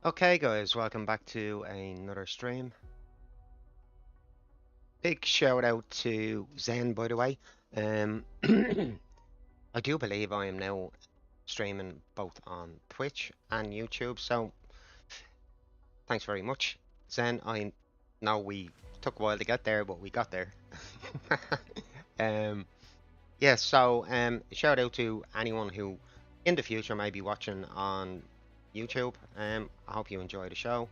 Okay guys, welcome back to another stream. Big shout out to Zen, by the way. Um, I do believe I am now streaming both on Twitch and YouTube, so thanks very much. Zen, I know we took a while to get there, but we got there. um, yeah, so shout out to anyone who in the future may be watching on YouTube. I hope you enjoy the show.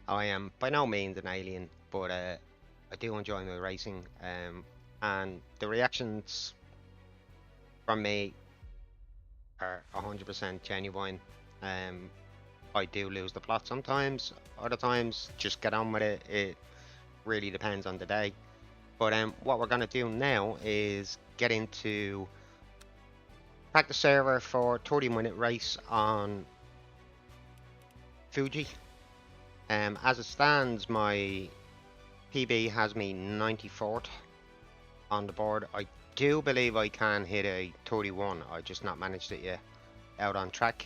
I am by no means an alien, but I do enjoy my racing, and the reactions from me are 100% genuine. Um, I do lose the plot sometimes, other times just get on with it. It really depends on the day. But what we're gonna do now is get into practice server for 30-minute race on Fuji. As it stands, my PB has me 94th on the board. I do believe I can hit a 31. I just not managed it yet out on track.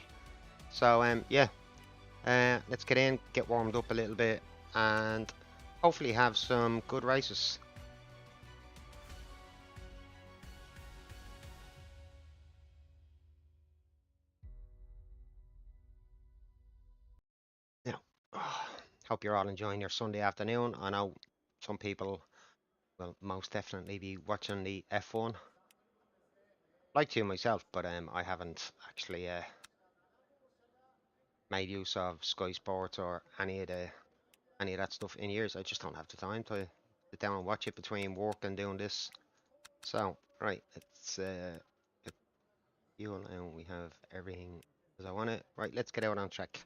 So yeah, let's get in, get warmed up a little bit, and hopefully have some good races. Now, hope you're all enjoying your Sunday afternoon. I know some people will most definitely be watching the F1. Like to myself, but I haven't actually made use of Sky Sports or any of that stuff in years. I just don't have the time to sit down and watch it between work and doing this. So, right, let's get fuel and we have everything as I want it. Right, let's get out on track.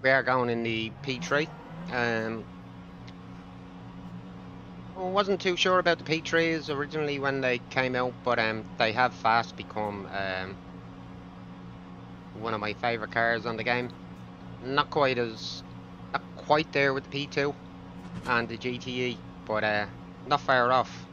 We are going in the P3. I wasn't too sure about the P3s originally when they came out, but they have fast become one of my favourite cars on the game. Not quite there with the P2 and the GTE, but not far off.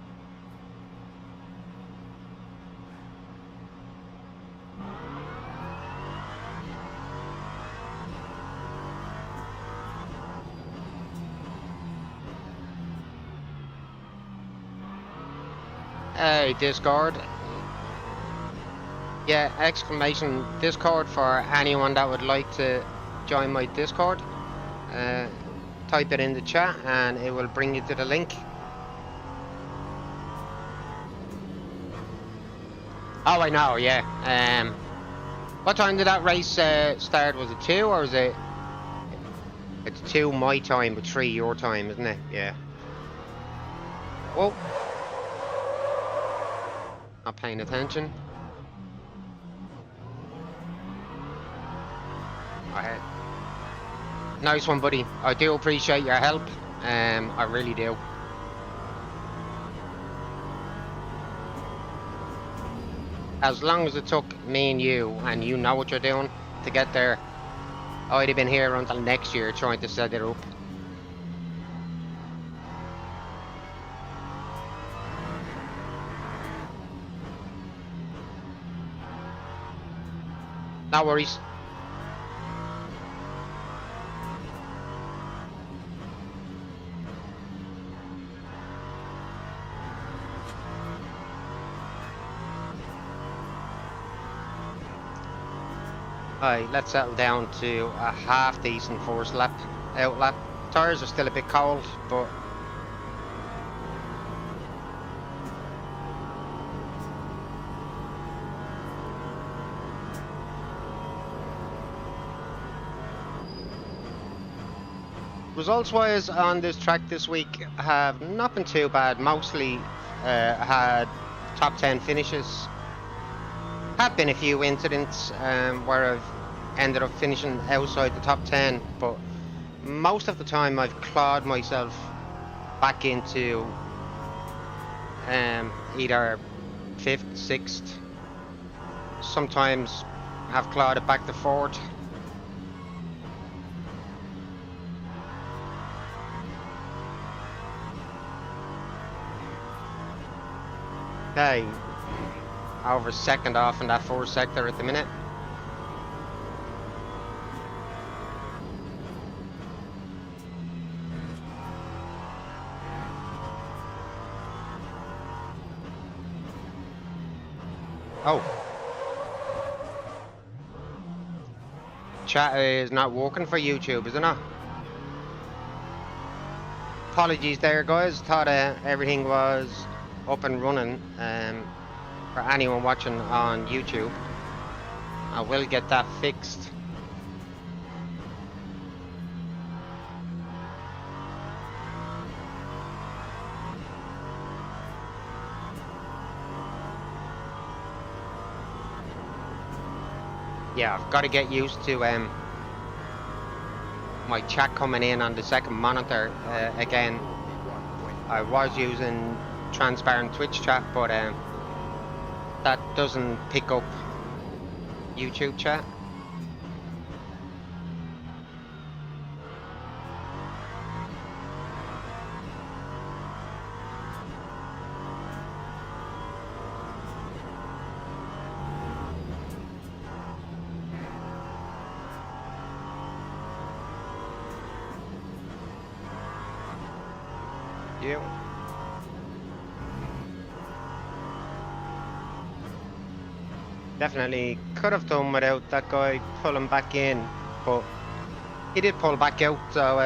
Hey, Discord. Yeah, exclamation Discord for anyone that would like to join my Discord. Type it in the chat and it will bring you to the link. Oh, I know, yeah. What time did that race start? Was it 2 or was it? It's 2 my time, but 3 your time, isn't it? Yeah. Whoa. Not paying attention. Alright. Nice one, buddy. I do appreciate your help. I really do. As long as it took me and you know what you're doing to get there, I'd have been here until next year trying to set it up. No worries. Alright, let's settle down to a half decent first lap, out lap. Tires are still a bit cold, but results wise on this track this week have not been too bad. Mostly had top 10 finishes. Have been a few incidents where I've ended up finishing outside the top 10, but most of the time I've clawed myself back into either 5th, 6th, sometimes have clawed it back to 4th. Okay, over second off in that first sector at the minute. Oh, chat is not working for YouTube, is it not? Apologies there, guys. Thought everything was up and running. For anyone watching on YouTube, I will get that fixed. Yeah, I've got to get used to my chat coming in on the second monitor again. I was using transparent Twitch chat, but that doesn't pick up YouTube chat. Yeah. Definitely could have done without that guy pulling back in, but he did pull back out, so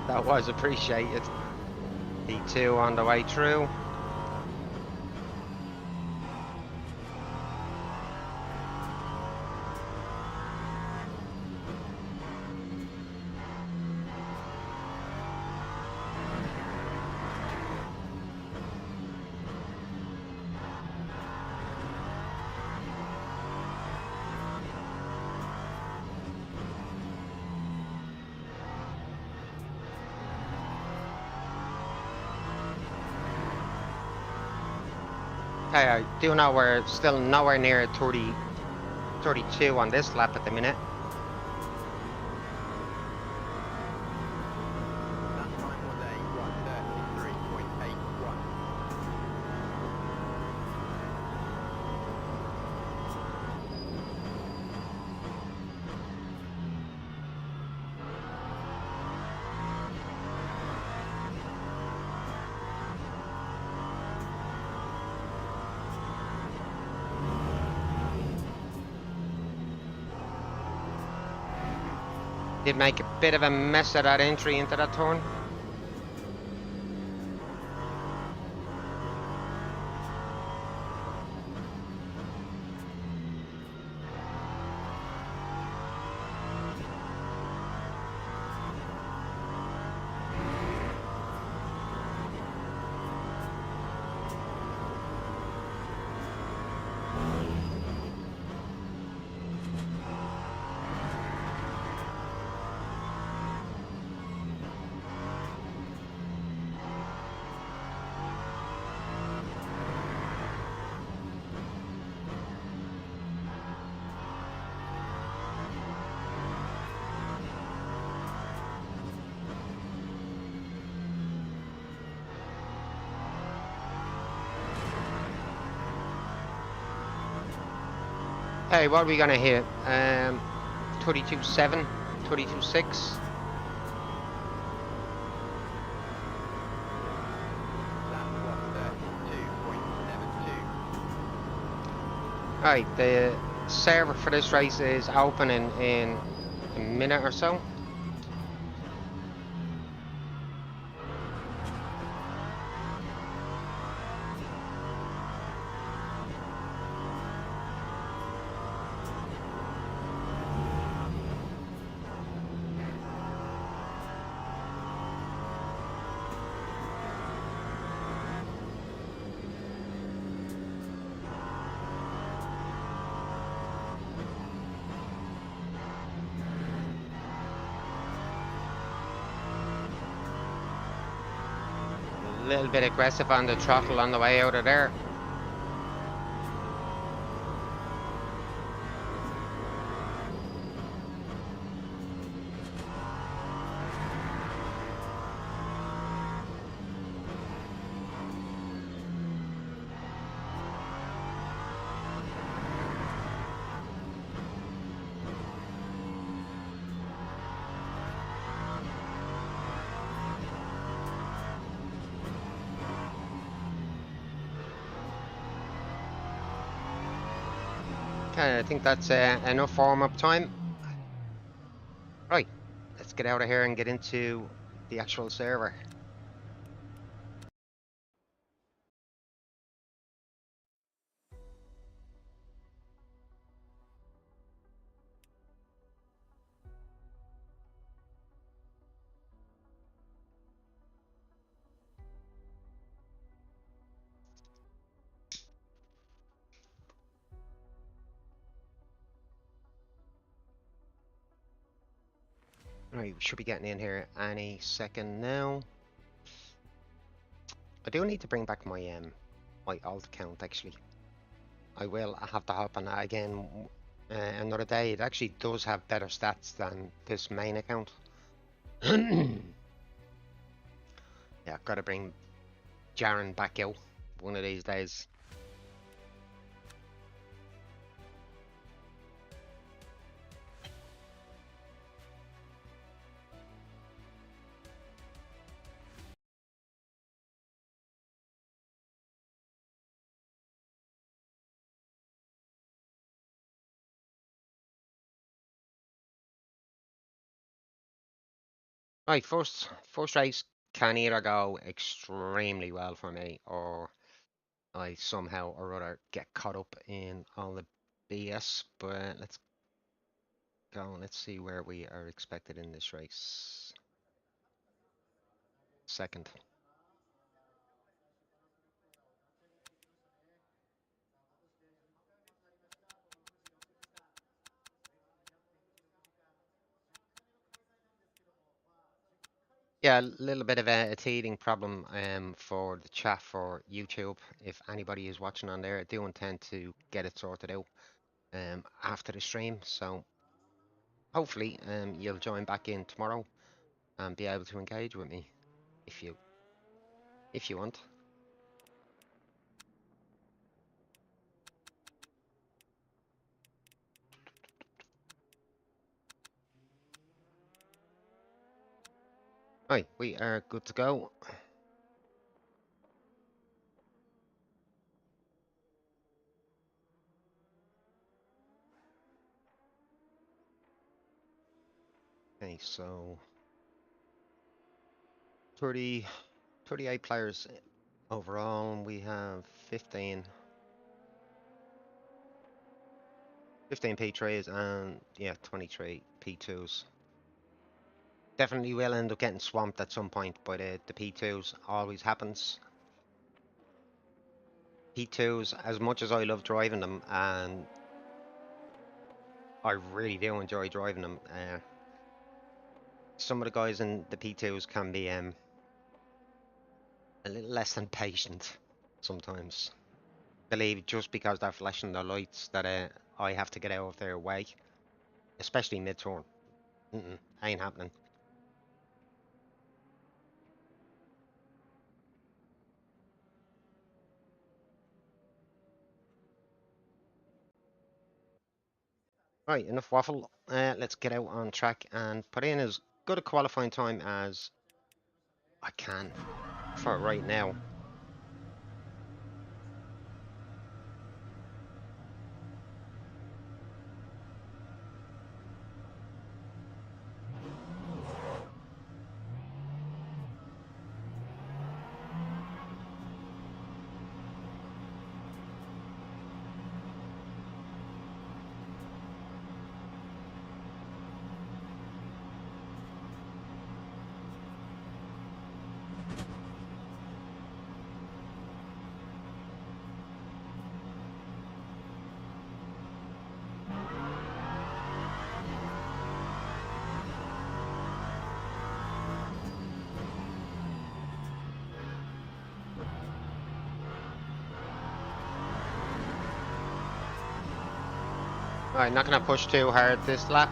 that was appreciated. P2 on the way through. Hey, I do know we're still nowhere near 32 on this lap at the minute. Did make a bit of a mess of that entry into that turn. Hey, what are we gonna hit? 32.7, 32.6. Right, the server for this race is opening in a minute or so. A little bit aggressive on the throttle on the way out of there. Okay, I think that's enough warm-up time. Right, let's get out of here and get into the actual server. Right, we should be getting in here any second now. I do need to bring back my alt account actually. I will have to hop on that again another day. It actually does have better stats than this main account. Yeah, gotta bring Jaren back out one of these days. Right, first race can either go extremely well for me, or I somehow or other get caught up in all the BS. But let's go. Let's see where we are expected in this race. Second. Yeah, a little bit of a teething problem for the chat for YouTube. If anybody is watching on there, I do intend to get it sorted out after the stream. So hopefully you'll join back in tomorrow and be able to engage with me if you want. Right, we are good to go. Okay, so 38 players overall. We have 15 P3s and yeah, 23 P2s. Definitely will end up getting swamped at some point by the P2s. Always happens. P2s, as much as I love driving them, and I really do enjoy driving them, some of the guys in the P2s can be a little less than patient sometimes. Believe just because they're flashing their lights that I have to get out of their way, especially mid-turn. Ain't happening. Right, enough waffle. Let's get out on track and put in as good a qualifying time as I can for right now. Right, not going to push too hard this lap.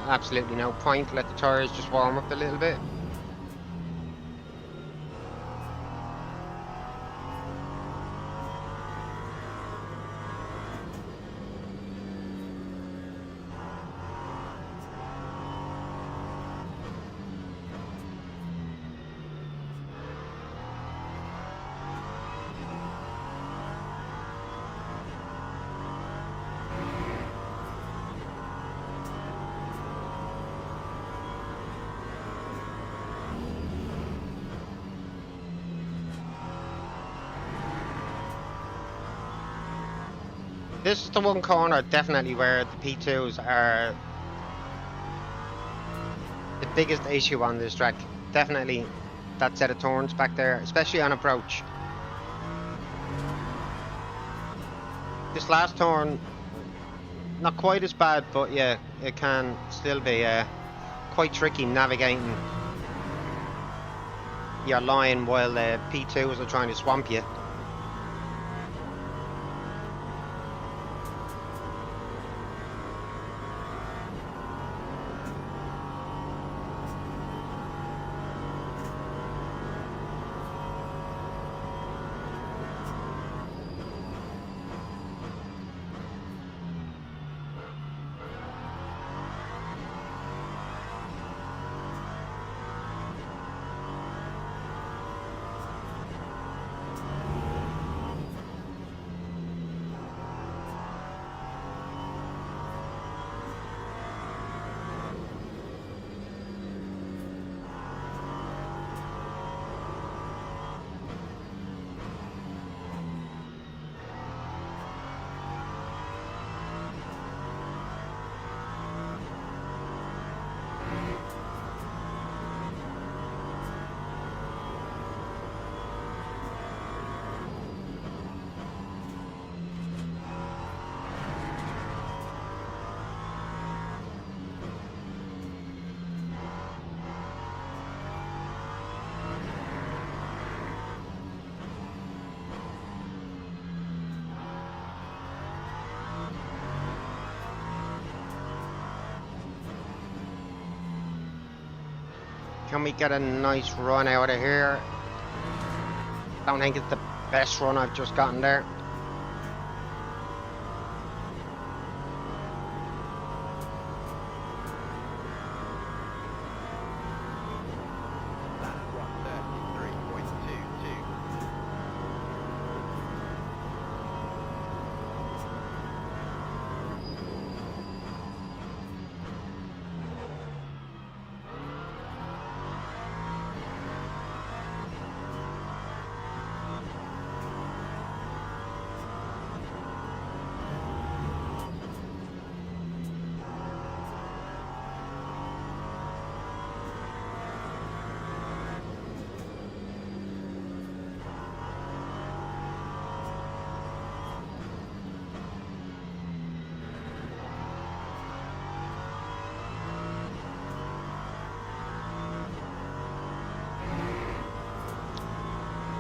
Absolutely no point. Let the tyres just warm up a little bit. This is the one corner definitely where the P2s are the biggest issue on this track. Definitely that set of turns back there, especially on approach. This last turn, not quite as bad, but yeah, it can still be quite tricky navigating your line while the P2s are trying to swamp you. Can we get a nice run out of here? Don't think it's the best run I've just gotten there.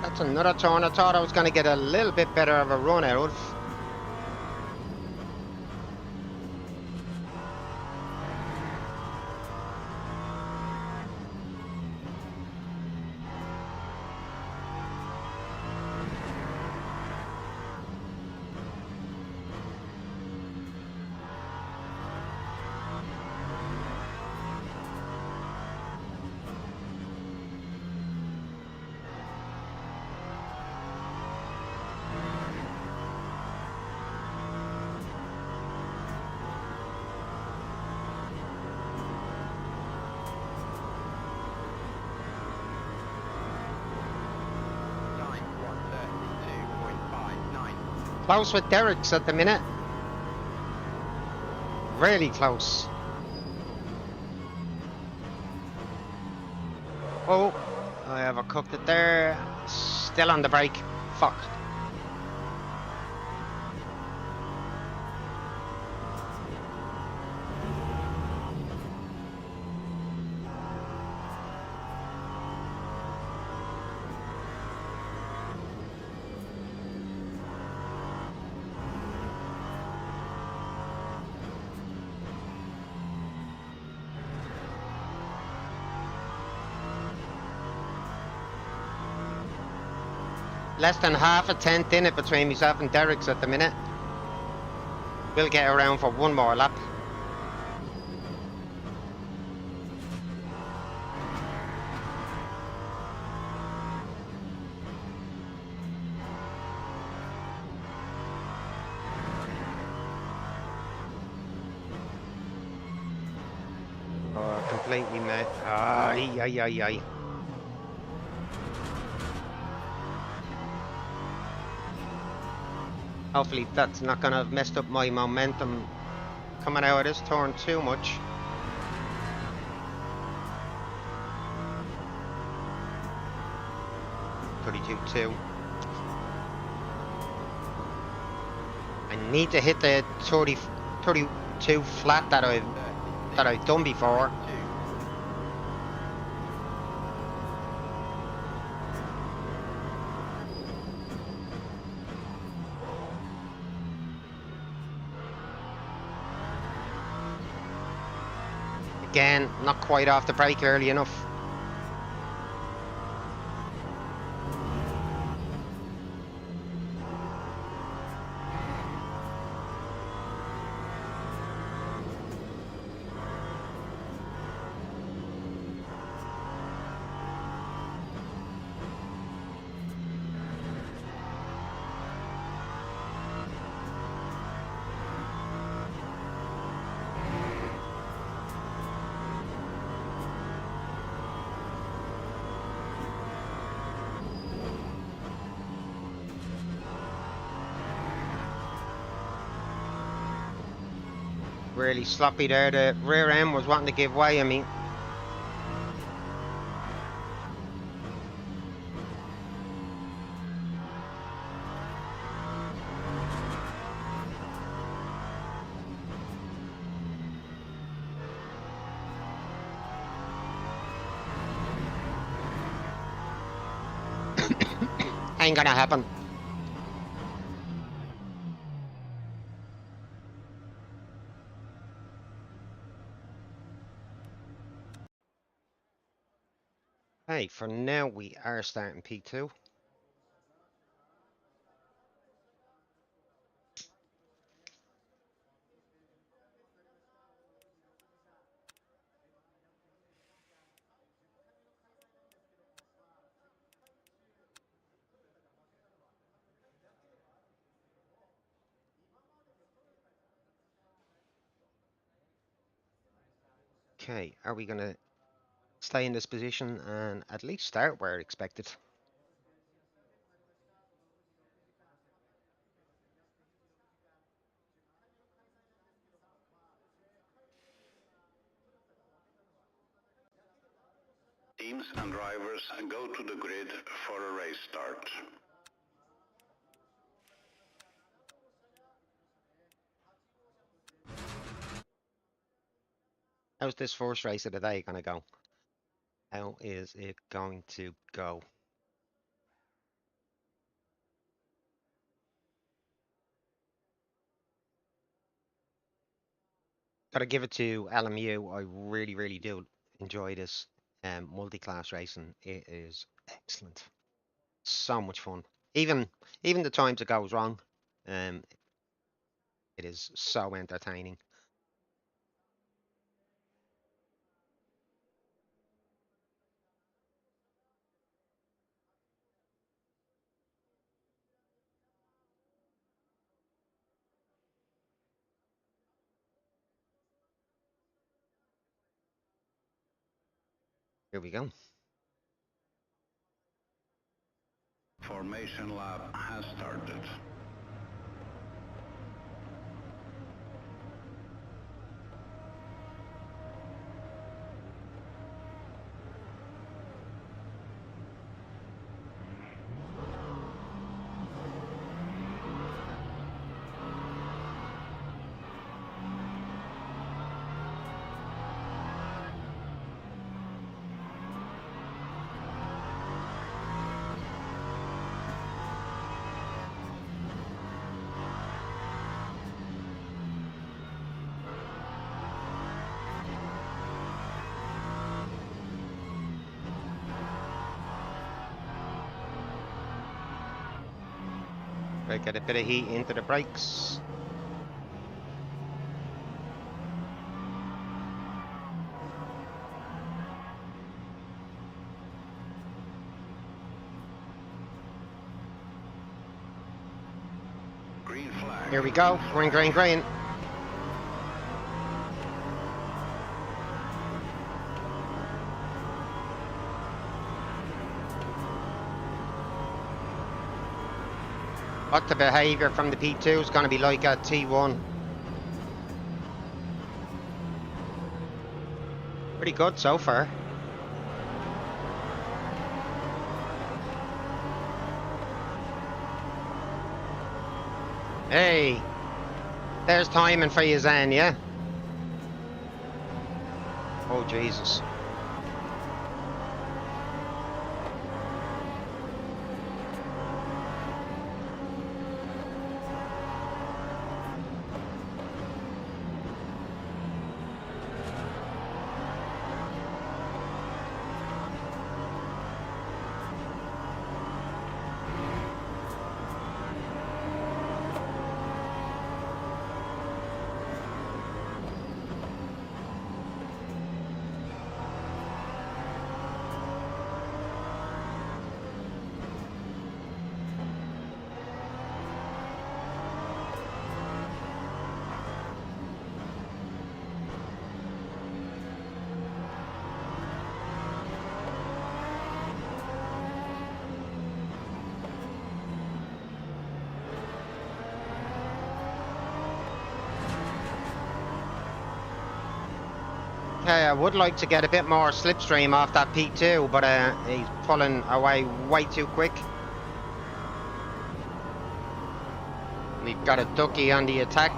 That's another turn I thought I was going to get a little bit better of a run out of. Close with Derek's at the minute. Really close. Oh, I overcooked it there. Still on the brake. Fuck. Less than half a tenth in it between myself and Derek's at the minute. We'll get around for one more lap. Oh, completely mad. Ay, ay, ay, ay. Hopefully that's not going to have messed up my momentum coming out of this turn too much. .32.2. I need to hit the 32 flat that I've done before. Again, not quite off the brake early enough. Really sloppy there. The rear end was wanting to give way. I mean, ain't gonna happen. Hey, for now we are starting P2. Okay, are we gonna stay in this position and at least start where expected? Teams and drivers go to the grid for a race start. How's this first race of the day gonna go? How is it going to go? Gotta give it to LMU. I really, really do enjoy this multi-class racing. It is excellent. So much fun. Even the times it goes wrong, um, it is so entertaining. Here we go. Formation lap has started. Right, get a bit of heat into the brakes. Green flag. Here we go. Green, green, green. what the behaviour from the P2 is going to be like at T1. Pretty good so far. Hey, there's timing for you, Zen, yeah? Oh, Jesus. Okay, I would like to get a bit more slipstream off that P2, but he's pulling away way too quick. We've got a ducky on the attack.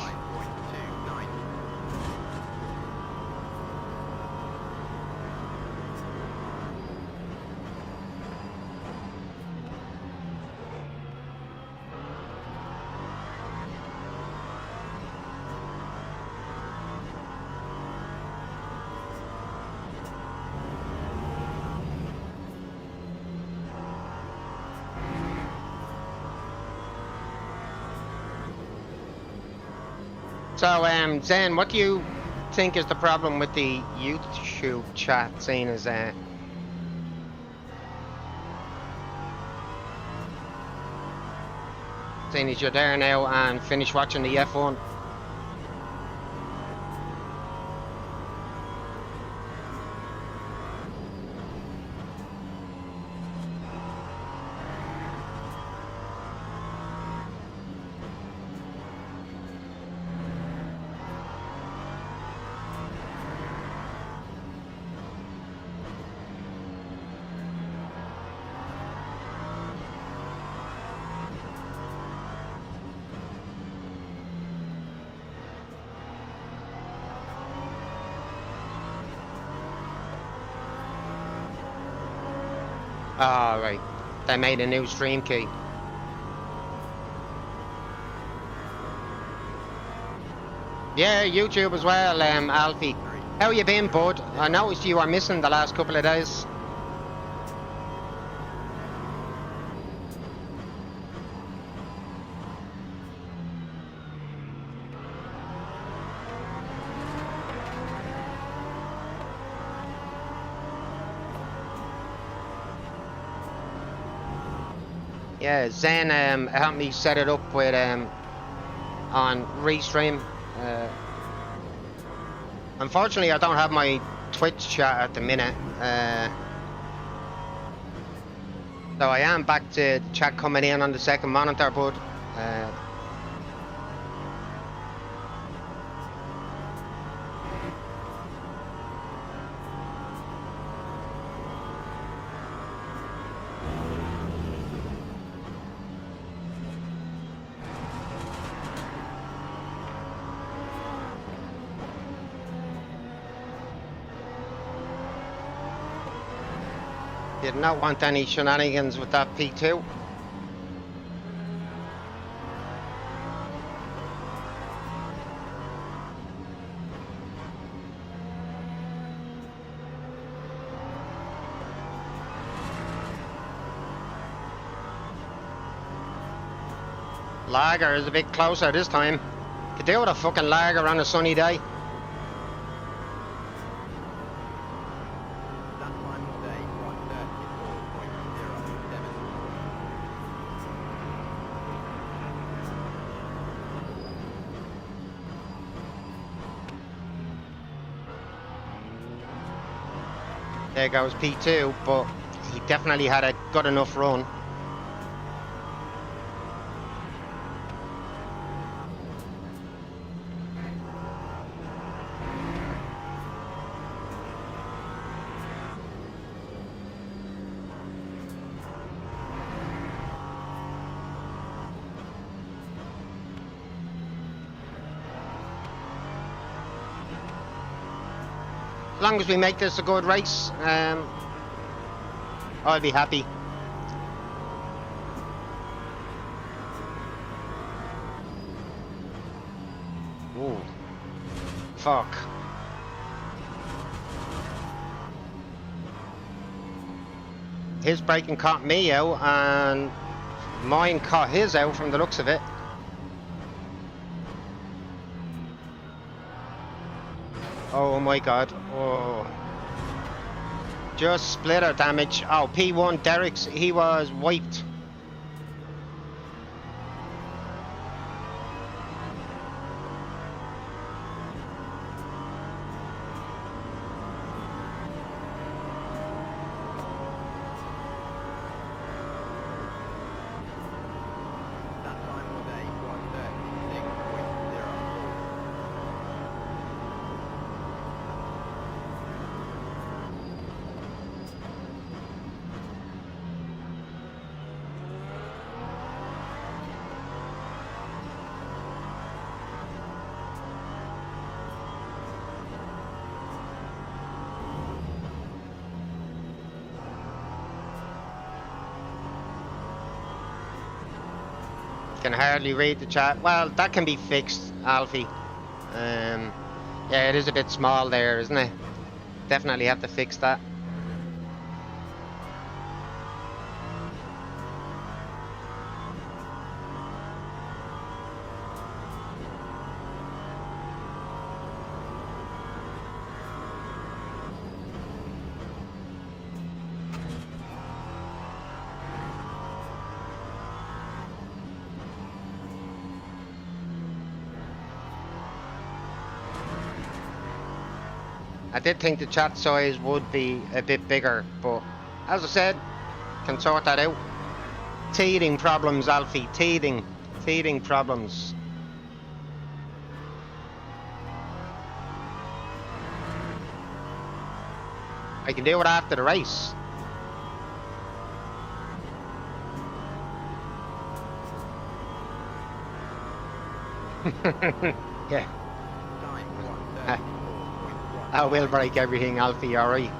So, Zen, what do you think is the problem with the YouTube chat, seeing as you're there now and finish watching the F1? Oh, right. They made a new stream key. Yeah, YouTube as well, Alfie. How you been, bud? I noticed you were missing the last couple of days. Yeah, Zen helped me set it up with on Restream. Unfortunately, I don't have my Twitch chat at the minute. So I am back to chat coming in on the second monitor, but did not want any shenanigans with that P2. Lager is a bit closer this time. Could do with a fucking lager on a sunny day. There goes P2, but he definitely had a good enough run. long as we make this a good race, I'll be happy. Ooh. Fuck. His braking caught me out, and mine caught his out from the looks of it. Oh my god. Oh. Just splitter damage. Oh, P1 Derek's, he was wiped. Can hardly read the chat. Well, that can be fixed, Alfie. Yeah, it is a bit small there, isn't it? Definitely have to fix that. I did think the chat size would be a bit bigger, but as I said, can sort that out. Teething problems, Alfie. Teething problems. I can do it after the race. Yeah. I will break everything, Alfie, alright.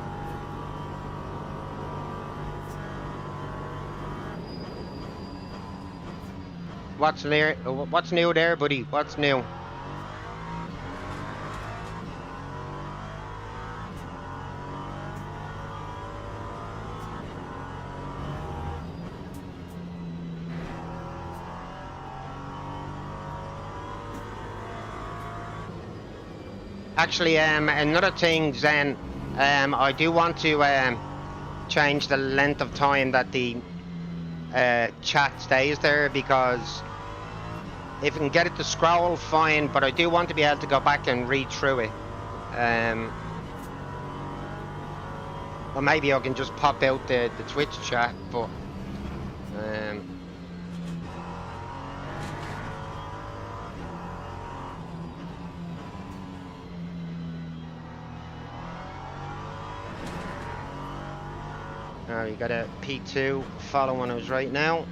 What's new there, buddy? What's new? Actually, another thing, Zen, I do want to change the length of time that the chat stays there, because if I can get it to scroll, fine, but I do want to be able to go back and read through it. Or maybe I can just pop out the Twitch chat, but you got a P2 following us right now.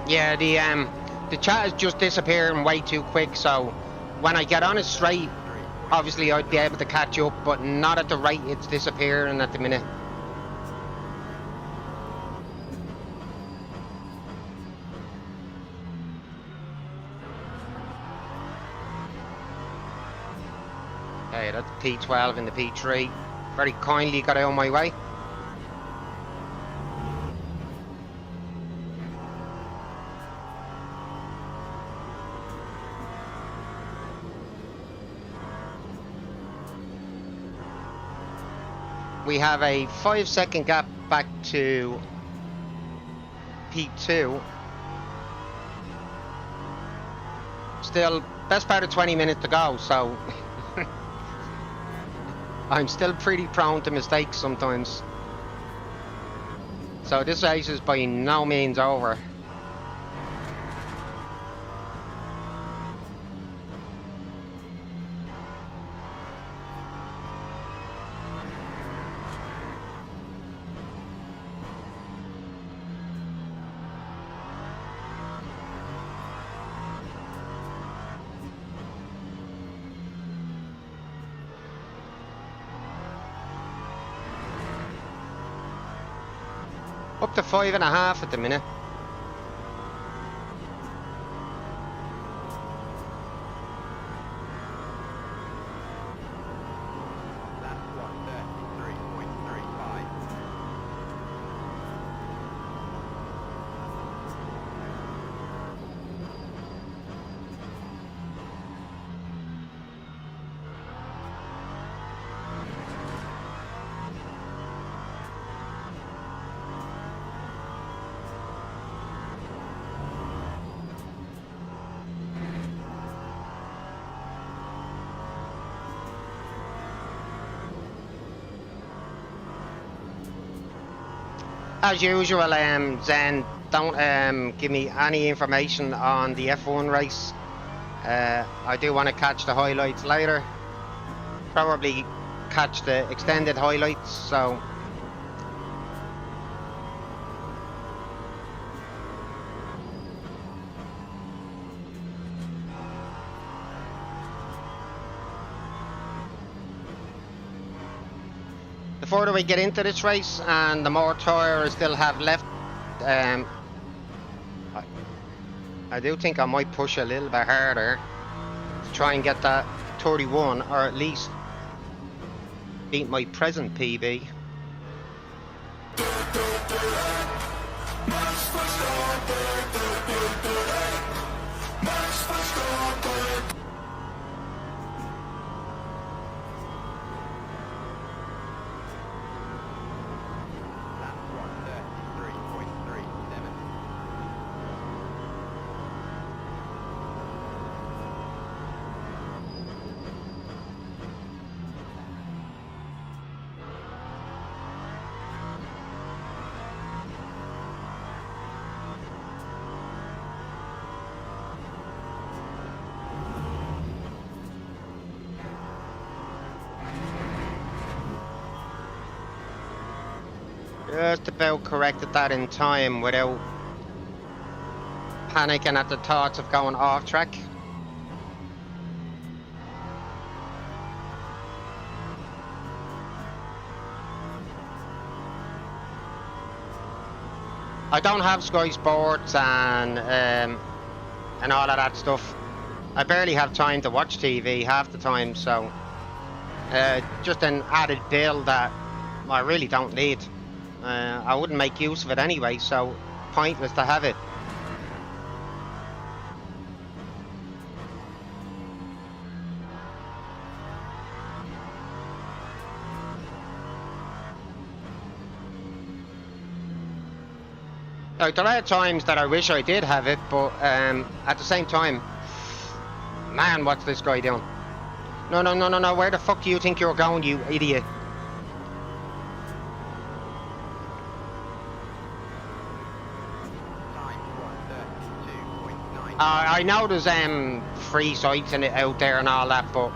Yeah, the chat is just disappearing way too quick, so when I get on it straight, obviously I'd be able to catch up, but not at the rate it's disappearing at the minute. Okay, that's P12 and the P3. Very kindly got out of my way. We have a 5-second gap back to P2. Still, best part of 20 minutes to go, so I'm still pretty prone to mistakes sometimes. So this race is by no means over. Up to 5.5 at the minute. As usual, Zen, don't give me any information on the F1 race. I do want to catch the highlights later. Probably catch the extended highlights, so... The further we get into this race and the more tyre I still have left, I do think I might push a little bit harder to try and get that 31, or at least beat my present PB. Just about corrected that in time without panicking at the thoughts of going off track. I don't have Sky Sports and all of that stuff. I barely have time to watch TV half the time, so just an added bill that I really don't need. I wouldn't make use of it anyway, so pointless to have it. Like, there are times that I wish I did have it, but at the same time, man, what's this guy doing? No, no, no, no, no, where the fuck do you think you're going, you idiot? I know there's free sites in it out there and all that, but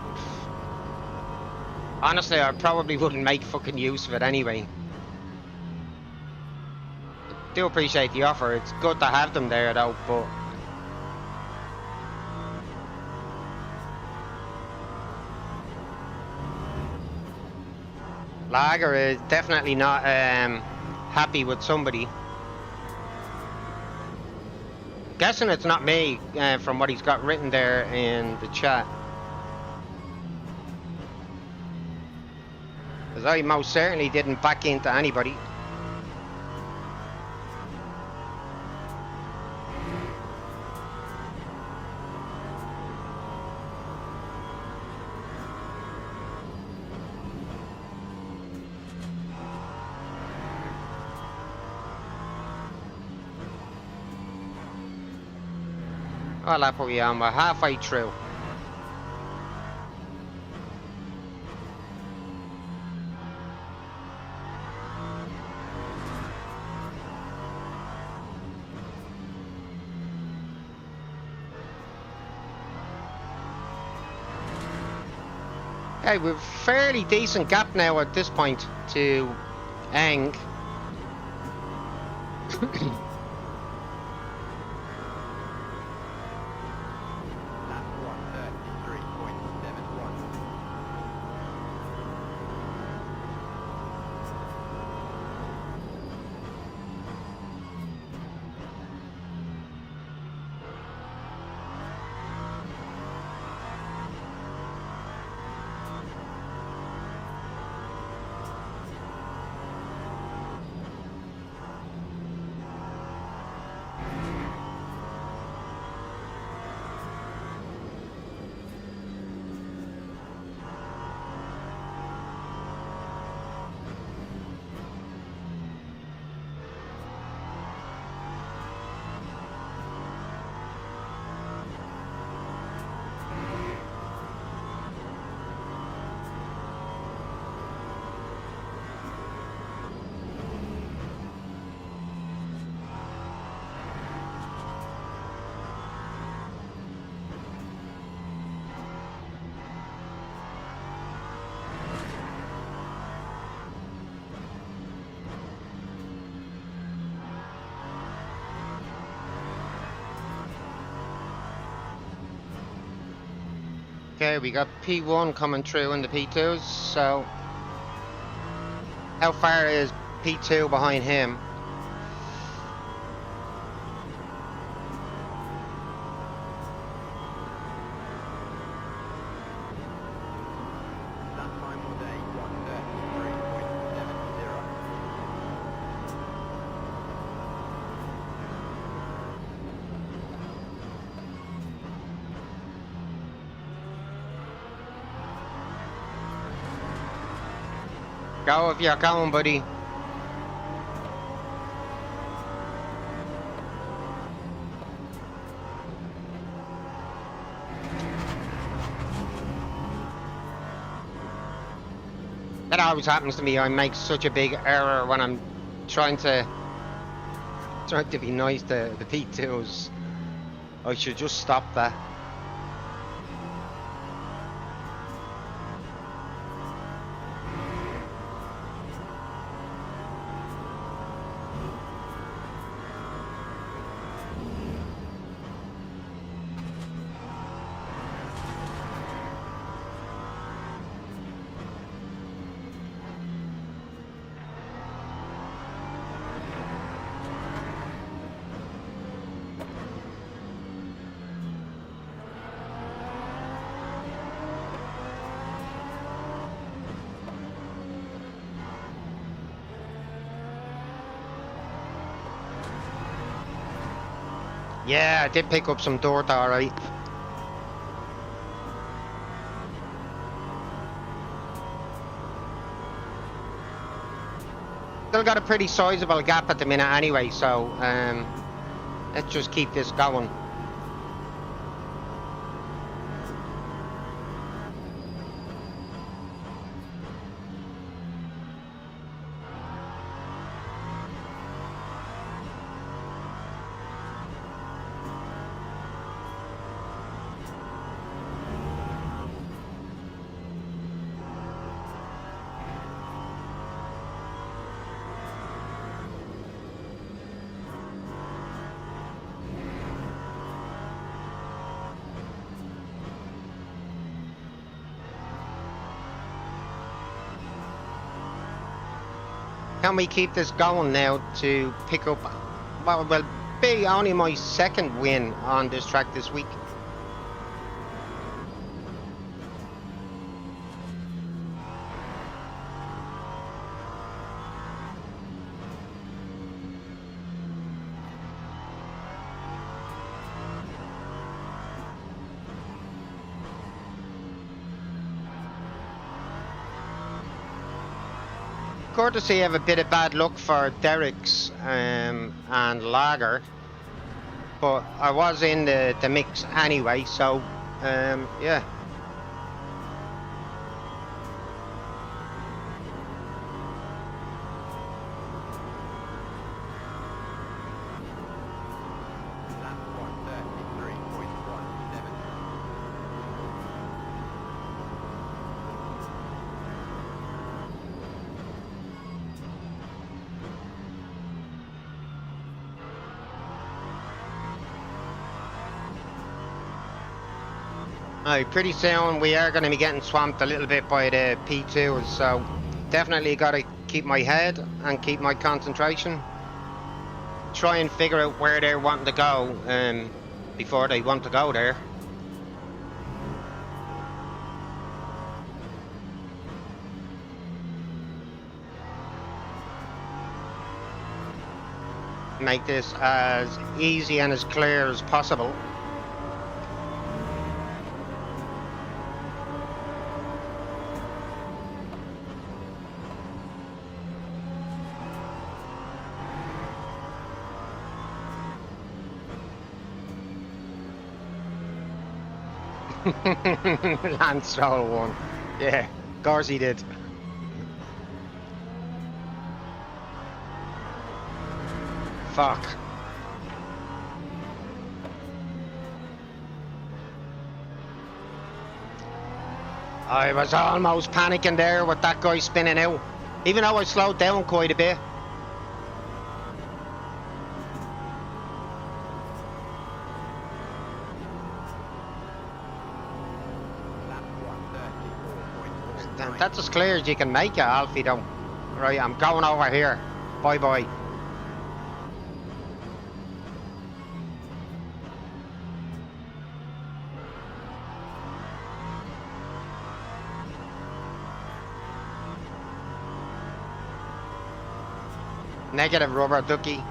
honestly, I probably wouldn't make fucking use of it anyway. I do appreciate the offer. It's good to have them there though, but Lager is definitely not happy with somebody. Guessing it's not me from what he's got written there in the chat. Because I most certainly didn't back into anybody. What lap are we on? We're halfway through. Okay, we've a fairly decent gap now at this point to Eng. Okay, we got P1 coming through in the P2s, so how far is P2 behind him? That time was a 1:33.70. Go if you're going, buddy. That always happens to me. I make such a big error when I'm trying to be nice to the P2s. I should just stop that. Yeah, I did pick up some dirt, alright. Still got a pretty sizable gap at the minute anyway, so let's just keep this going. Can we keep this going now to pick up what will be only my second win on this track this week? Courtesy of a bit of bad luck for Derek's and Lager, but I was in the mix anyway, so yeah. That's 1:33.17. Pretty soon we are going to be getting swamped a little bit by the P2s, so definitely got to keep my head and keep my concentration. Try and figure out where they're wanting to go before they want to go there. Make this as easy and as clear as possible. Lance Stroll won. Yeah, of course he did. Fuck. I was almost panicking there with that guy spinning out. Even though I slowed down quite a bit. Lap Damn, that's as clear as you can make it, Alfie, though. Right, I'm going over here. Bye-bye. Negative, rubber ducky.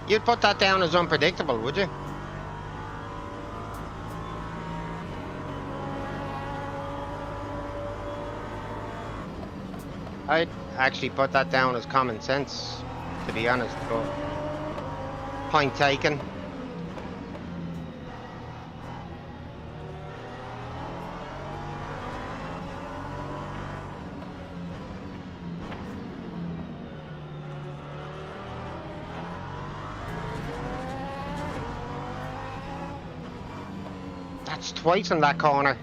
You'd put that down as unpredictable, would you? I'd actually put that down as common sense, to be honest, but point taken. That's twice in that corner.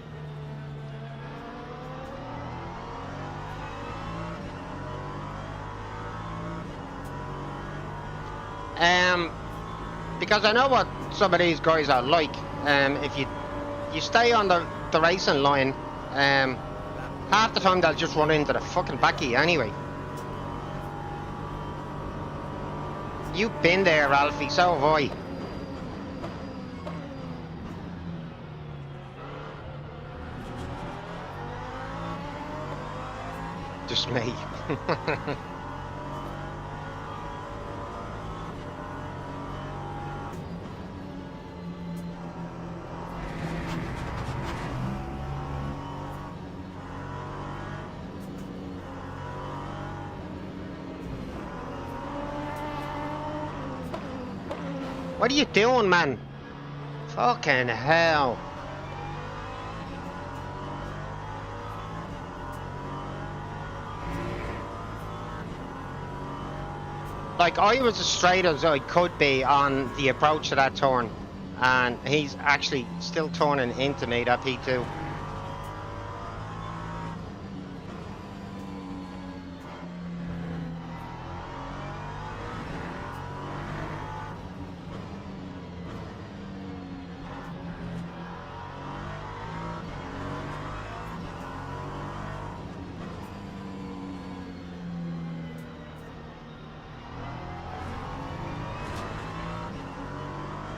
Because I know what some of these guys are like. If you stay on the racing line, half the time they'll just run into the fucking back of you anyway. You've been there, Alfie, so have I. Just me. What are you doing, man? Fucking hell. Like, I was as straight as I could be on the approach to that turn, and he's actually still turning into me, that P2.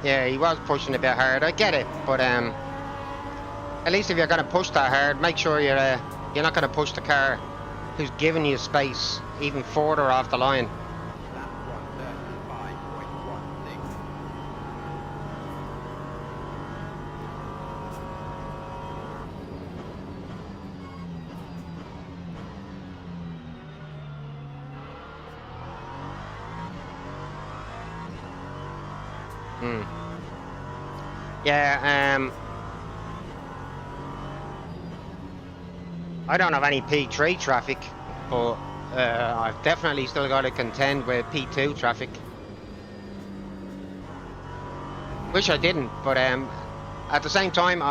Yeah, he was pushing a bit hard. I get it, but at least if you're gonna push that hard, make sure you're not gonna push the car who's giving you space even further off the line. Lap 135.16. Yeah, I don't have any P3 traffic, but I've definitely still got to contend with P2 traffic. Wish I didn't, but at the same time,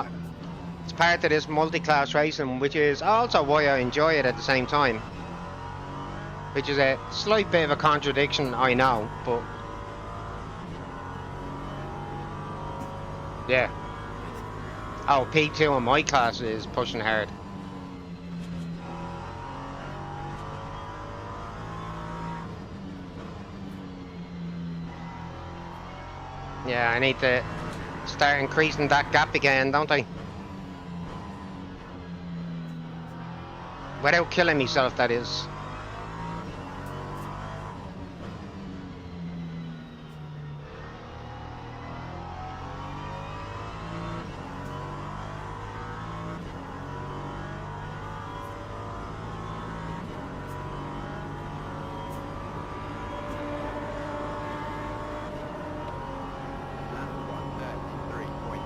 it's part of this multi-class racing, which is also why I enjoy it at the same time. Which is a slight bit of a contradiction, I know, but yeah. Oh, P2 in my class is pushing hard. Yeah, I need to start increasing that gap again, don't I? Without killing myself, that is.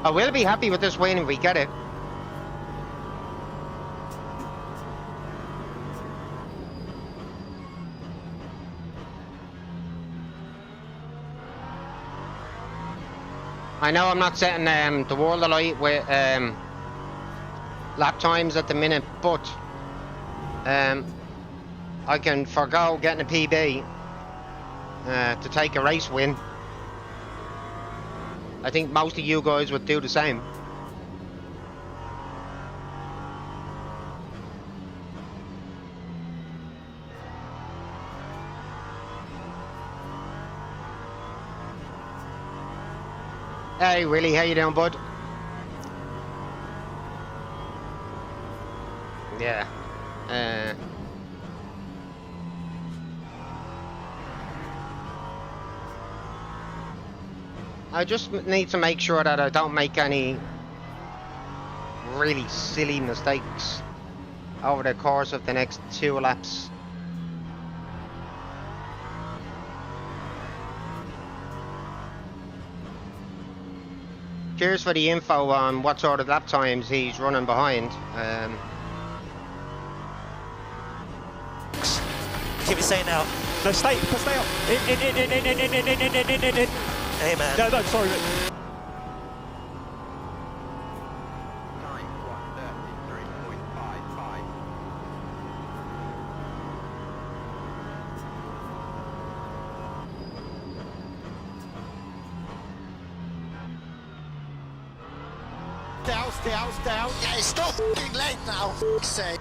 I will be happy with this win if we get it. I know I'm not setting the world alight with lap times at the minute, but I can forgo getting a PB to take a race win. I think most of you guys would do the same. Hey Willie, how you doing, bud? Yeah. I just need to make sure that I don't make any really silly mistakes over the course of the next 2 laps. Cheers for the info on what sort of lap times he's running behind. Keep it saying now. No, stay up. In. Hey man. No, sorry. Time 1:33.55. Down. Yeah, it's not f***ing late now, f***'s sake.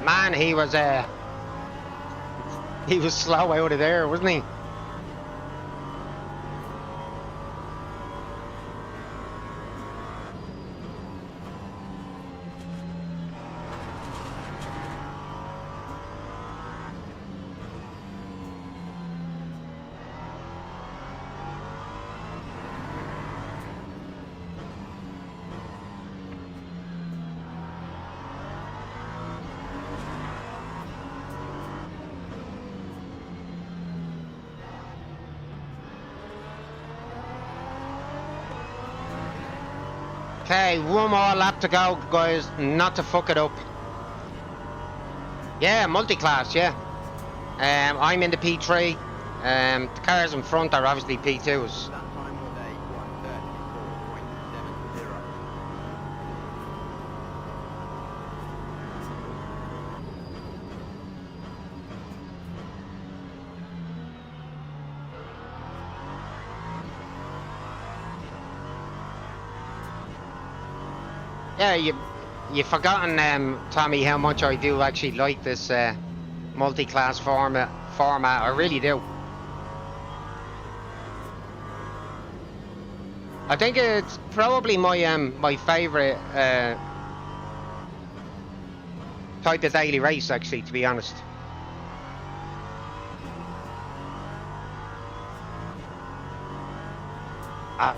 Man, he was slow out of there, wasn't he? Okay, one more lap to go, guys, not to fuck it up. Yeah, multi-class, yeah. I'm in the P3. The cars in front are obviously P2s. That time of day 1:34.70. Yeah, you've forgotten, Tommy, how much I do actually like this multi-class format. I really do. I think it's probably my my favourite type of daily race, actually, to be honest.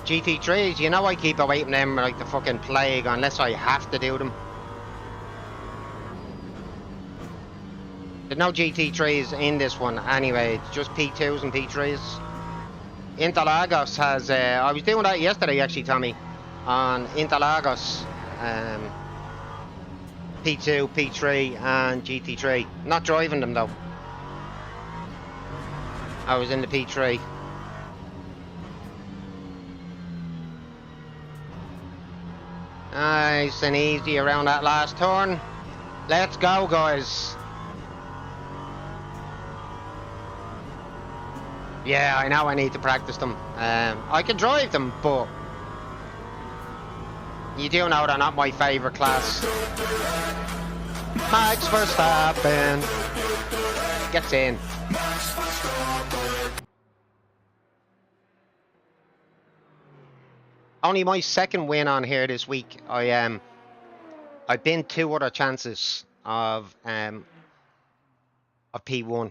GT3s, you know I keep awaiting them like the fucking plague unless I have to do them. There's no GT3s in this one anyway, it's just P2s and P3s. Interlagos has, I was doing that yesterday actually, Tommy, on Interlagos. P2, P3 and GT3. Not driving them though. I was in the P3. Nice and easy around that last turn. Let's go, guys. Yeah, I know I need to practice them. I can drive them, but you do know they're not my favourite class. Max Verstappen gets in. Only my second win on here this week. I've been 2 other chances of P1 a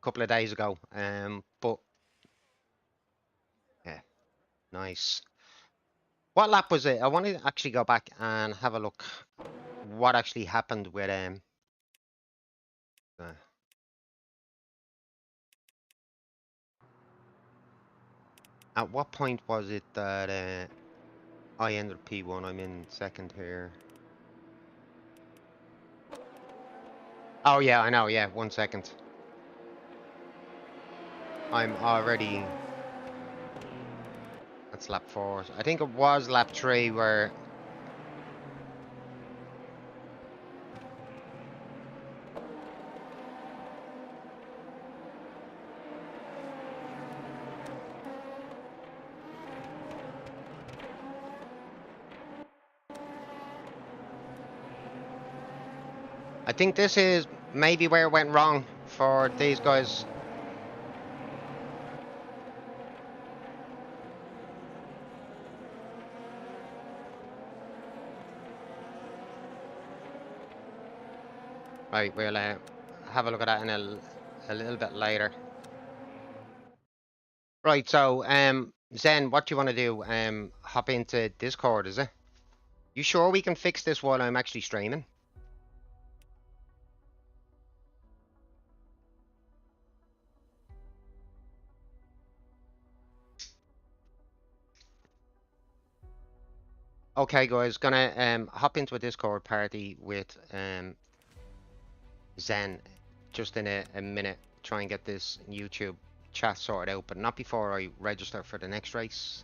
couple of days ago. But yeah, nice. What lap was it? I want to actually go back and have a look what actually happened with uh, at what point was it that I ended P1? I'm in second here. Oh yeah, I know. Yeah, 1 second. I'm already. That's lap 4. I think it was lap 3 where. I think this is maybe where it went wrong for these guys. Right, we'll have a look at that in a little bit later. Right, so Zen, what do you want to do? Hop into Discord, is it? You sure we can fix this while I'm actually streaming? Okay, guys, gonna hop into a Discord party with Zen just in a minute. Try and get this YouTube chat sorted out, but not before I register for the next race.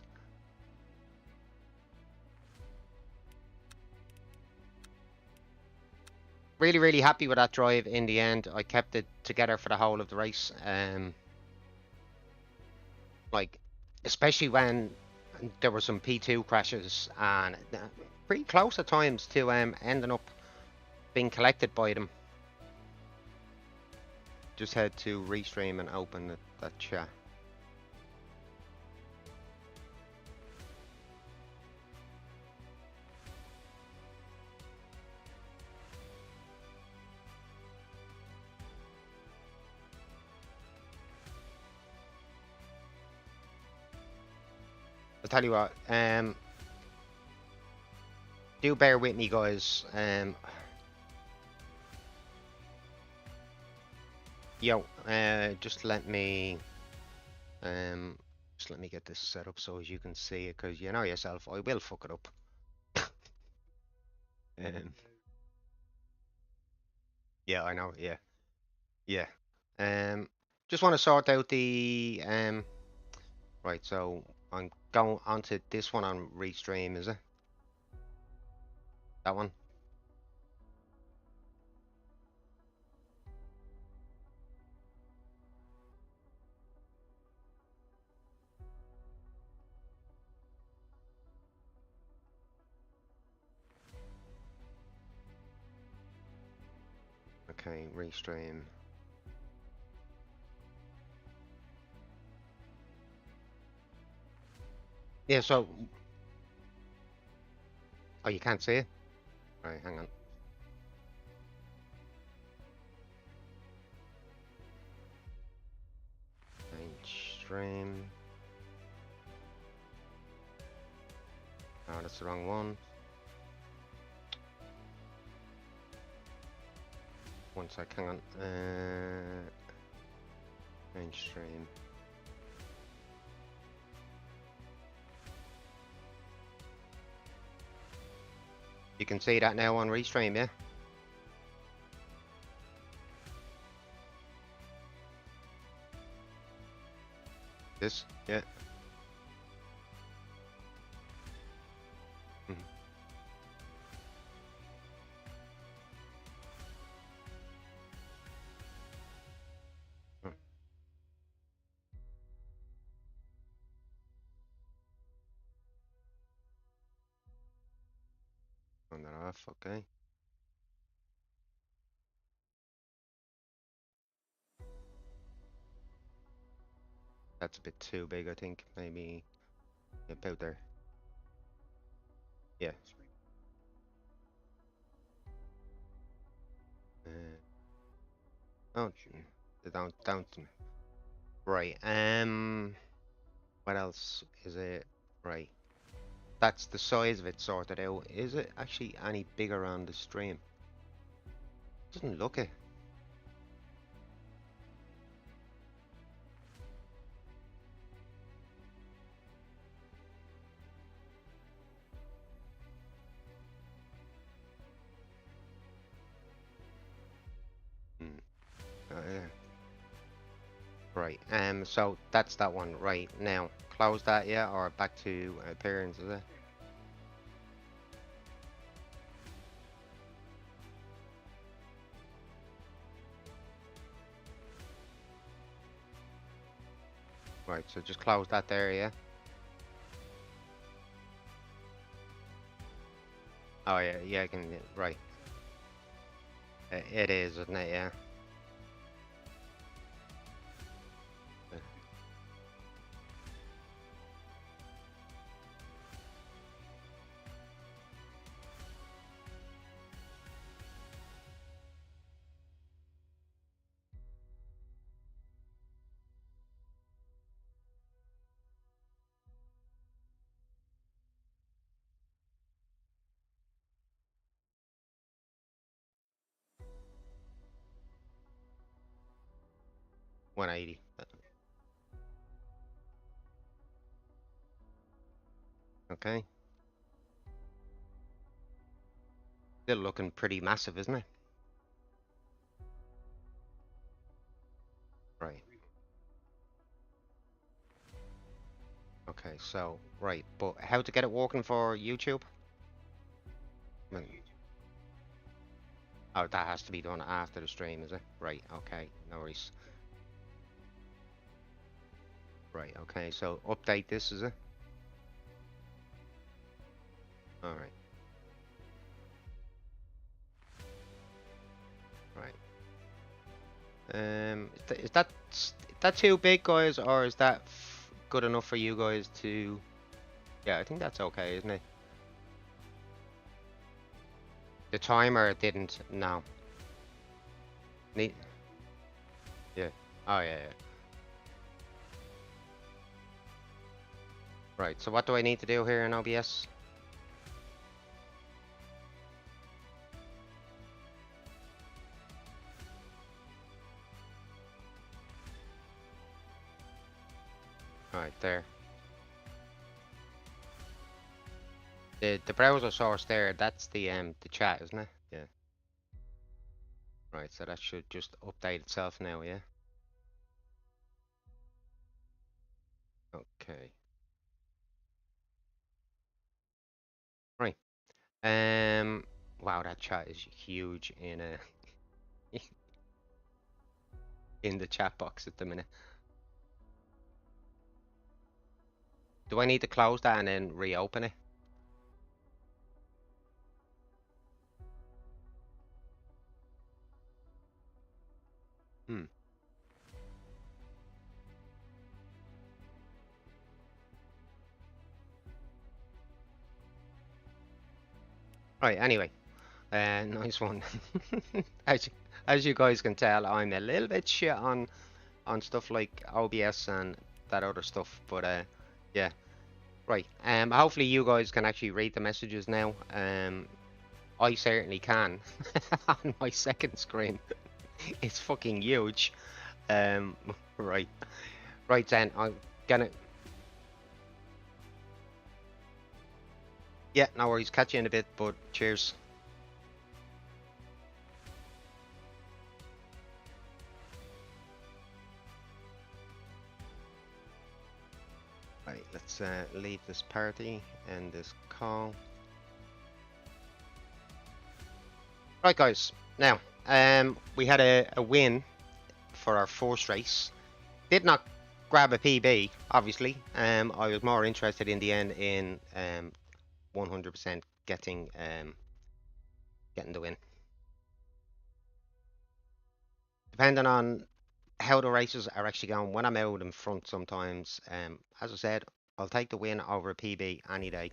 Really, really happy with that drive in the end. I kept it together for the whole of the race. Like, especially when there were some P2 crashes and pretty close at times to ending up being collected by them. Just head to Restream and open that chat. I'll tell you what, do bear with me, guys. Yo, just let me get this set up so as you can see it, because you know yourself, I will fuck it up. um, yeah, I know. Yeah, yeah. Just want to sort out the right. So I'm going onto this one on Restream, is it? That one? Okay, Restream. Yeah, so... Oh, you can't see it? Alright, hang on. Stream. Oh, that's the wrong one. 1 sec, hang on. Mainstream. You can see that now on Restream, yeah? This? Yeah. Mhm. Oh, turn that off, okay. That's a bit too big, I think. Maybe about there. Yeah. Oh, don't. Right. What else is it? Right. that's the size of it sorted out. Is it actually any bigger on the stream? Doesn't look it. Hmm. Yeah. Right. So that's that one. Right now, close that, yeah, or back to appearance, is it? Right. So just close that there, yeah. Oh yeah, yeah. I can. Right. It is, isn't it? Yeah. 180. Okay. Still looking pretty massive, isn't it? Right. Okay. So right, but how to get it working for YouTube? Well, oh, that has to be done after the stream, is it? Right. Okay. No worries. Right. Okay. So update this, is it? All right. Right. Is that too big, guys, or is that good enough for you guys to? Yeah, I think that's okay, isn't it? The timer didn't. No. Need. Yeah. Oh yeah, yeah. Right. So what do I need to do here in OBS? All right, there. The browser source there. That's the chat, isn't it? Yeah. Right. So that should just update itself now. Yeah. Okay. Right. Um. Wow, that chat is huge in the chat box at the minute. Do I need to close that and then reopen it? Hmm. Right. Anyway. Nice one. As you, as you guys can tell, I'm a little bit shit on stuff like OBS and that other stuff, but yeah. Right. Hopefully you guys can actually read the messages now. I certainly can on my second screen. It's fucking huge. Um, right. Right then, I'm gonna. Yeah, no worries. Catch you in a bit, but cheers. Right, let's leave this party and this call. Right, guys. Now, we had a win for our first race. Did not grab a PB, obviously. I was more interested in the end in 100% getting the win. Depending on how the races are actually going, when I'm out in front sometimes, as I said, I'll take the win over a PB any day.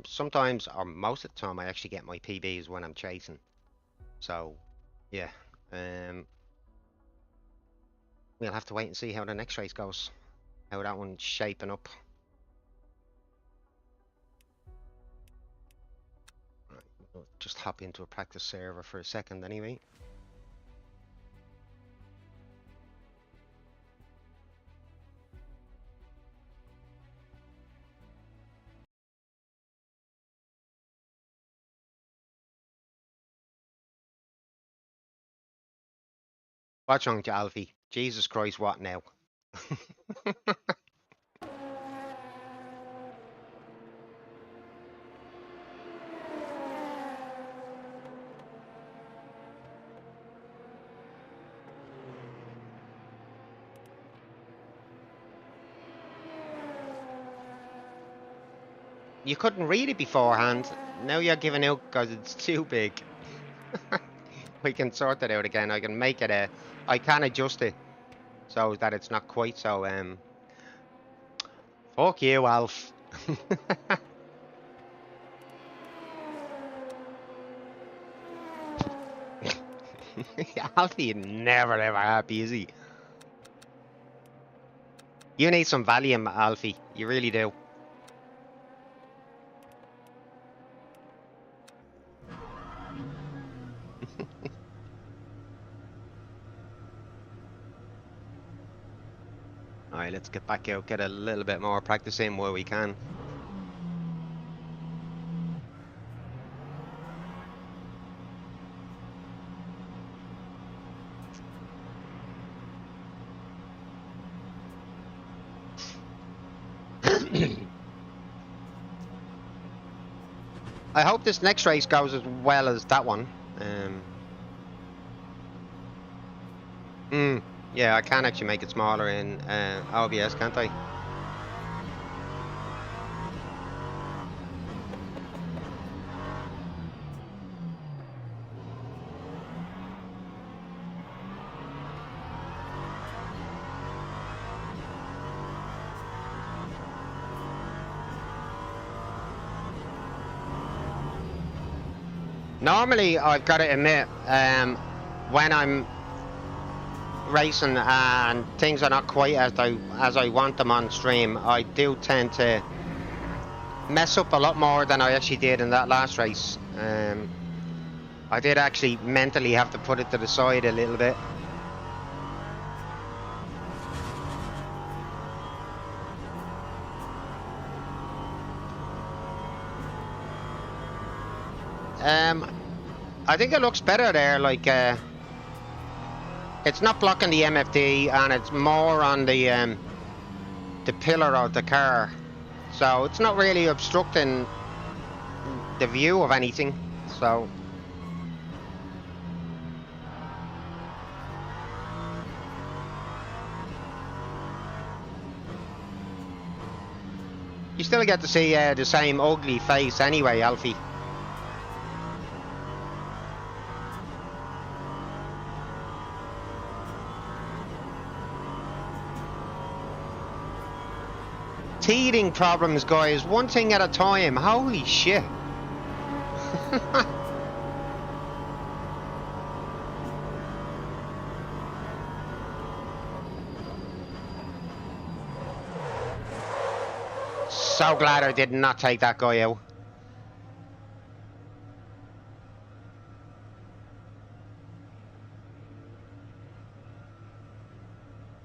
Sometimes, or most of the time, I actually get my PBs when I'm chasing. So, yeah. We'll have to wait and see how the next race goes. How that one's shaping up. Just hop into a practice server for a second anyway. What's wrong with you, Alfie? Jesus Christ, what now? You couldn't read it beforehand. Now you're giving out because it's too big. We can sort it out again. I can make it a. I can adjust it so that it's not quite so. Fuck you, Alf. Alfie never ever happy, is he? You need some Valium, Alfie. You really do. Alright, let's get back out, get a little bit more practice in where we can. I hope this next race goes as well as that one. Yeah, I can actually make it smaller in OBS, can't I? Normally, I've got to admit, when I'm racing and things are not quite as I want them on stream, I do tend to mess up a lot more than I actually did in that last race. I did actually mentally have to put it to the side a little bit. I think it looks better there, like it's not blocking the MFD and it's more on the pillar of the car, so it's not really obstructing the view of anything. So you still get to see the same ugly face anyway, Alfie. Teething problems, guys. One thing at a time. Holy shit. So glad I did not take that guy out.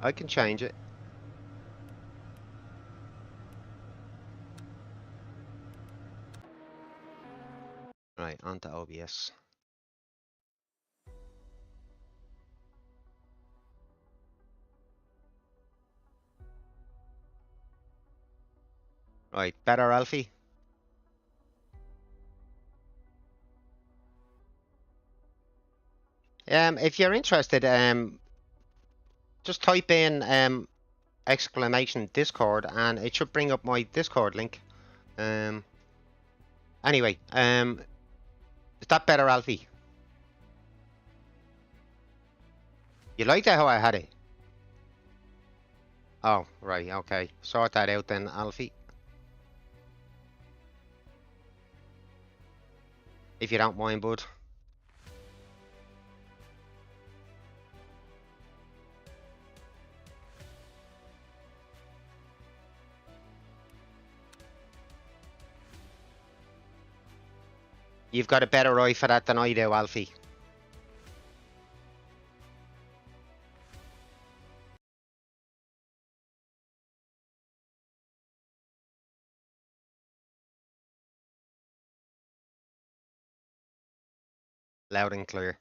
I can change it. Right, onto OBS. Right, better, Alfie? If you're interested, just type in exclamation Discord and it should bring up my Discord link. Anyway, is that better, Alfie? You liked how I had it? Oh, right, okay. Sort that out then, Alfie. If you don't mind, bud. You've got a better eye for that than I do, Alfie. Loud and clear.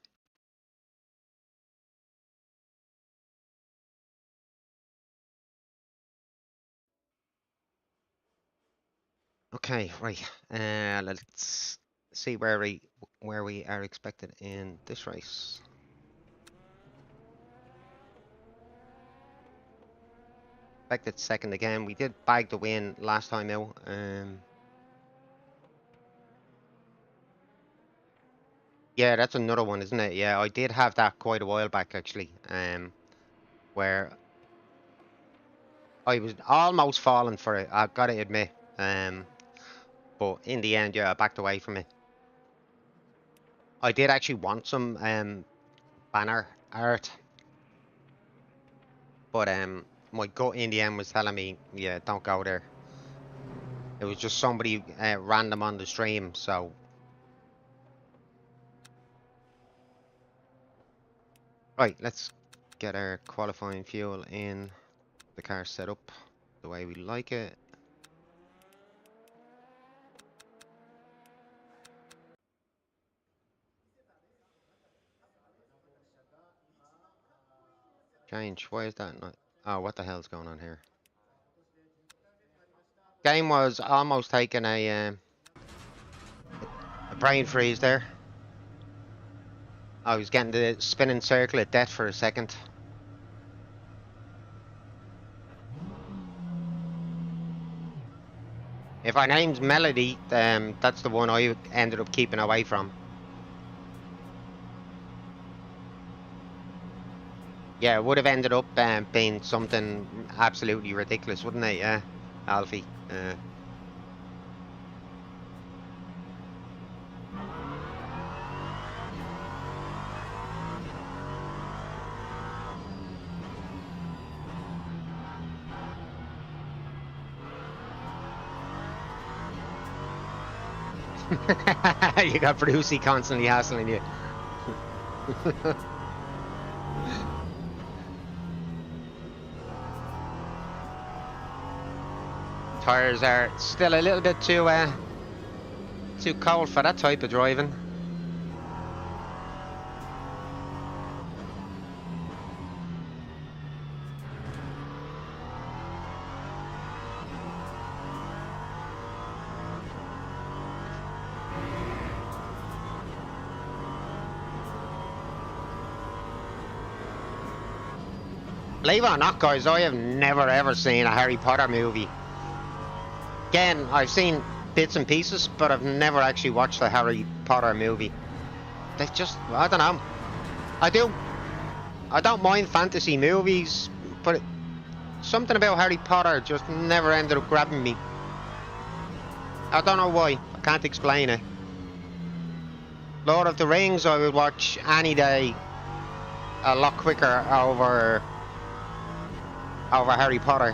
Okay, right. Let's see where we are expected in this race. Expected second again. We did bag the win last time out. Yeah, that's another one, isn't it? Yeah, I did have that quite a while back actually. Where I was almost falling for it. I gotta admit. But in the end, yeah, I backed away from it. I did actually want some banner art, but my gut in the end was telling me, yeah, don't go there. It was just somebody random on the stream, so. Right, let's get our qualifying fuel in the car set up the way we like it. Change, why is that not? Oh, what the hell's going on here? Game was almost taking a brain freeze there. I was getting the spinning circle of death for a second. If our name's Melody, that's the one I ended up keeping away from. Yeah, it would have ended up being something absolutely ridiculous, wouldn't it? Yeah, Alfie. You got Brucey constantly hassling you. Tires are still a little bit too cold for that type of driving. Believe it or not, guys, I have never ever seen a Harry Potter movie. Again, I've seen bits and pieces, but I've never actually watched a Harry Potter movie. They just, I don't know. I don't mind fantasy movies, but something about Harry Potter just never ended up grabbing me. I don't know why. I can't explain it. Lord of the Rings, I would watch any day a lot quicker over Harry Potter.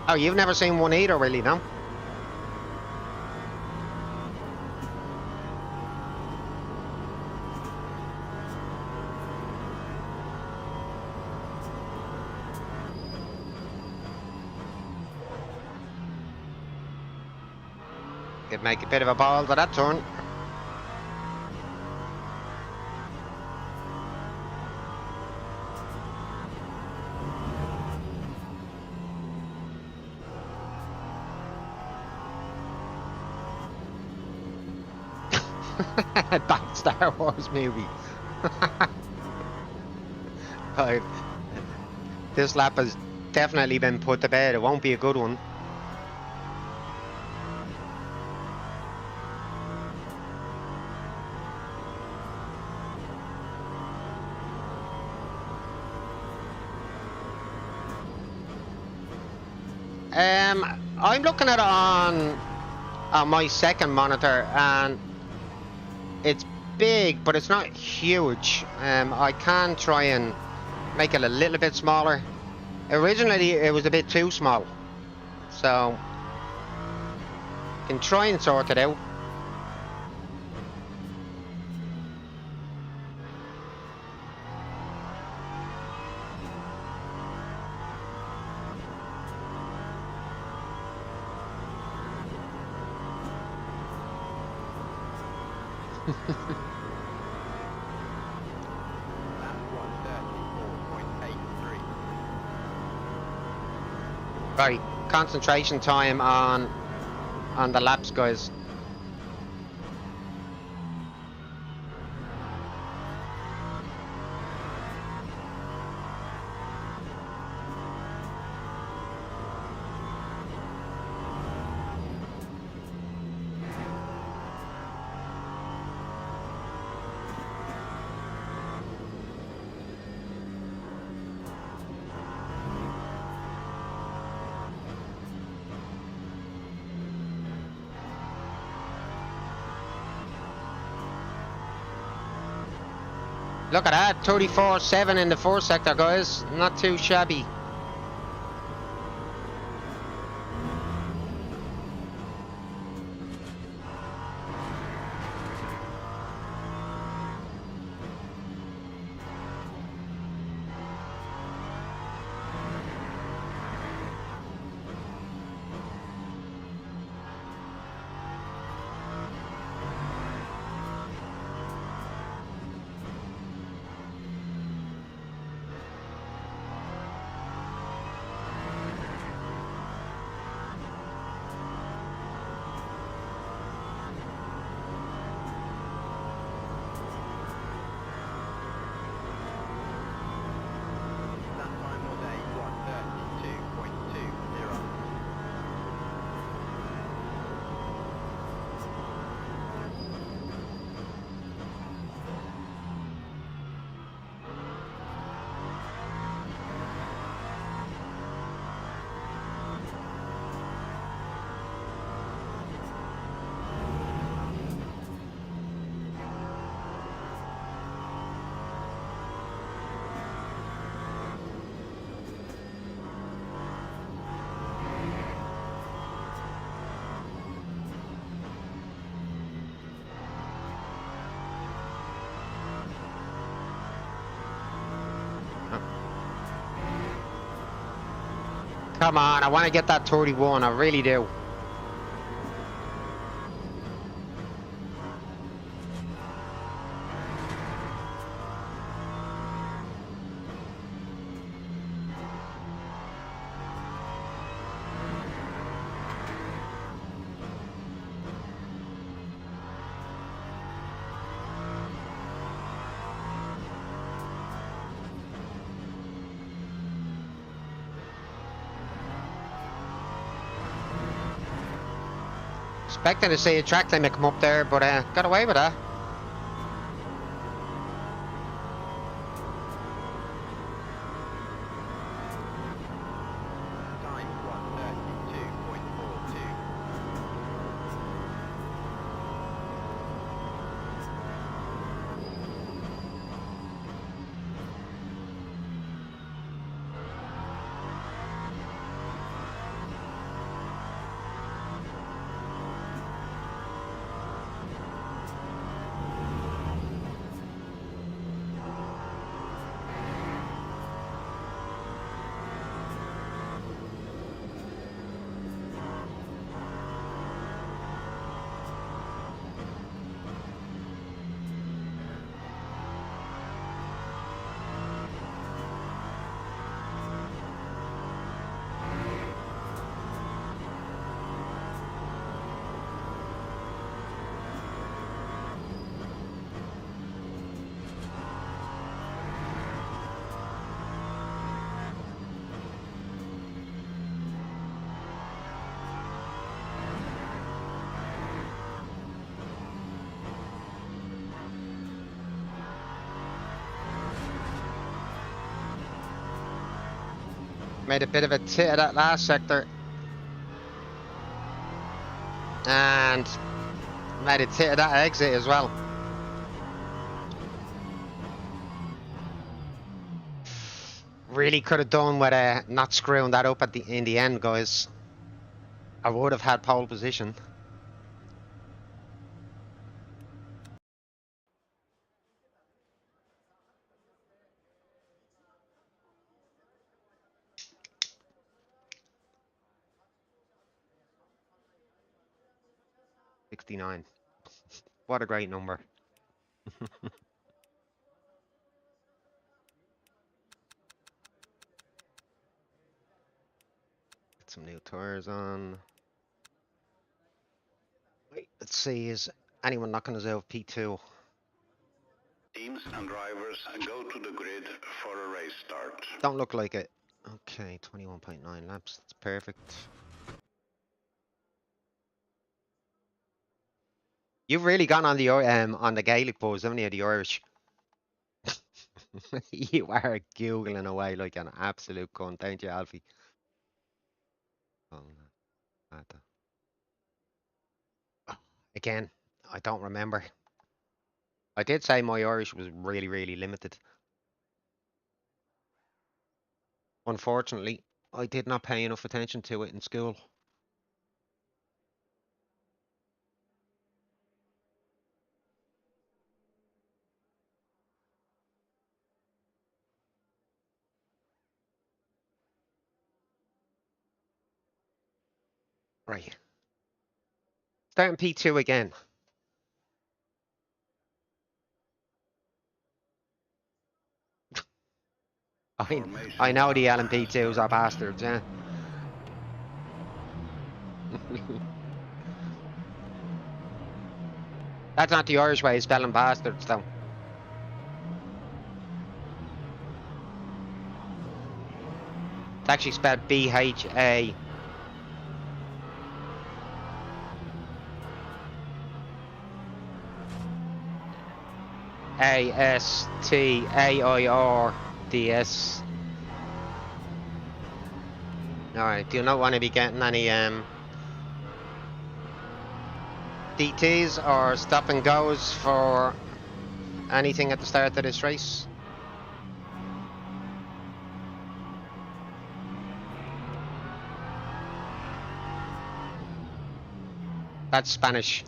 Oh, you've never seen one either, really, no? Could make a bit of a ball to that turn. That Star Wars movie. Right. This lap has definitely been put to bed. It won't be a good one. I'm looking at it on my second monitor, and it's big, but it's not huge. I can try and make it a little bit smaller. Originally, it was a bit too small, so Can try and sort it out. Lap 134.83. Right, concentration time on the laps, guys. Look at that, 34.7 in the first sector, guys. Not too shabby. Lap time was a 132.20. Come on, I want to get that 31, I really do. Expecting to see a track limit come up there, but got away with that. Time 132.42. Made a bit of a tit of that last sector. And made a tit of that exit as well. Really could have done with not screwing that up in the end, guys. I would have had pole position. 69. What a great number. Get some new tires on. Wait, let's see, is anyone knocking us out of P2? Teams and drivers go to the grid for a race start. Don't look like it. Okay, 21.9 laps. That's perfect. You've really gone on the Gaelic buzz, haven't you? The Irish. You are googling away like an absolute cunt, aren't you, Alfie? Oh, again, I don't remember. I did say my Irish was really, really limited. Unfortunately, I did not pay enough attention to it in school. Right. Starting P2 again. I know the LMP2s are bastards, yeah. That's not the Irish way of spelling bastards, though. It's actually spelled B-H-A. A-S-T-A-I-R-D-S. Alright, do you not want to be getting any DTs or stop and goes for anything at the start of this race? That's Spanish.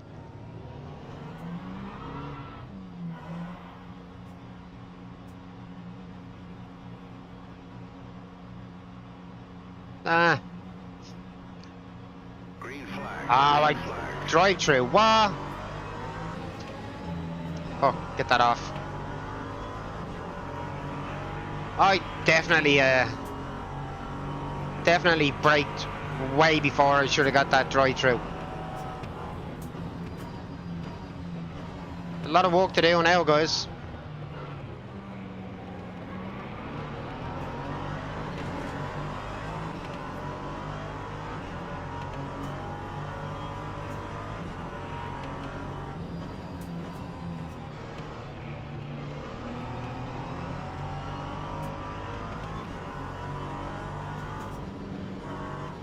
Ah. Green flag. Ah, like drive through. What? Oh, get that off. I definitely braked way before I should have got that drive through. A lot of work to do now, guys.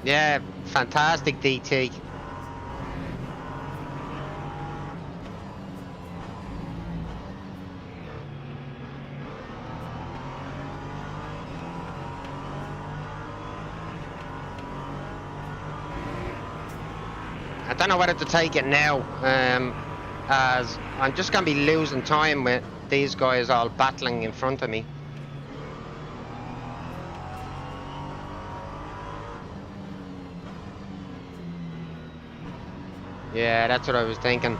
Yeah, fantastic DT. I don't know whether to take it now, as I'm just going to be losing time with these guys all battling in front of me. Yeah, that's what I was thinking.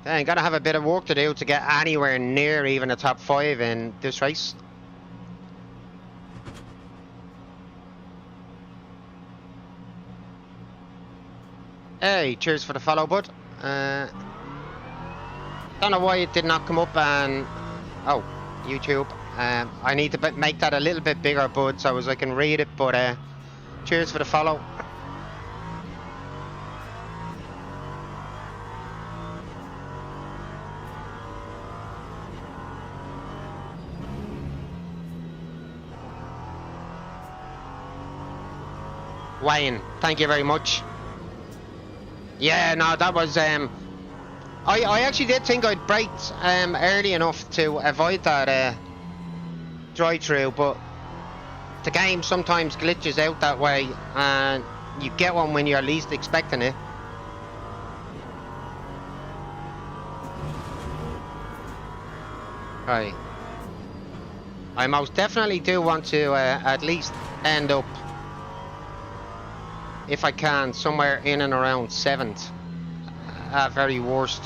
Dang, gotta have a bit of work to do to get anywhere near even a top 5 in this race. Hey, cheers for the follow, bud. Don't know why it did not come up on... Oh, YouTube. I need to make that a little bit bigger, bud, so as I can read it, but cheers for the follow. Wayne, thank you very much. Yeah, no, that was I actually did think I'd braked early enough to avoid that drive-through, but the game sometimes glitches out that way, and you get one when you're least expecting it. Right. I most definitely do want to at least end up, if I can, somewhere in and around 7th, at very worst.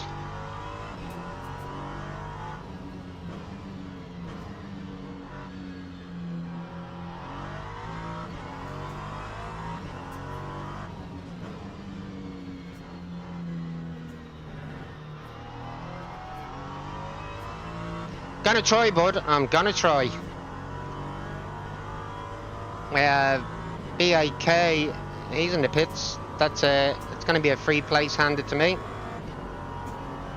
Gonna try, bud. I'm gonna try. BIK, he's in the pits. That's it's gonna be a free place handed to me.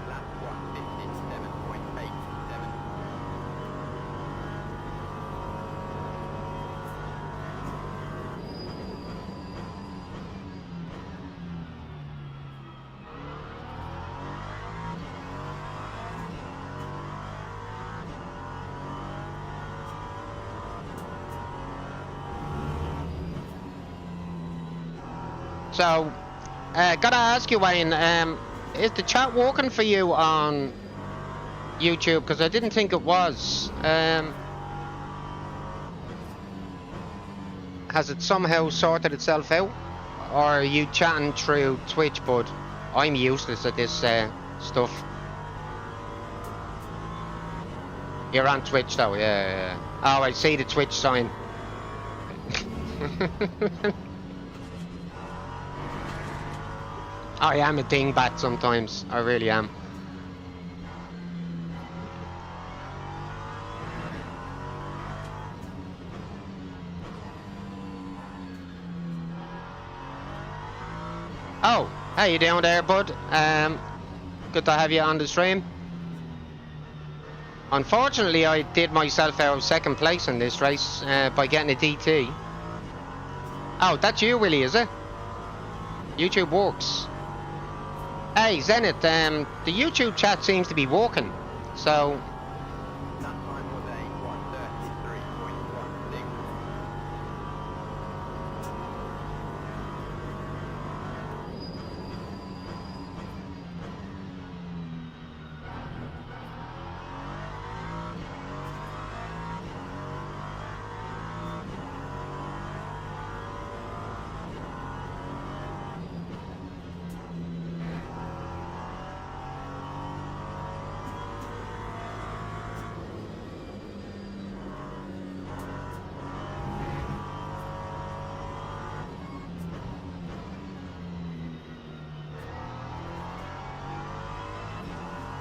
Lap 157.87. So, gotta ask you, Wayne, is the chat working for you on YouTube? Because I didn't think it was. Has it somehow sorted itself out? Or are you chatting through Twitch, bud? I'm useless at this stuff. You're on Twitch though, yeah. Oh, I see the Twitch sign. I am a dingbat sometimes, I really am. Oh, how you doing there, bud? Good to have you on the stream. Unfortunately, I did myself out of 2nd place in this race by getting a DT. Oh, that's you, Willie, is it? YouTube works. Hey, Zenith, the YouTube chat seems to be working, so... That time was a 133.16.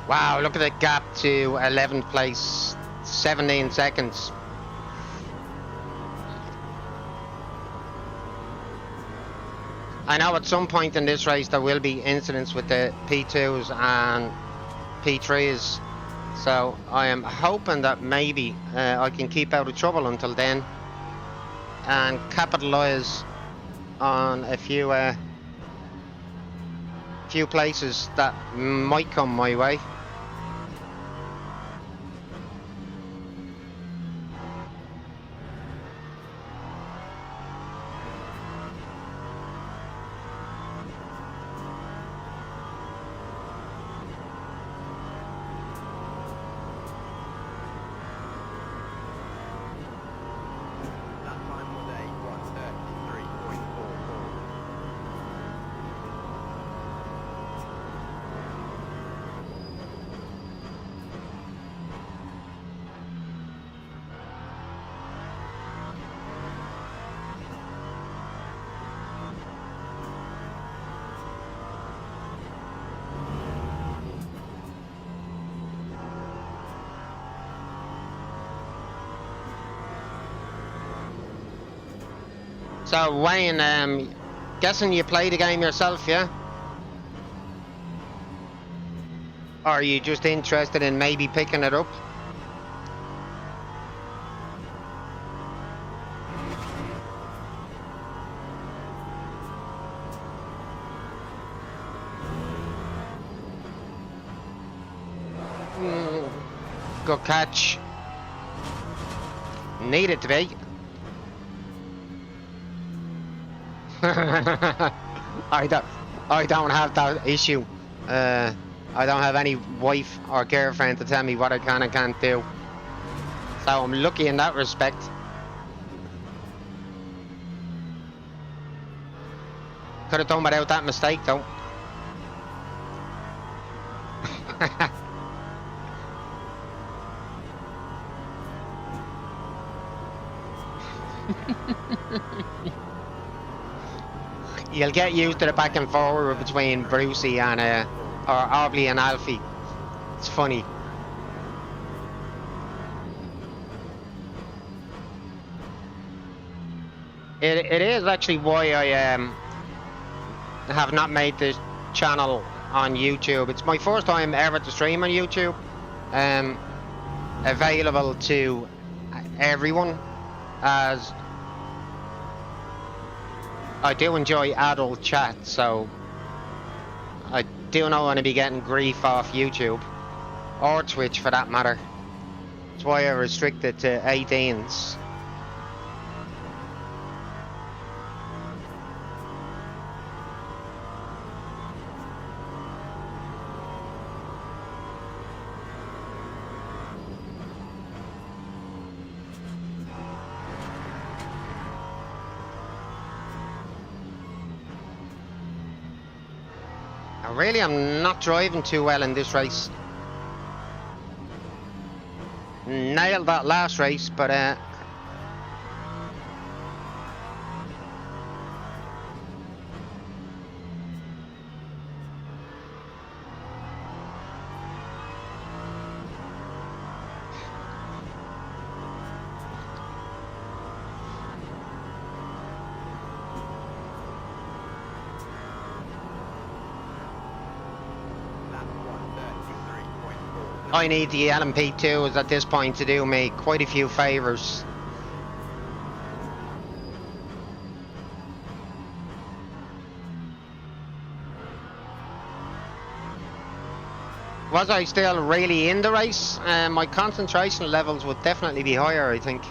Wow, look at the gap to 11th place, 17 seconds. I know at some point in this race there will be incidents with the P2s and P3s, so I am hoping that maybe I can keep out of trouble until then and capitalise on a few places that might come my way. That time was a 133.44. So Wayne, guessing you play the game yourself, yeah? Or are you just interested in maybe picking it up? Good catch. Needed to be. I don't have that issue. I don't have any wife or girlfriend to tell me what I can and can't do. So I'm lucky in that respect. Could have done without that mistake though. You'll get used to the back and forward between Brucey and or Aubrey and Alfie. It's funny. It is actually why I have not made this channel on YouTube. It's my first time ever to stream on YouTube. Available to everyone, as I do enjoy adult chat, so I do not want to be getting grief off YouTube or Twitch for that matter. That's why I restrict it to 18s. Really, I'm not driving too well in this race. Nailed that last race, but I need the LMP2s at this point to do me quite a few favours. Was I still really in the race? My concentration levels would definitely be higher, I think.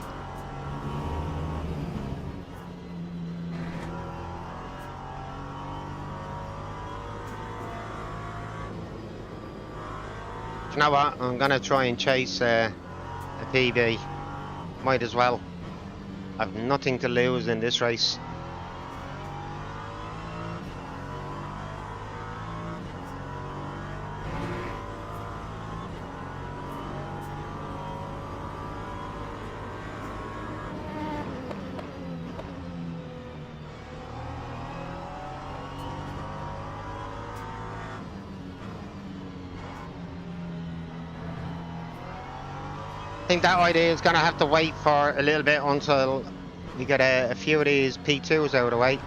You know what? I'm gonna try and chase a PB. Might as well. I've nothing to lose in this race. I think that idea is going to have to wait for a little bit until we get a few of these P2s out of the way.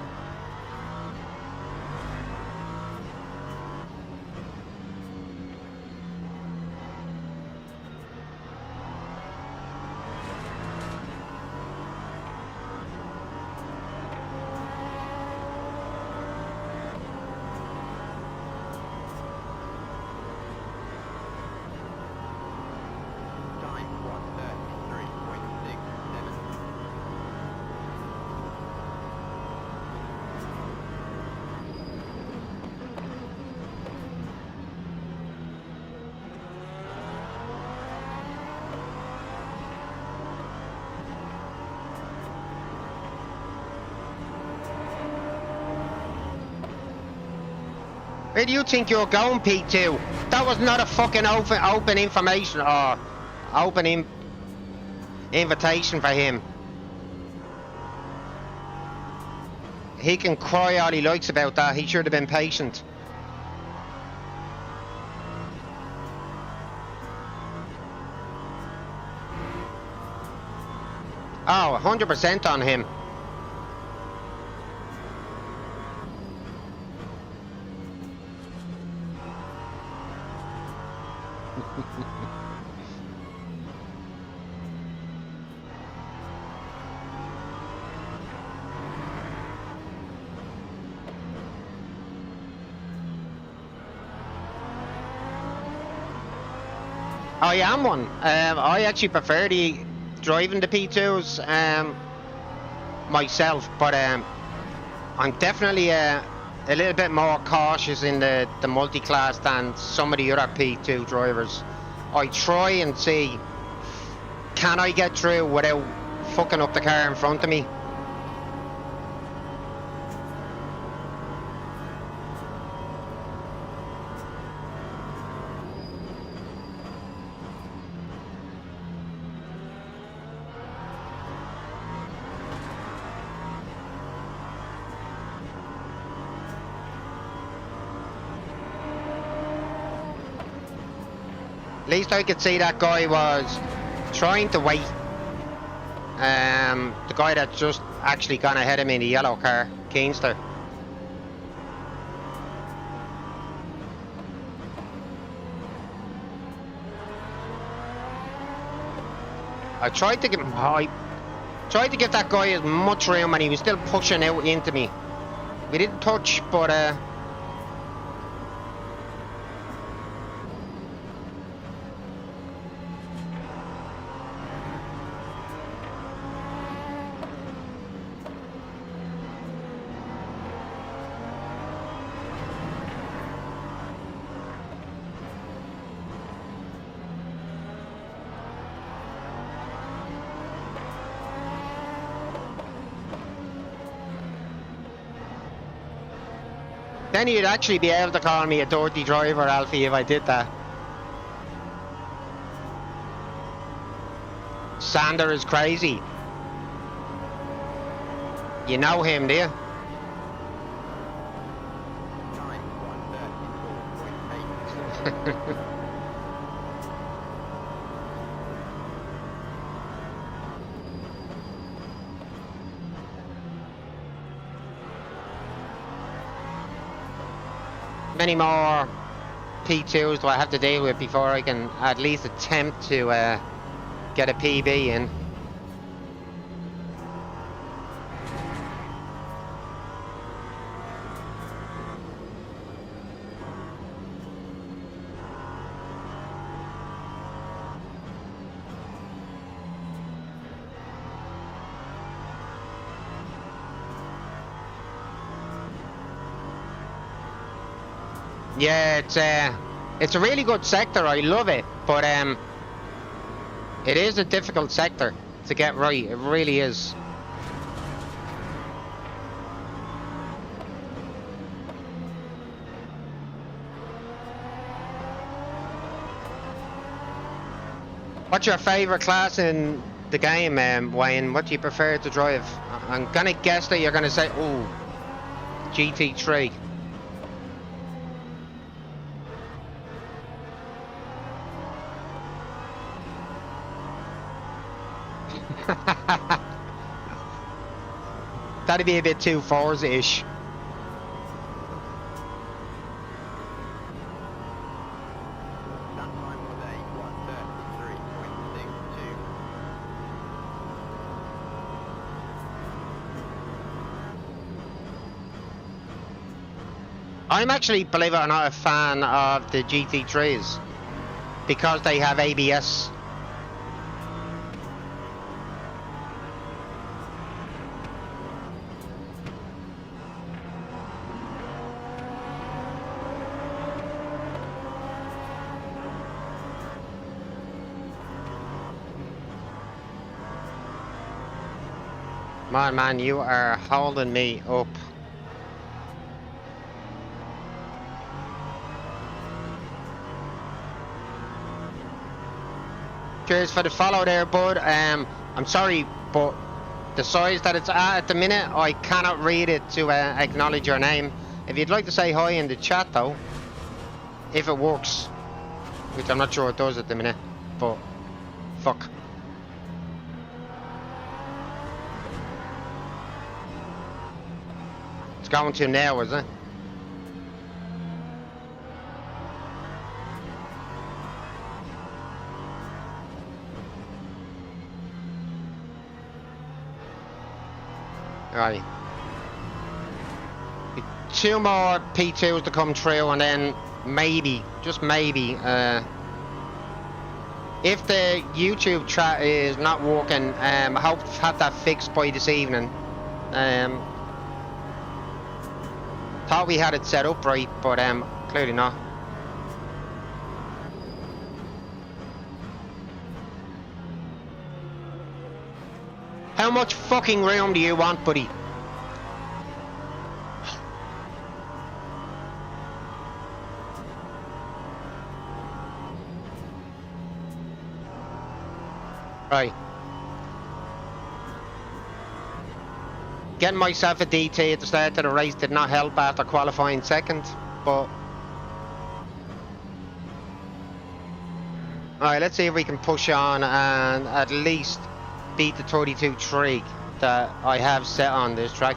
Where do you think you're going, P2? That was not a fucking open information or open invitation for him. He can cry all he likes about that. He should have been patient. Oh, 100% on him. I am one. I actually prefer driving the P2s myself, but I'm definitely a little bit more cautious in the multi-class than some of the other P2 drivers. I try and see, can I get through without fucking up the car in front of me? At least I could see that guy was trying to wait. The guy that just actually gone ahead of me in the yellow car, Keenster. I tried to give that guy as much room, and he was still pushing out into me. We didn't touch, but then you'd actually be able to call me a dirty driver, Alfie, if I did that. Sander is crazy. You know him, do you? Time 1:34.8. Many more P2s do I have to deal with before I can at least attempt to get a PB in? Yeah, it's a really good sector. I love it, but it is a difficult sector to get right. It really is. What's your favourite class in the game, Wayne? What do you prefer to drive? I'm gonna guess that you're gonna say, oh, GT3. That'd be a bit too Forza-ish. That time was a 1:33.62. I'm actually, believe it or not, a fan of the GT3s because they have ABS. Man, you are holding me up. Cheers for the follow there, bud. I'm sorry, but the size that it's at the minute, I cannot read it to acknowledge your name. If you'd like to say hi in the chat, though, if it works, which I'm not sure it does at the minute, but fuck. It's going to now, is it? Right. Two more P2s to come through, and then maybe, just maybe, If the YouTube chat is not working, I hope to have that fixed by this evening. Thought we had it set up right, but clearly not. How much fucking room do you want, buddy? Right. Getting myself a DT at the start of the race did not help after qualifying second, but... Alright, let's see if we can push on and at least beat the 32.3 that I have set on this track.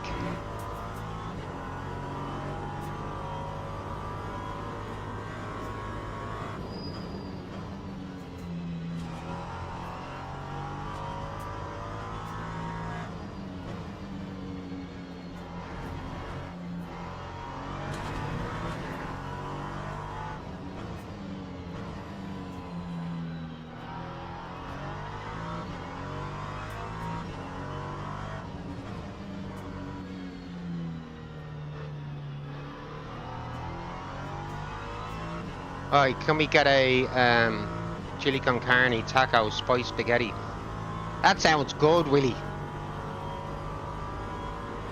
Alright, can we get a chili con carne, taco, spiced spaghetti? That sounds good, Willie.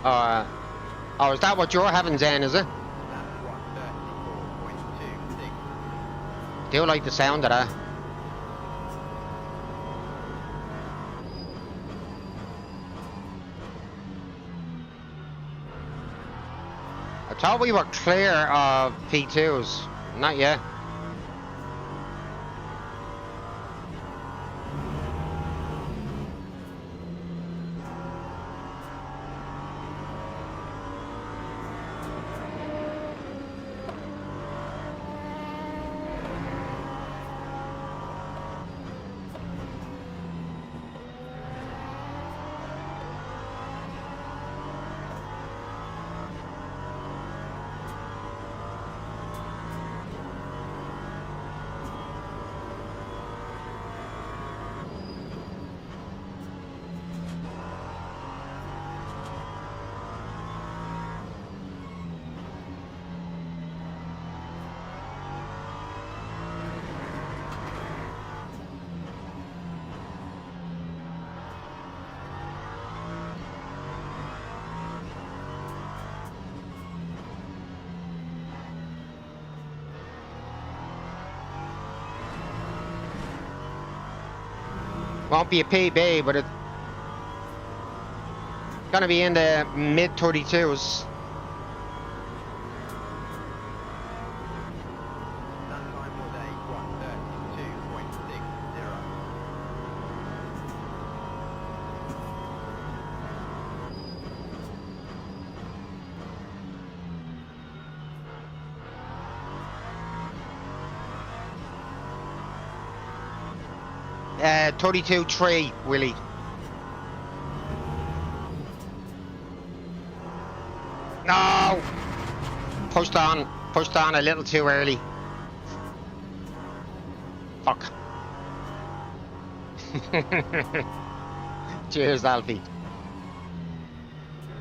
Oh, is that what you're having, Zen, is it? That's 134.26. Do like the sound of that. I thought we were clear of P2s. Not yet. Won't be a PB, but it's gonna be in the mid 32s. That time was a 132.60. Uh, 32.3, Willie. No! Pushed on a little too early. Fuck. Cheers, Alfie.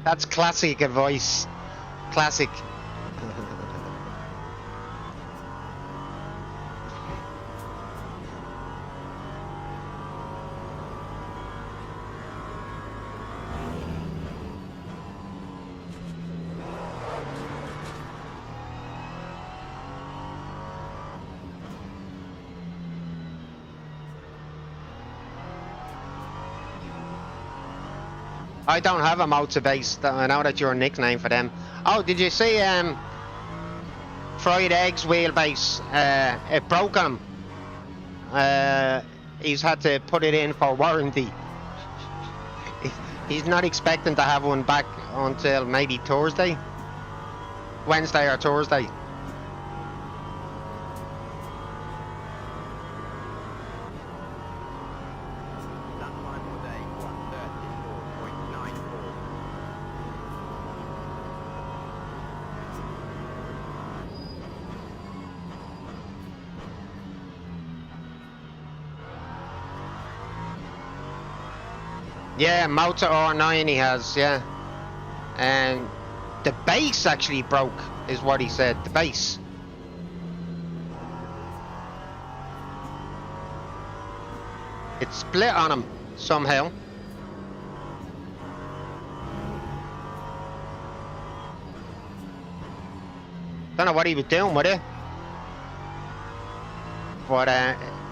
That's classic advice. Classic. I don't have a motor base. I know that's your nickname for them. Oh, did you see Fried Eggs wheelbase? It broke on him. He's had to put it in for warranty. He's not expecting to have one back until maybe Thursday, Wednesday or Thursday. That time was a 134.94. Yeah, motor R9 he has, yeah. And the base actually broke, is what he said. The base. It split on him somehow. Don't know what he was doing with it. But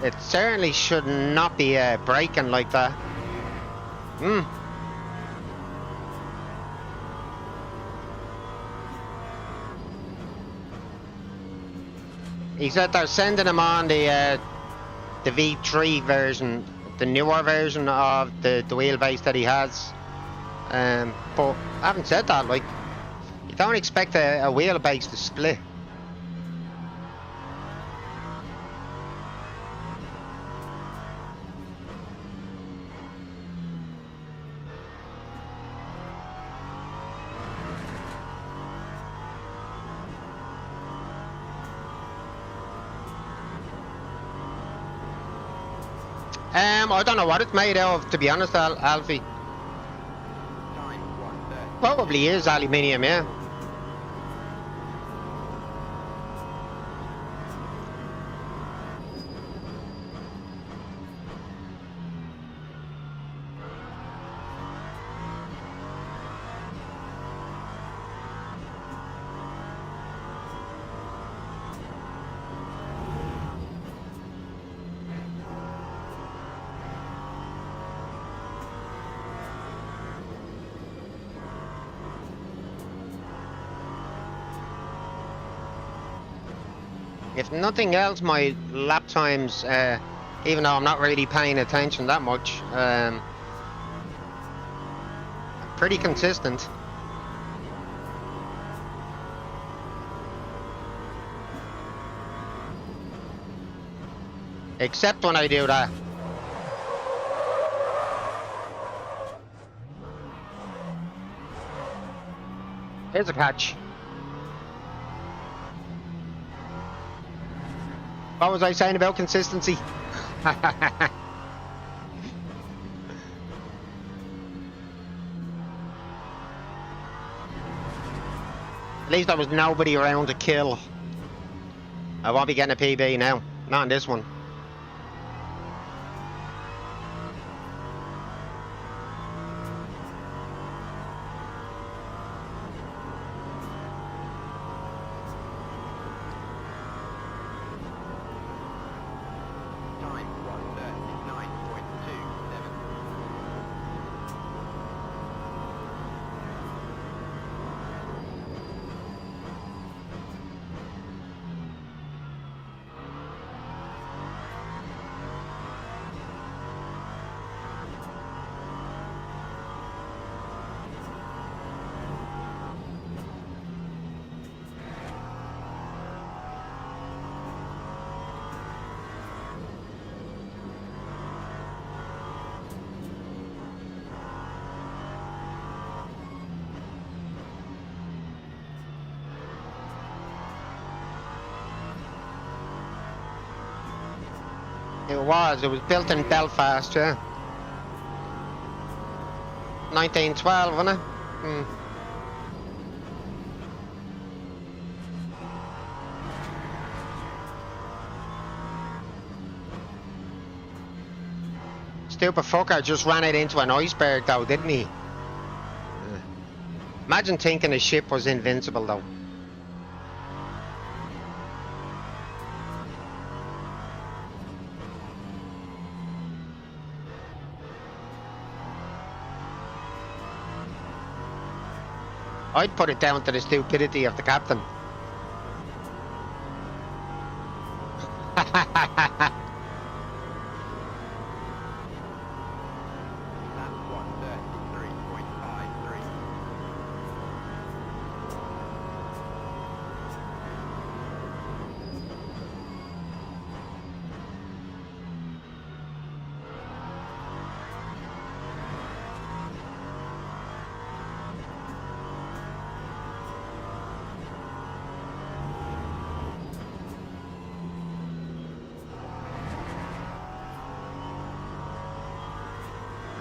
it certainly should not be braking like that. He said they're sending him on the V3 version, the newer version of the wheelbase that he has. But having said that, like, you don't expect a wheelbase to split. I don't know what it's made out of, to be honest, Alfie. Time 1:30. Probably is aluminium, yeah. If nothing else, my lap times, even though I'm not really paying attention that much, pretty consistent. Except when I do that. Here's a catch. What was I saying about consistency? At least there was nobody around to kill. I won't be getting a PB now. Not on this one. Time 1:39.27. It was built in Belfast, yeah. 1912, wasn't it? Stupid fucker just ran it into an iceberg though, didn't he? Imagine thinking his ship was invincible though. I'd put it down to the stupidity of the captain. That's 1:33.53.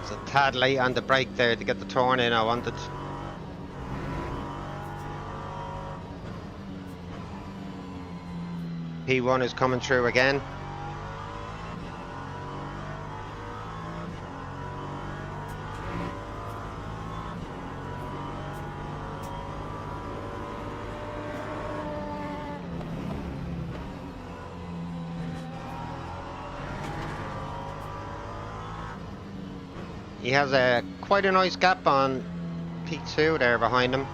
was a tad late on the brake there to get the turn in I wanted. P1 is coming through again. He has quite a nice gap on P2 there behind him.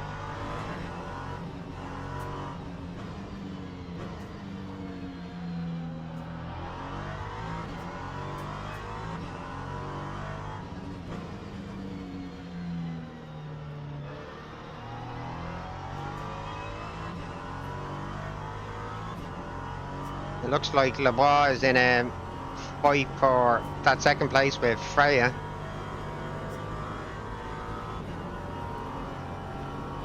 It looks like Lebois is in a fight for that second place with Freya.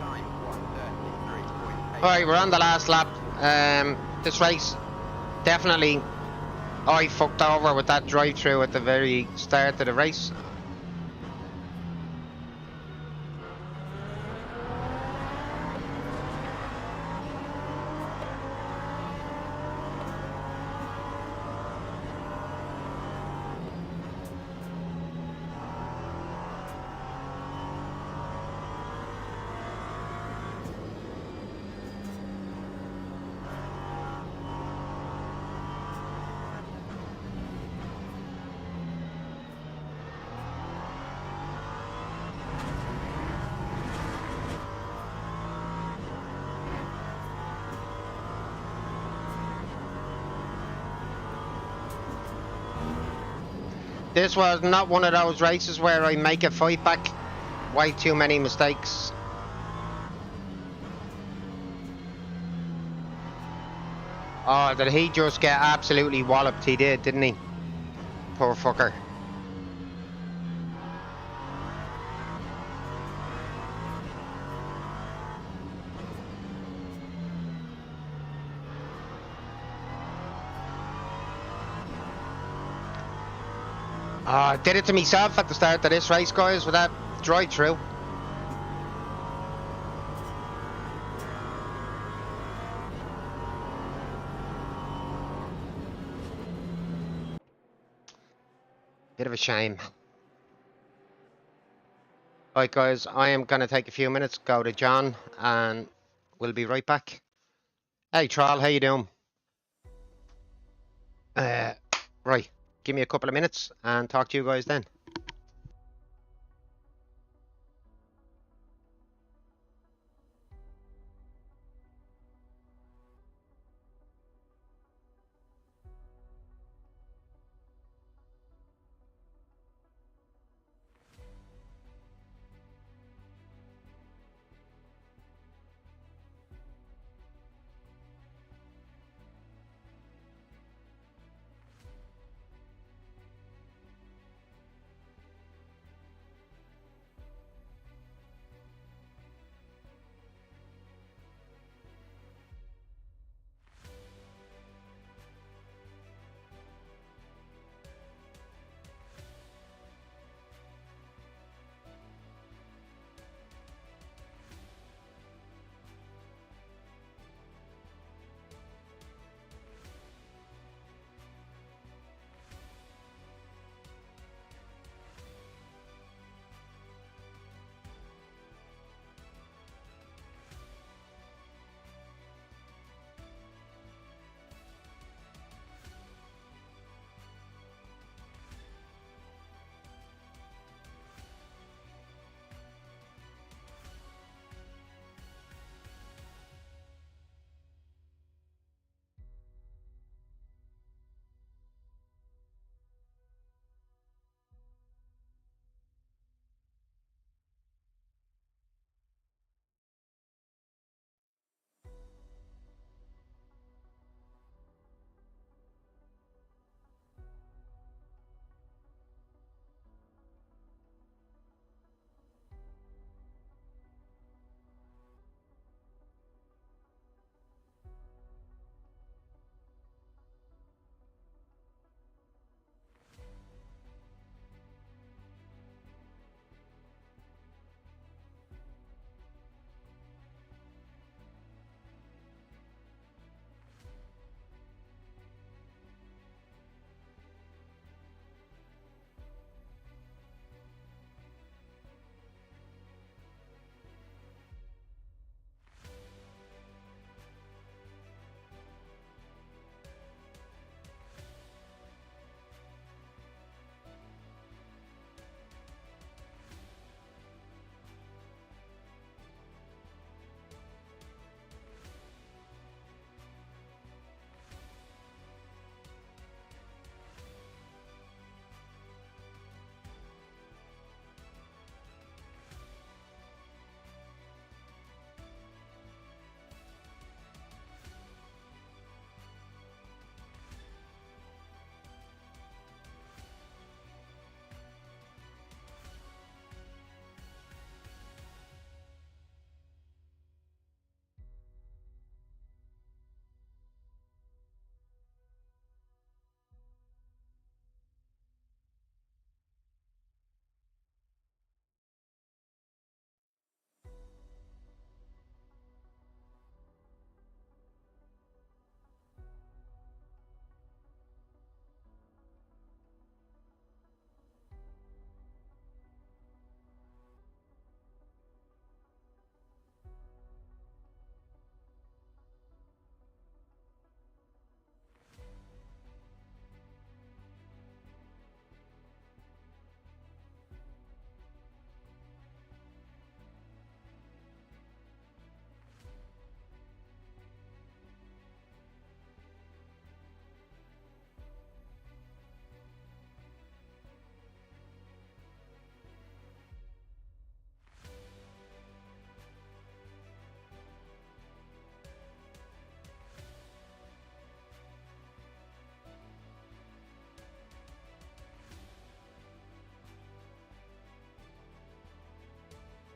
Time 1:33.8. Alright, we're on the last lap. This race, definitely, I fucked over with that drive-through at the very start of the race. This was not one of those races where I make a fight back. Way too many mistakes. Oh, did he just get absolutely walloped? He did, didn't he? Poor fucker. I did it to myself at the start of this race, guys, with that drive-through. Bit of a shame. Right, guys, I am going to take a few minutes, go to John, and we'll be right back. Hey, Troll, how you doing? Right, give me a couple of minutes and talk to you guys then.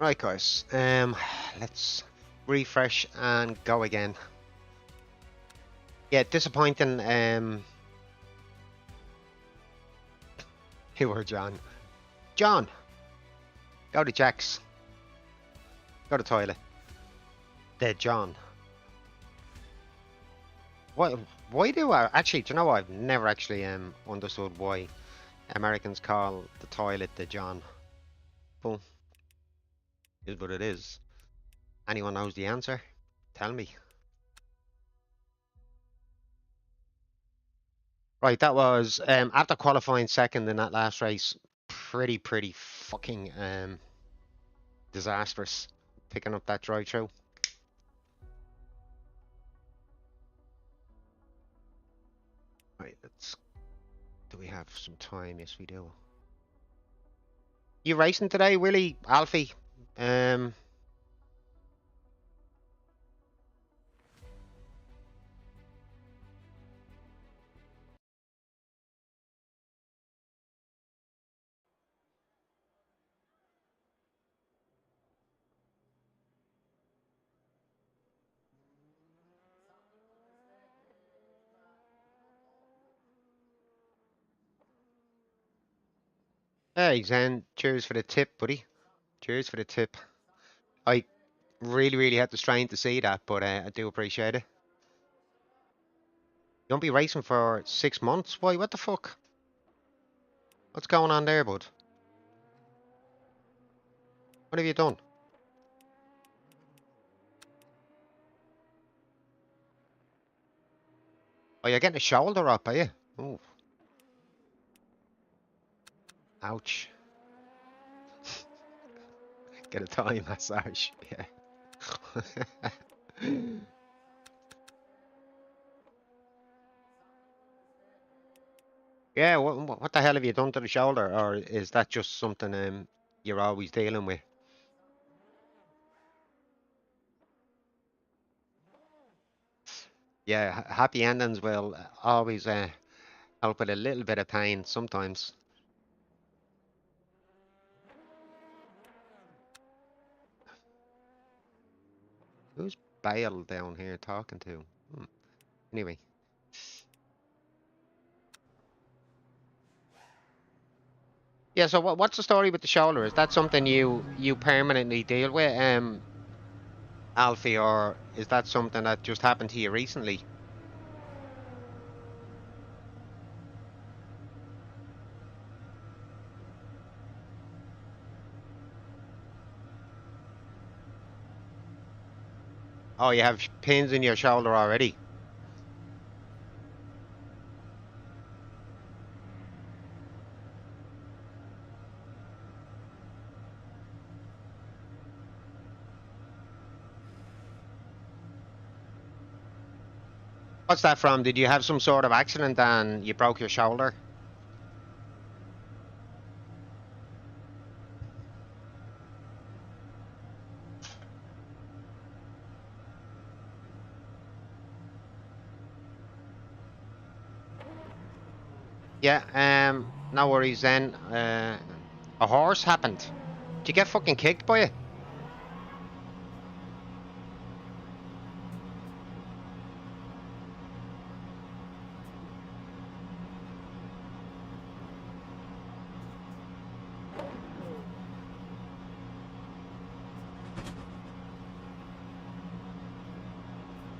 Right, guys. Let's refresh and go again. Yeah, disappointing. Who were John? John, go to Jack's. Go to toilet. Dead John. Why? Why do I actually? Do you know what? I've never actually understood why Americans call the toilet the John. But is what it is. Anyone knows the answer? Tell me. Right, that was after qualifying second in that last race. Pretty fucking disastrous. Picking up that drive through. Right, let's. Do we have some time? Yes, we do. You racing today, Willie? Alfie? Um. Hey, Zen. Cheers for the tip, buddy. Cheers for the tip. I really had to strain to see that, but I do appreciate it. You won't be racing for 6 months? Why? What the fuck? What's going on there, bud? What have you done? Oh, you're getting a shoulder up, are you? Oh, ouch. Get a Thai massage. Yeah. Yeah, what the hell have you done to the shoulder? Or is that just something you're always dealing with? Yeah, happy endings will always help with a little bit of pain sometimes. Who's Bale down here talking to? Anyway. Yeah, so what's the story with the shoulder? Is that something you permanently deal with, Alfie, or is that something that just happened to you recently? Oh, you have pins in your shoulder already. What's that from? Did you have some sort of accident and you broke your shoulder? Yeah, no worries then. A horse happened. Did you get fucking kicked by it?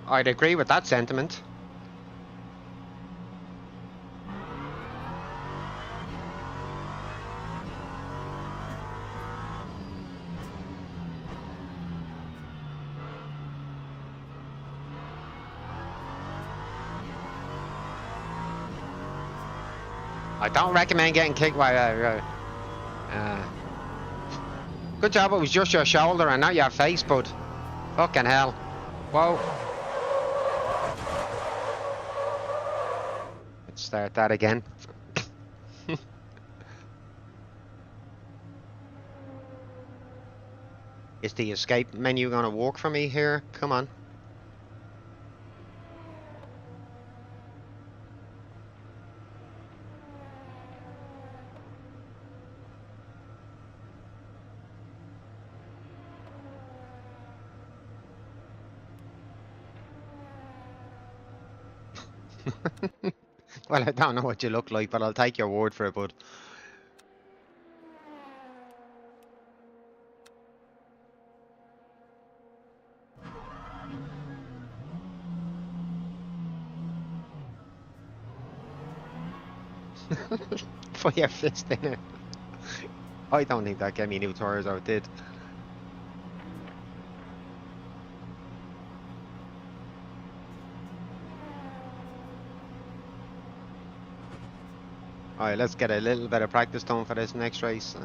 I'd agree with that sentiment. I don't recommend getting kicked by good job it was just your shoulder and not your face, bud. Fucking hell. Whoa. Let's start that again. Is the escape menu gonna work for me here? Come on. Well, I don't know what you look like, but I'll take your word for it, bud. Put your fist in it. I don't think that gave me new tires out did. Alright, let's get a little bit of practice done for this next race.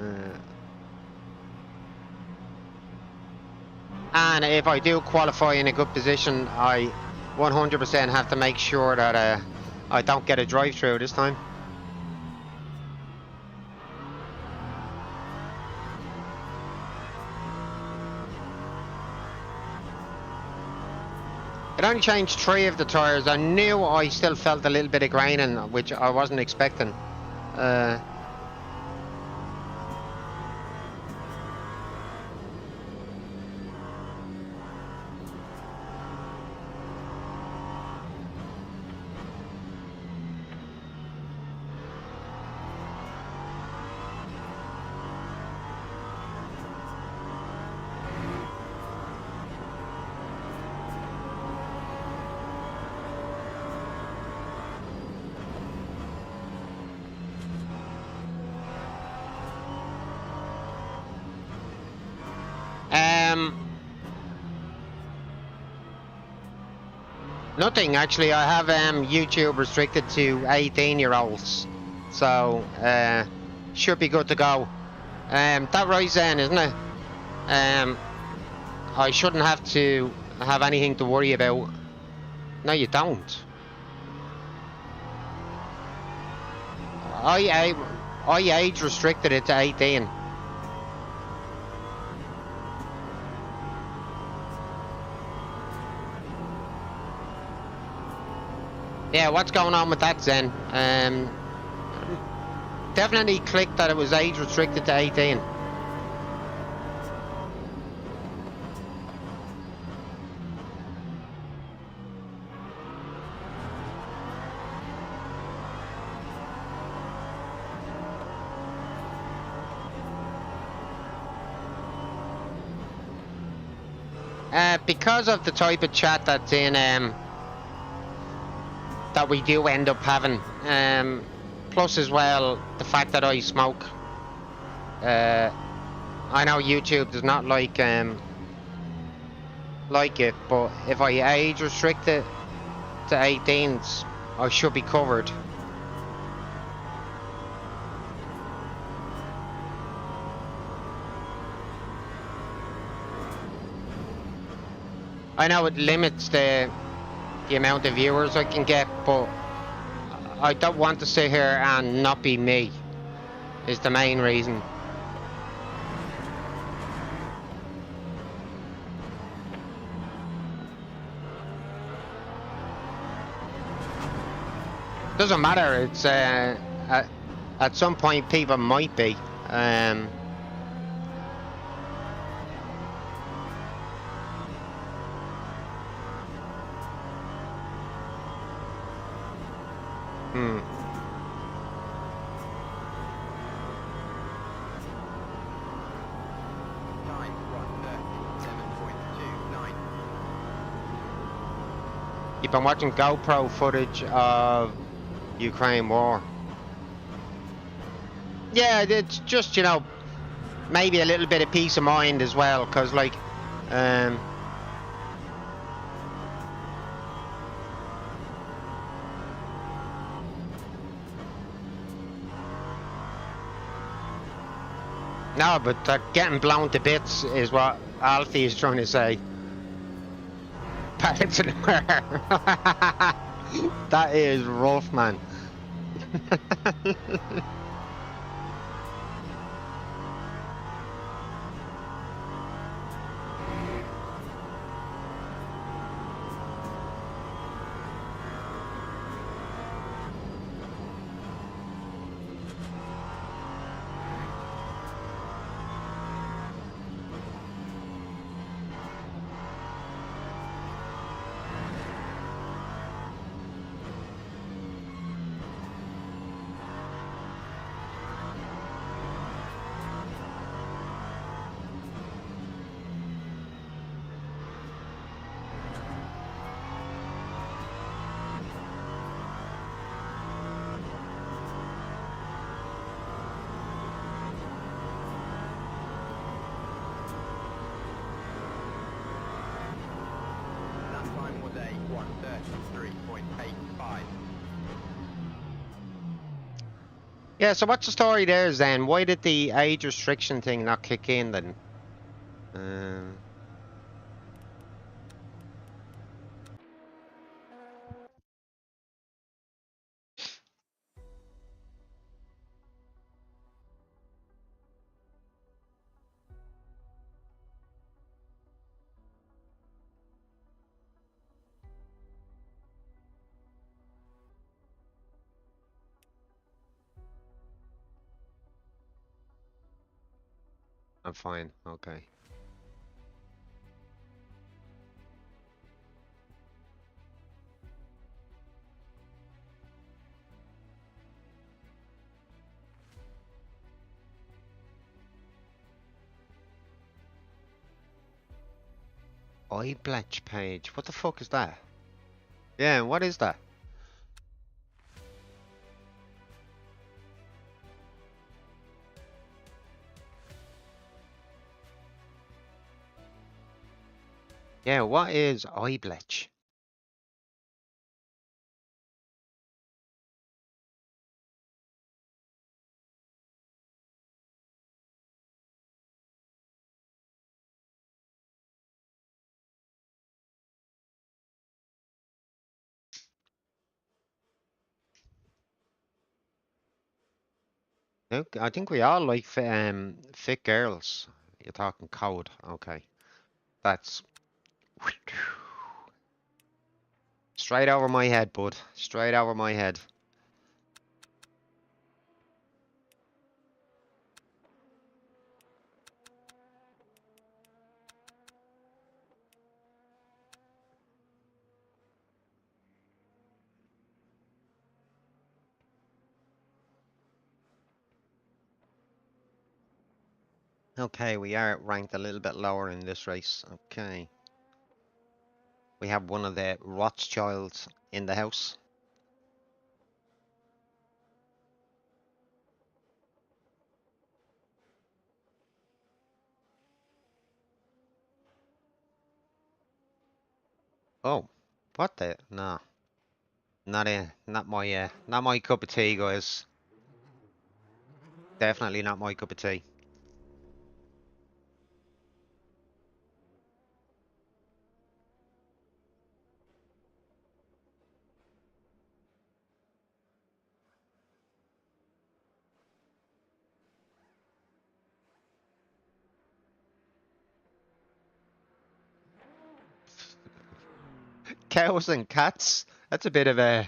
And if I do qualify in a good position, I 100% have to make sure that I don't get a drive-through this time. It only changed 3 of the tyres. I knew I still felt a little bit of graining, which I wasn't expecting. Nothing actually. I have YouTube restricted to 18-year-olds, so should be good to go. That right then, isn't it? I shouldn't have to have anything to worry about. No, you don't. I age restricted it to 18. Yeah, what's going on with that, Zen? Definitely clicked that it was age restricted to 18. Because of the type of chat that's in that we do end up having, plus as well the fact that I smoke. I know YouTube does not like it, but if I age restrict it to 18s, I should be covered. I know it limits the amount of viewers I can get, but I don't want to sit here and not be me, is the main reason. Doesn't matter, it's at some point people might be. Time 1:37.29. You've been watching GoPro footage of Ukraine war. Yeah, it's just, you know, maybe a little bit of peace of mind as well, because like no, but getting blown to bits is what Alfie is trying to say. Pallets in the air. That is rough, man. 33.85. Yeah, so what's the story there, Zen? Why did the age restriction thing not kick in then? Um, I'm fine. Okay. Eye bletch page. What the fuck is that? Yeah, what is that? Yeah, what is eye bletch? Look, I think we all like fit girls. You're talking code. Okay. That's straight over my head, bud. Straight over my head. Okay, we are ranked a little bit lower in this race. Okay. We have one of the Rothschilds in the house. Oh, what the? No, not my cup of tea, guys. Definitely not my cup of tea. Cows and cats. That's a bit of a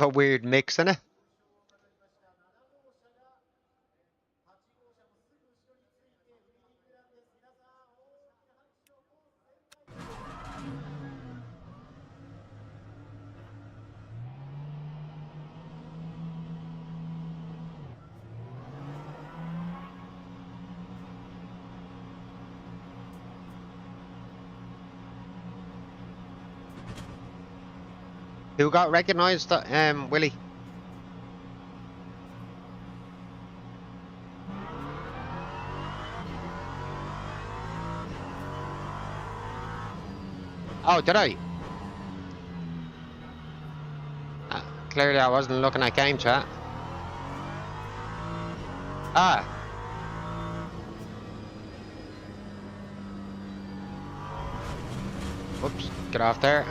weird mix, isn't it? Who got recognised? Willie. Oh, did I? Clearly, I wasn't looking at game chat. Ah. Whoops. Get off there.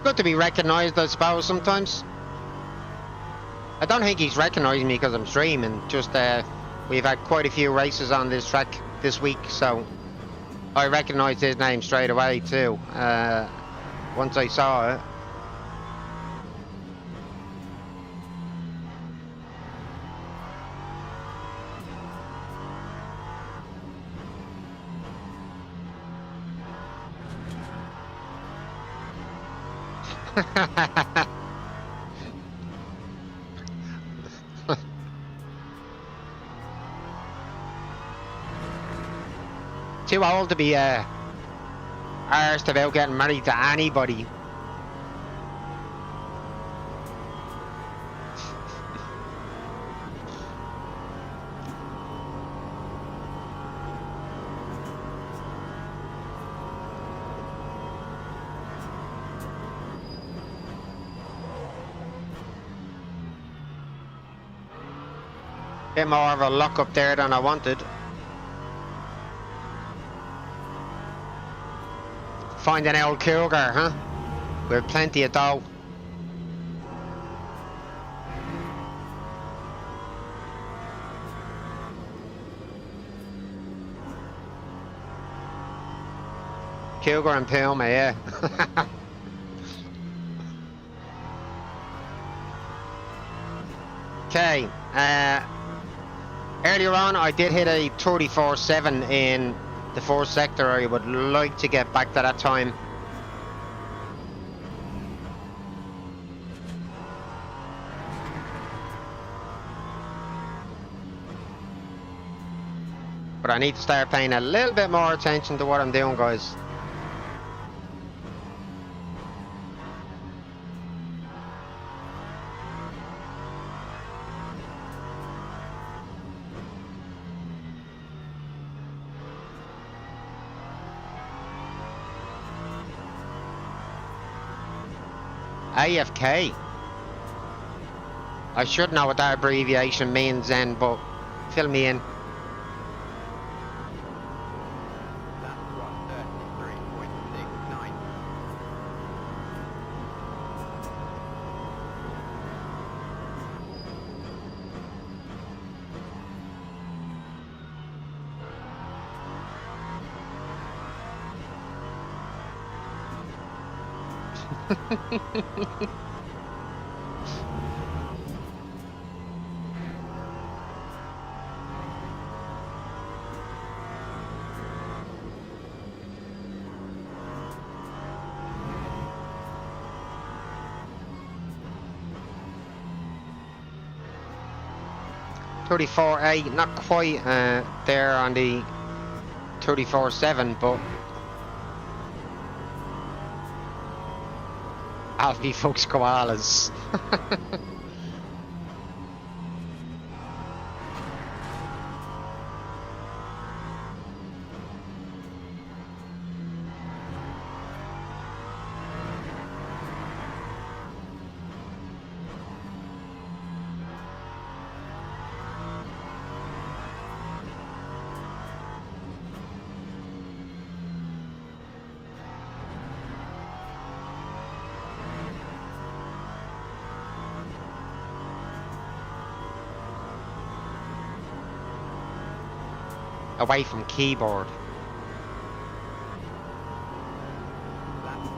Good to be recognised, I suppose, sometimes. I don't think he's recognising me because I'm streaming. Just, we've had quite a few races on this track this week, so I recognised his name straight away, too, once I saw it. too old to be arsed about getting married to anybody. Bit more of a lock up there than I wanted. Find an old cougar, huh? With plenty of dough. Cougar and Puma, yeah. Okay, earlier on I did hit a 34.7 in the fourth sector. I would like to get back to that time. But I need to start paying a little bit more attention to what I'm doing, guys. AFK. I should know what that abbreviation means then, but fill me in. That's 133.69. .34.8, not quite there on the 34.7, but Alfie Fuchs koalas. Away from keyboard. That's 132.62.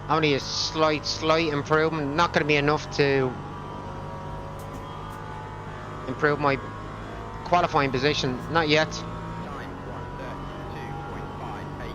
Only a slight improvement. Not going to be enough to improve my qualifying position. Not yet. Time 132.58.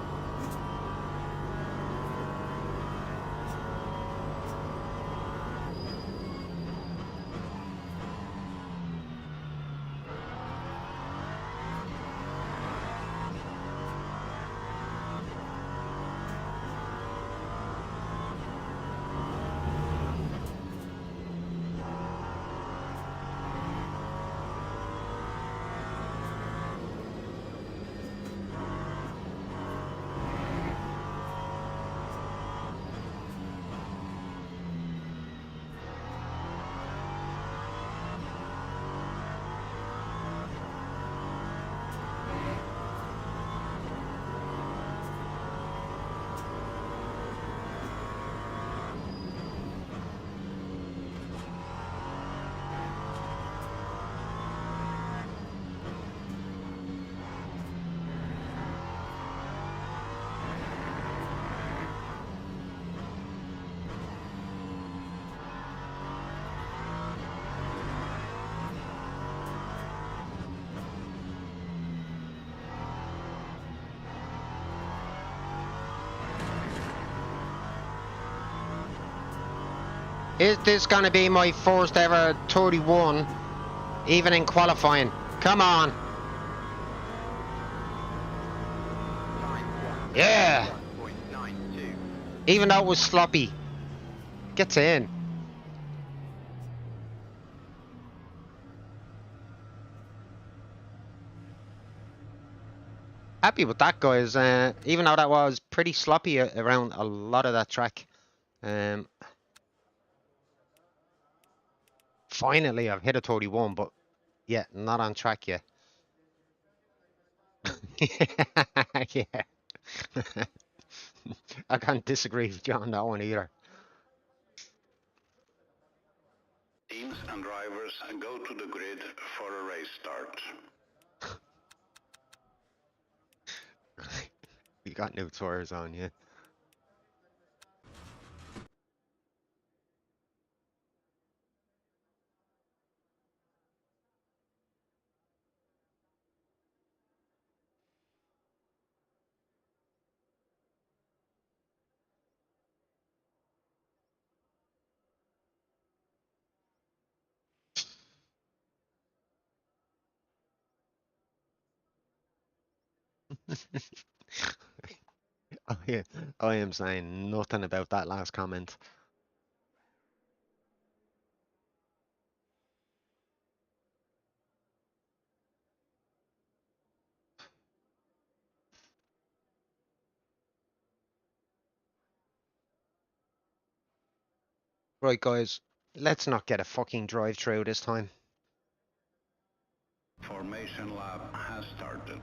Is this going to be my first ever 31, even in qualifying? Come on. Time 1. Yeah. 1.92. Even though it was sloppy. Gets in. Happy with that, guys. Even though that was pretty sloppy around a lot of that track. Finally, I've hit a 31, but yeah, not on track yet. Yeah. I can't disagree with you on that one either. Teams and drivers go to the grid for a race start. You got new tires on, yeah. I, I am saying nothing about that last comment. Right, guys, let's not get a fucking drive-through this time. Formation lap has started.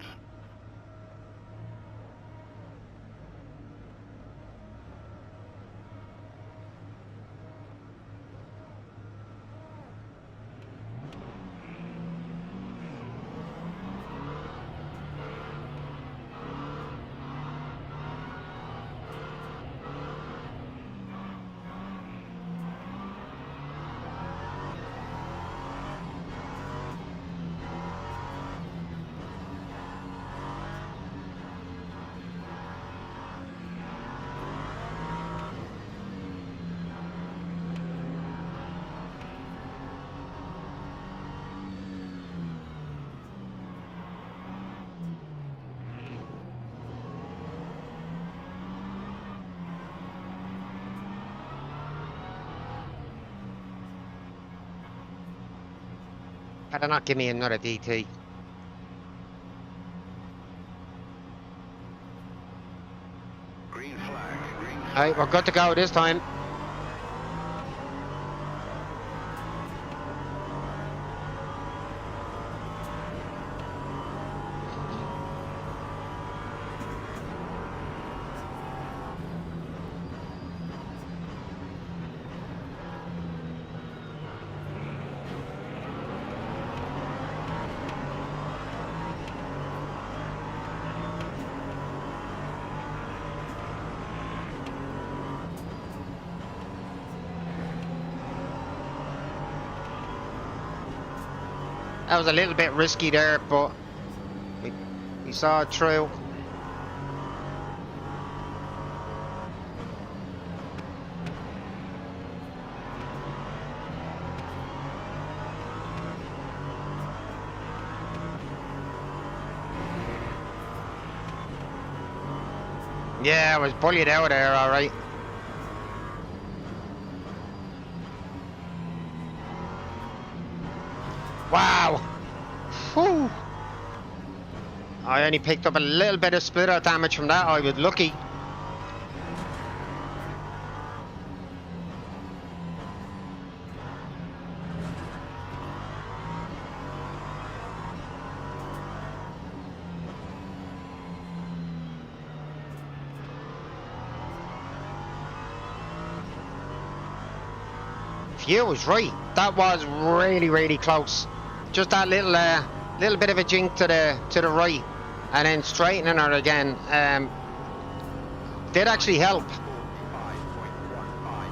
Better not give me another DT. Green flag, green flag. Alright, we're good to go this time. That was a little bit risky there, but we saw it through. Yeah, I was bullied out there, alright. Wow! Whew. I only picked up a little bit of splitter damage from that. I was lucky. Phew was right. That was really, really close. Just that little bit of a jink to the right, and then straightening her again did actually help. 45.15.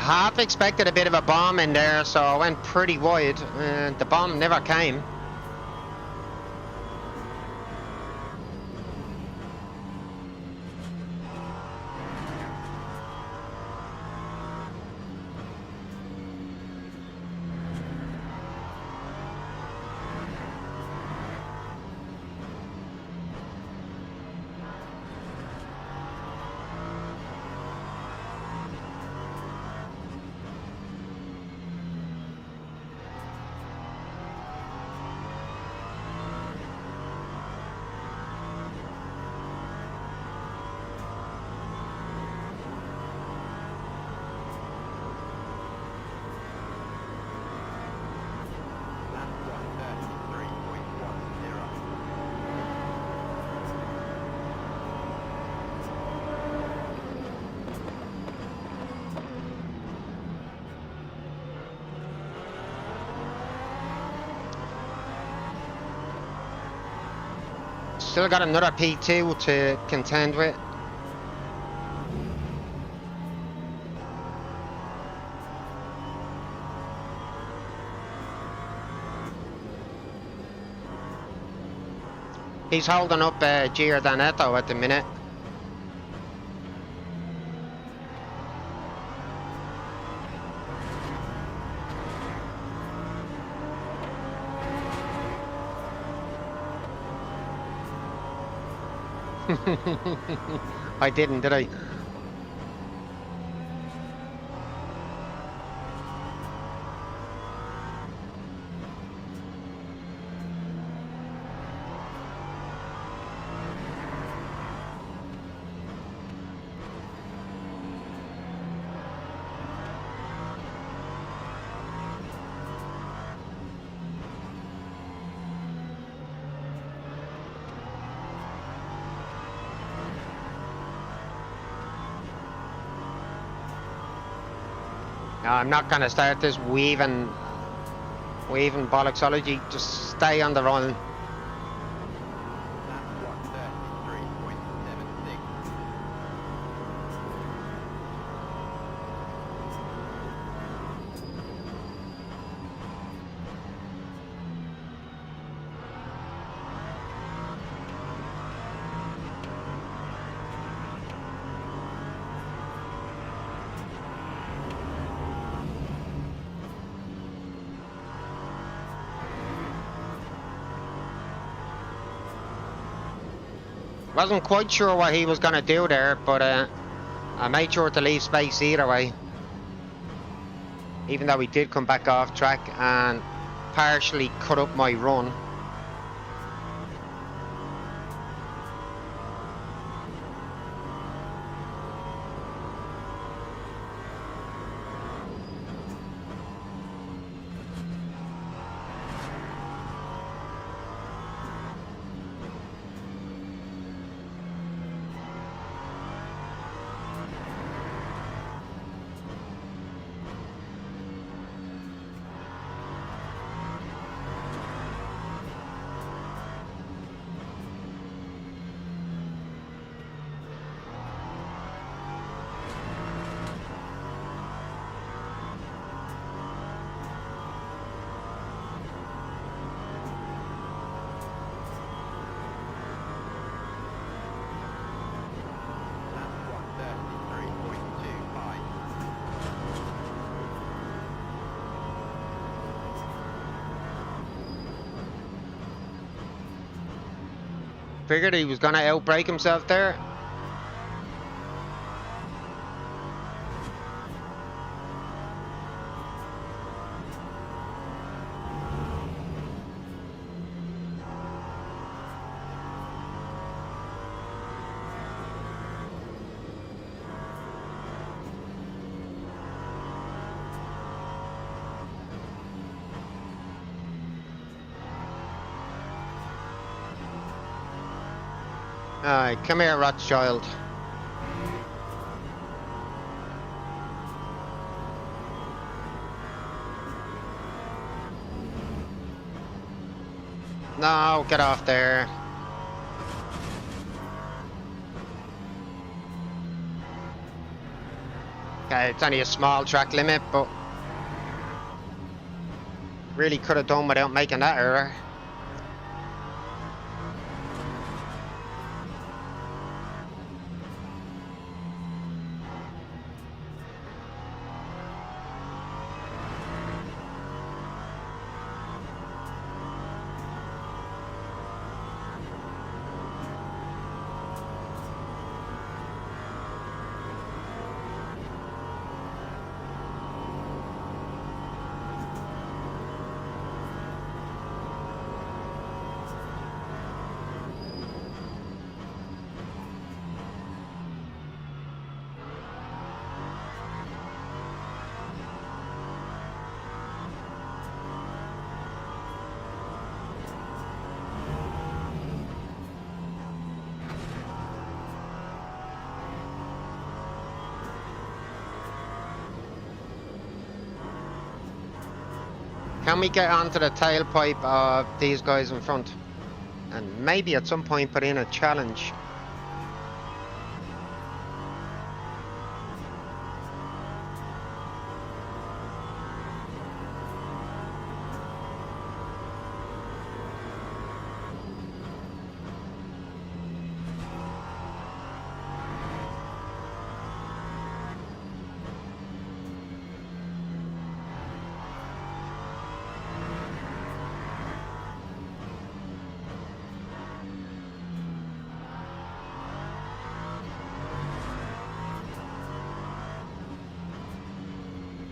half expected a bit of a bomb in there, so I went pretty wide, and the bomb never came. Lap 133.10. Still got another P2 to contend with. He's holding up Giordanato at the minute. I didn't, did I? No, I'm not gonna start this weaving bollocksology. Just stay on the run. Lap 133.76. Wasn't quite sure what he was gonna do there, but I made sure to leave space either way. Even though he did come back off track and partially cut up my run. Lap 133.25. Figured he was gonna outbrake himself there. Alright, come here, Rothschild. No, get off there. Okay, it's only a small track limit, but really could have done without making that error. Can we get onto the tailpipe of these guys in front? And maybe at some point put in a challenge.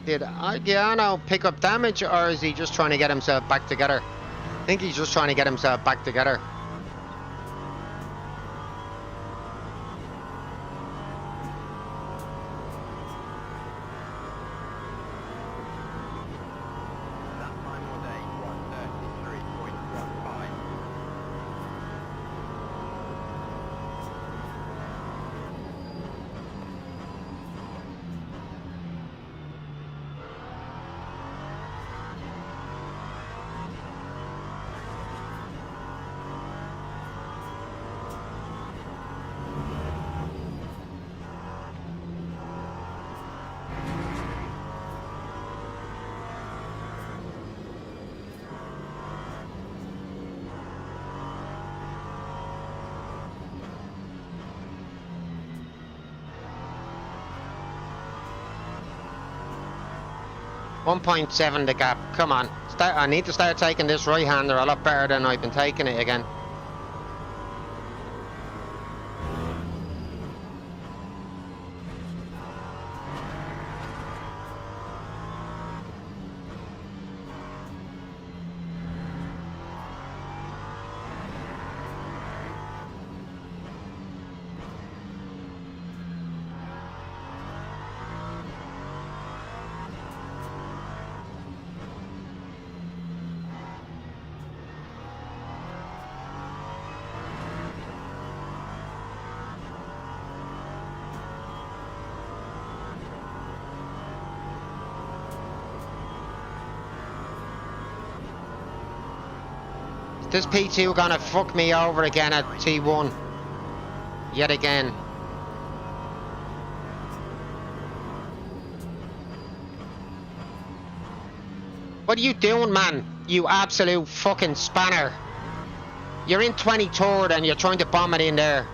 Did Adriano pick up damage, or is he just trying to get himself back together? I think he's just trying to get himself back together. That time of day, 1:33.15. 1.7 the gap. Come on. I need to start taking this right-hander a lot better than I've been taking it again. This P2 gonna fuck me over again at T1. Yet again. What are you doing, man? You absolute fucking spanner. You're in 23rd and you're trying to bomb it in there.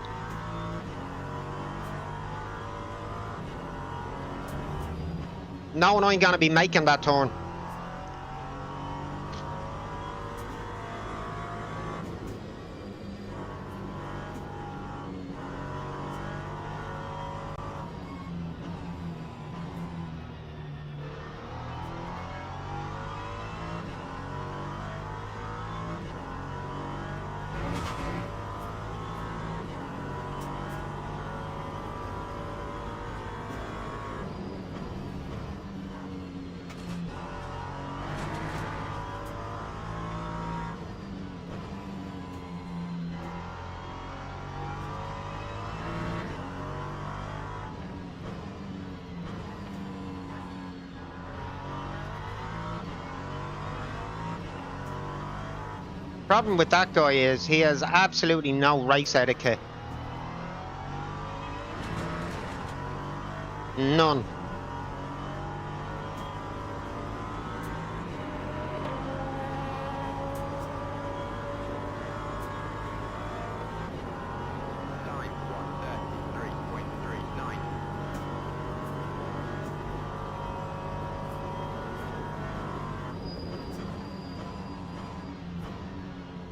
No one ain't gonna be making that turn. Problem with that guy is he has absolutely no race etiquette. None.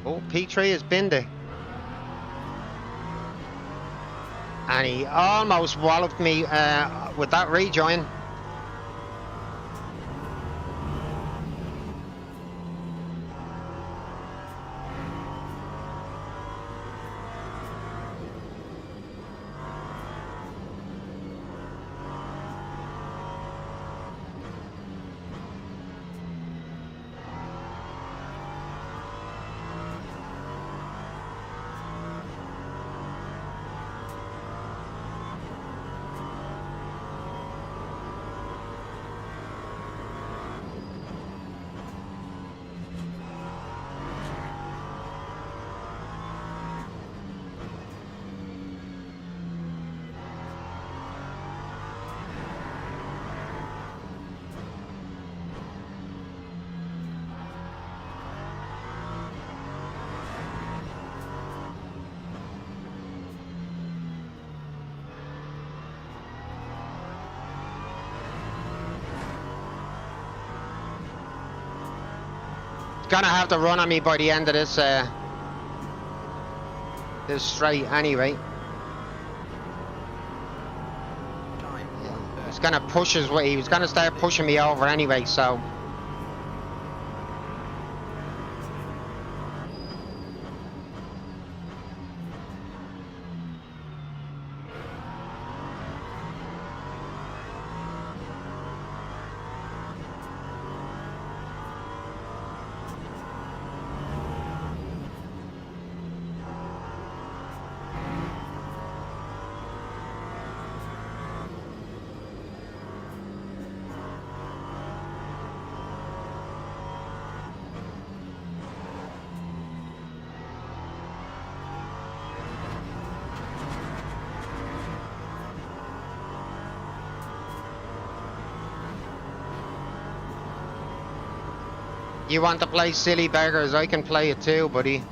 Oh, P3 has binned it. And he almost walloped me with that rejoin. Gonna have to run on me by the end of this this straight anyway. Time. He's gonna push his way. He was gonna start pushing me over anyway, so. You want to play silly beggars? I can play it too, buddy.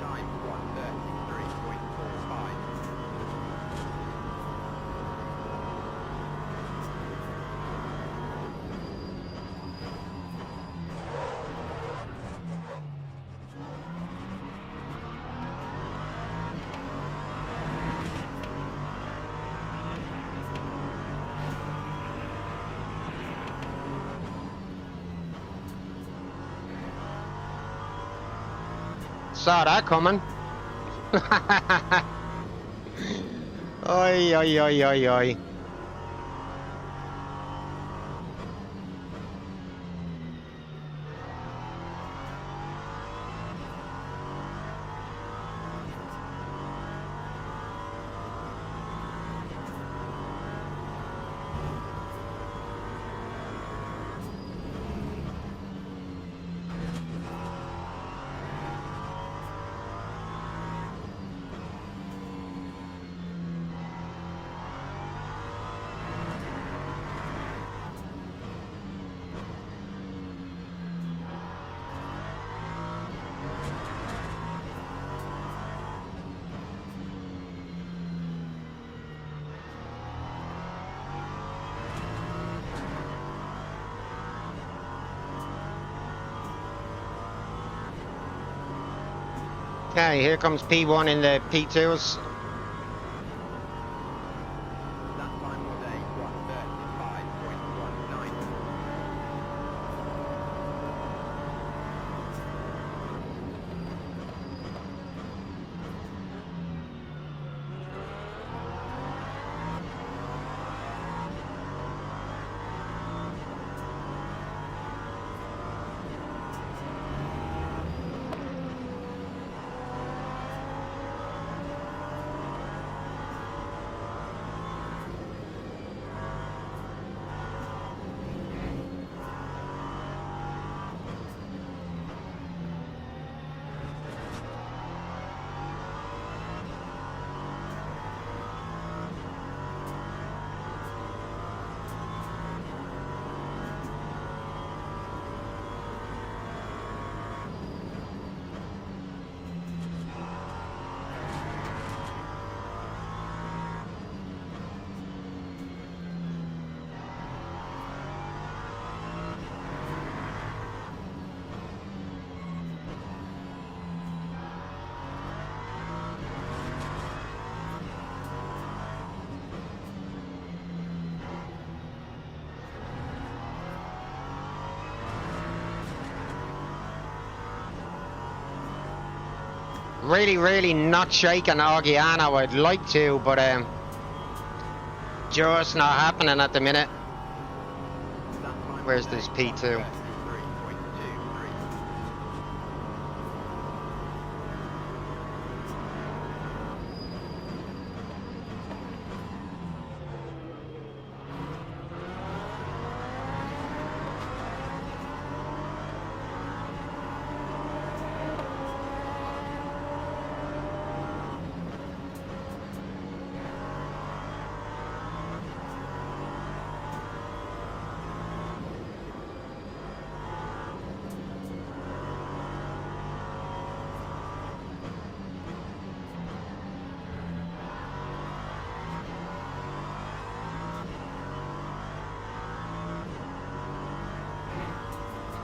Time 1:33.45. Saw that coming. Oi, oi, oi, oi, oi. Okay, here comes P1 in the P2s. That time all day 1:35.19. really not shaking Orgiano. I'd like to, but just not happening at the minute. That time Where's today, this P2?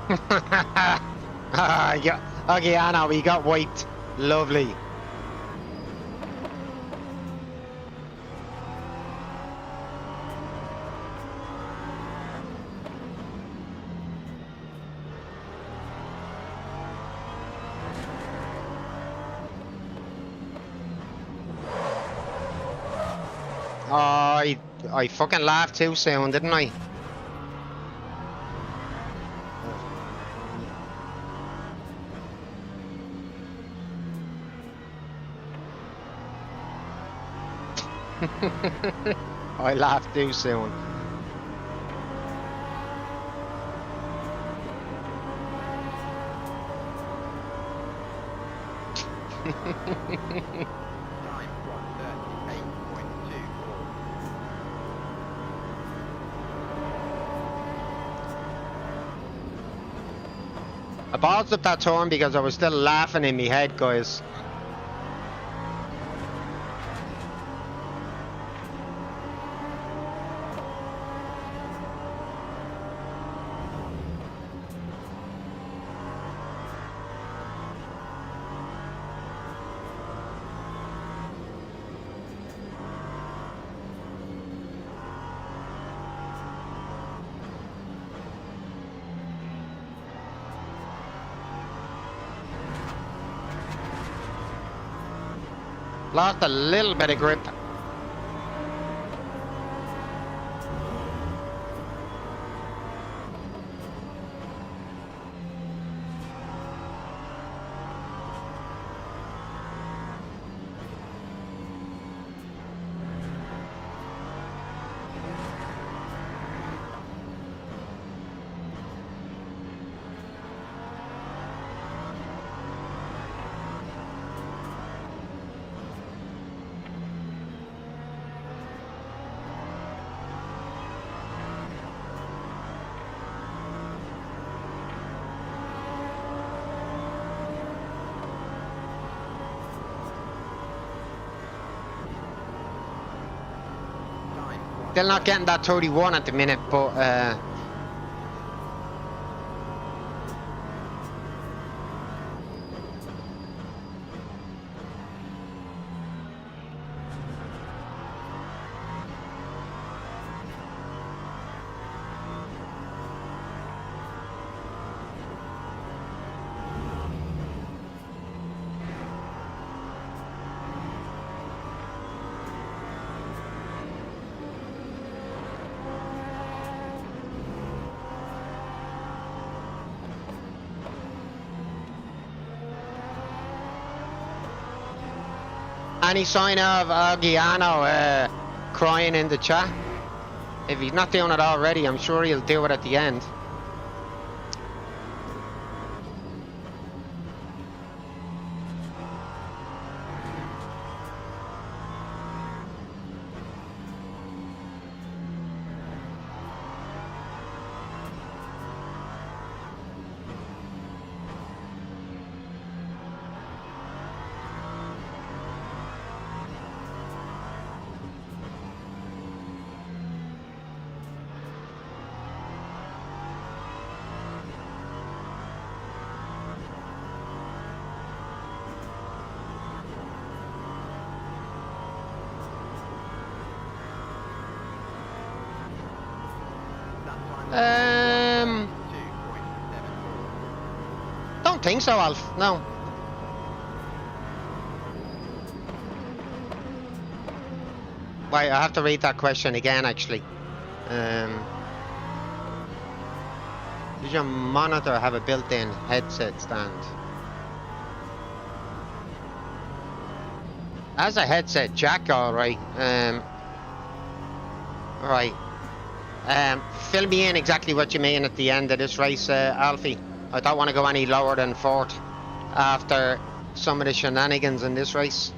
1:33.23. Yeah, Orgiano, we got wiped. Lovely. Oh, I fucking laughed too soon, didn't I? I laughed too soon. Time 1:38.24. I paused up that turn because I was still laughing in my head, guys. Lost a little bit of grip. Still not getting that 31 at the minute, but any sign of Orgiano crying in the chat? If he's not doing it already, I'm sure he'll do it at the end. Don't think so, Alf. No. Wait, I have to read that question again, actually. Does your monitor have a built-in headset stand? As a headset jack, alright. Right. Fill me in exactly what you mean at the end of this race, Alfie. I don't want to go any lower than fourth after some of the shenanigans in this race.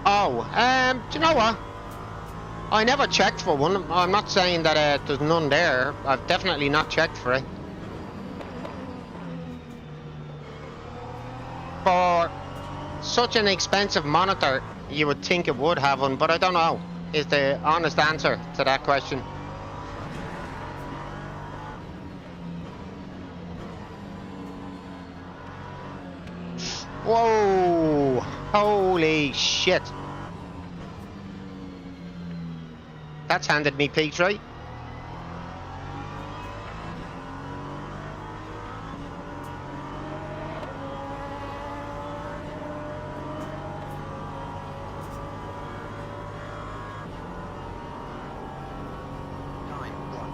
Oh, do you know what? I never checked for one. I'm not saying that there's none there. I've definitely not checked for it. For such an expensive monitor, you would think it would have one, but I don't know, is the honest answer to that question. Whoa! Holy shit! That's handed me peaks, right? Time 1:34.75.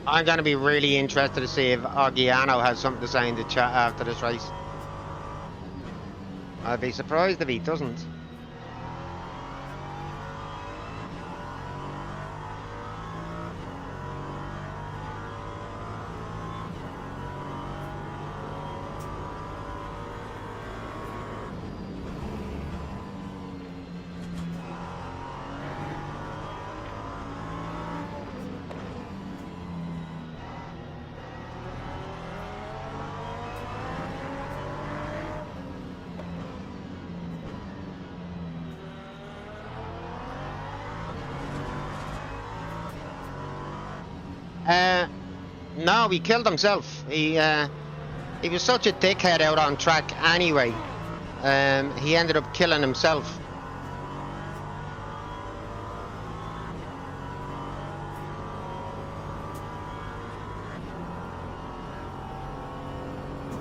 I'm going to be really interested to see if Oggiano has something to say in the chat after this race. I'd be surprised if he doesn't. No, he killed himself. He was such a dickhead out on track anyway. He ended up killing himself.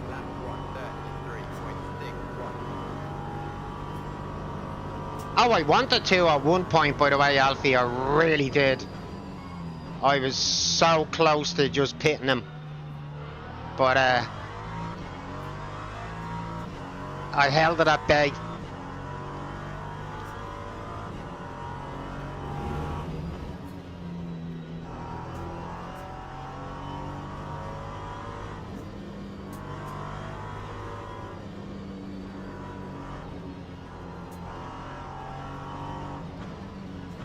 Lap 1:33.61. Oh, I wanted to at one point, by the way, Alfie. I really did. I was so close to just pitting him. But, I held it at bay.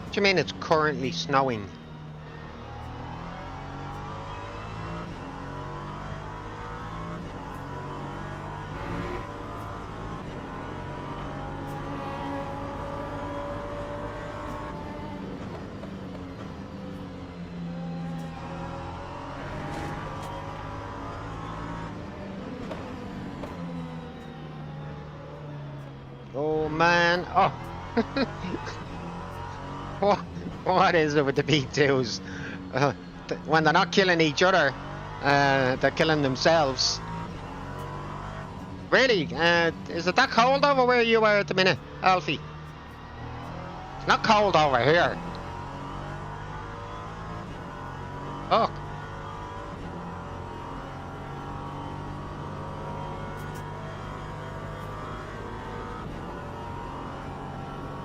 What do you mean it's currently snowing? Oh man, oh. What is it with the B2s? When they're not killing each other, they're killing themselves. Really? Is it that cold over where you are at the minute, Alfie? It's not cold over here. Oh.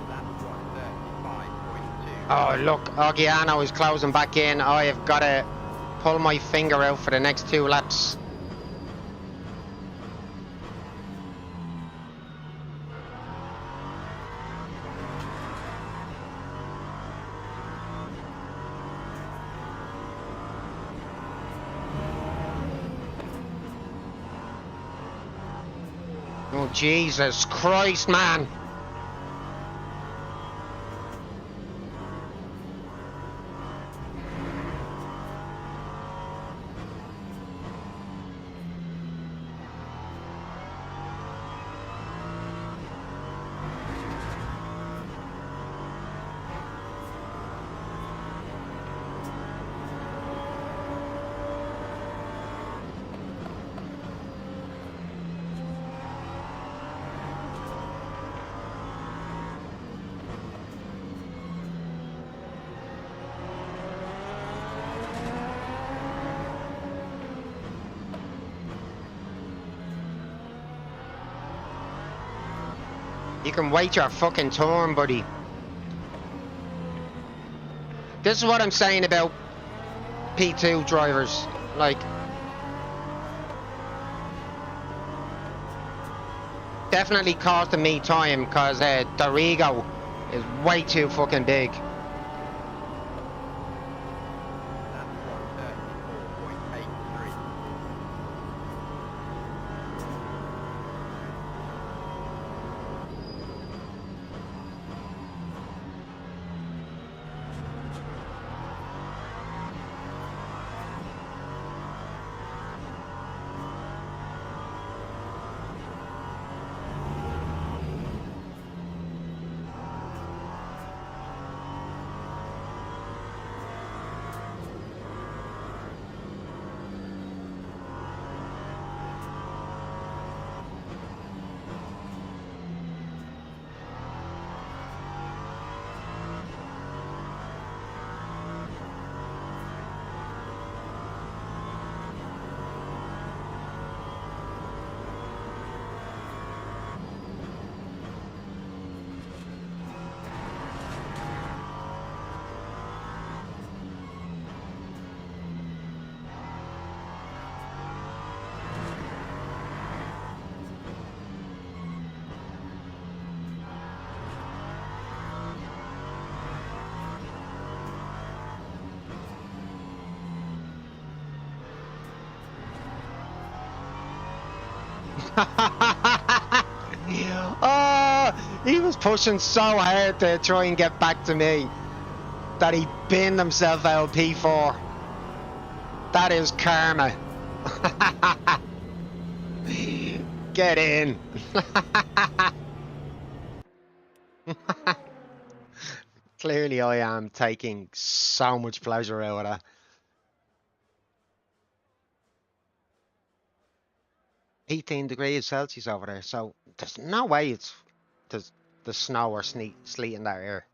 Lap 1:35.2. Oh, look, Oggiano is closing back in. I have got to pull my finger out for the next 2 laps. Oh, Jesus Christ, man. You can wait your fucking turn, buddy. This is what I'm saying about P2 drivers. Like, definitely costing me time because their ego is way too fucking big. Lap 134.83. Oh, he was pushing so hard to try and get back to me that he binned himself out of P4. That is karma. Get in. Clearly I am taking so much pleasure out of that. 18 degrees Celsius over there, so there's no way there's the snow or sleet in that air.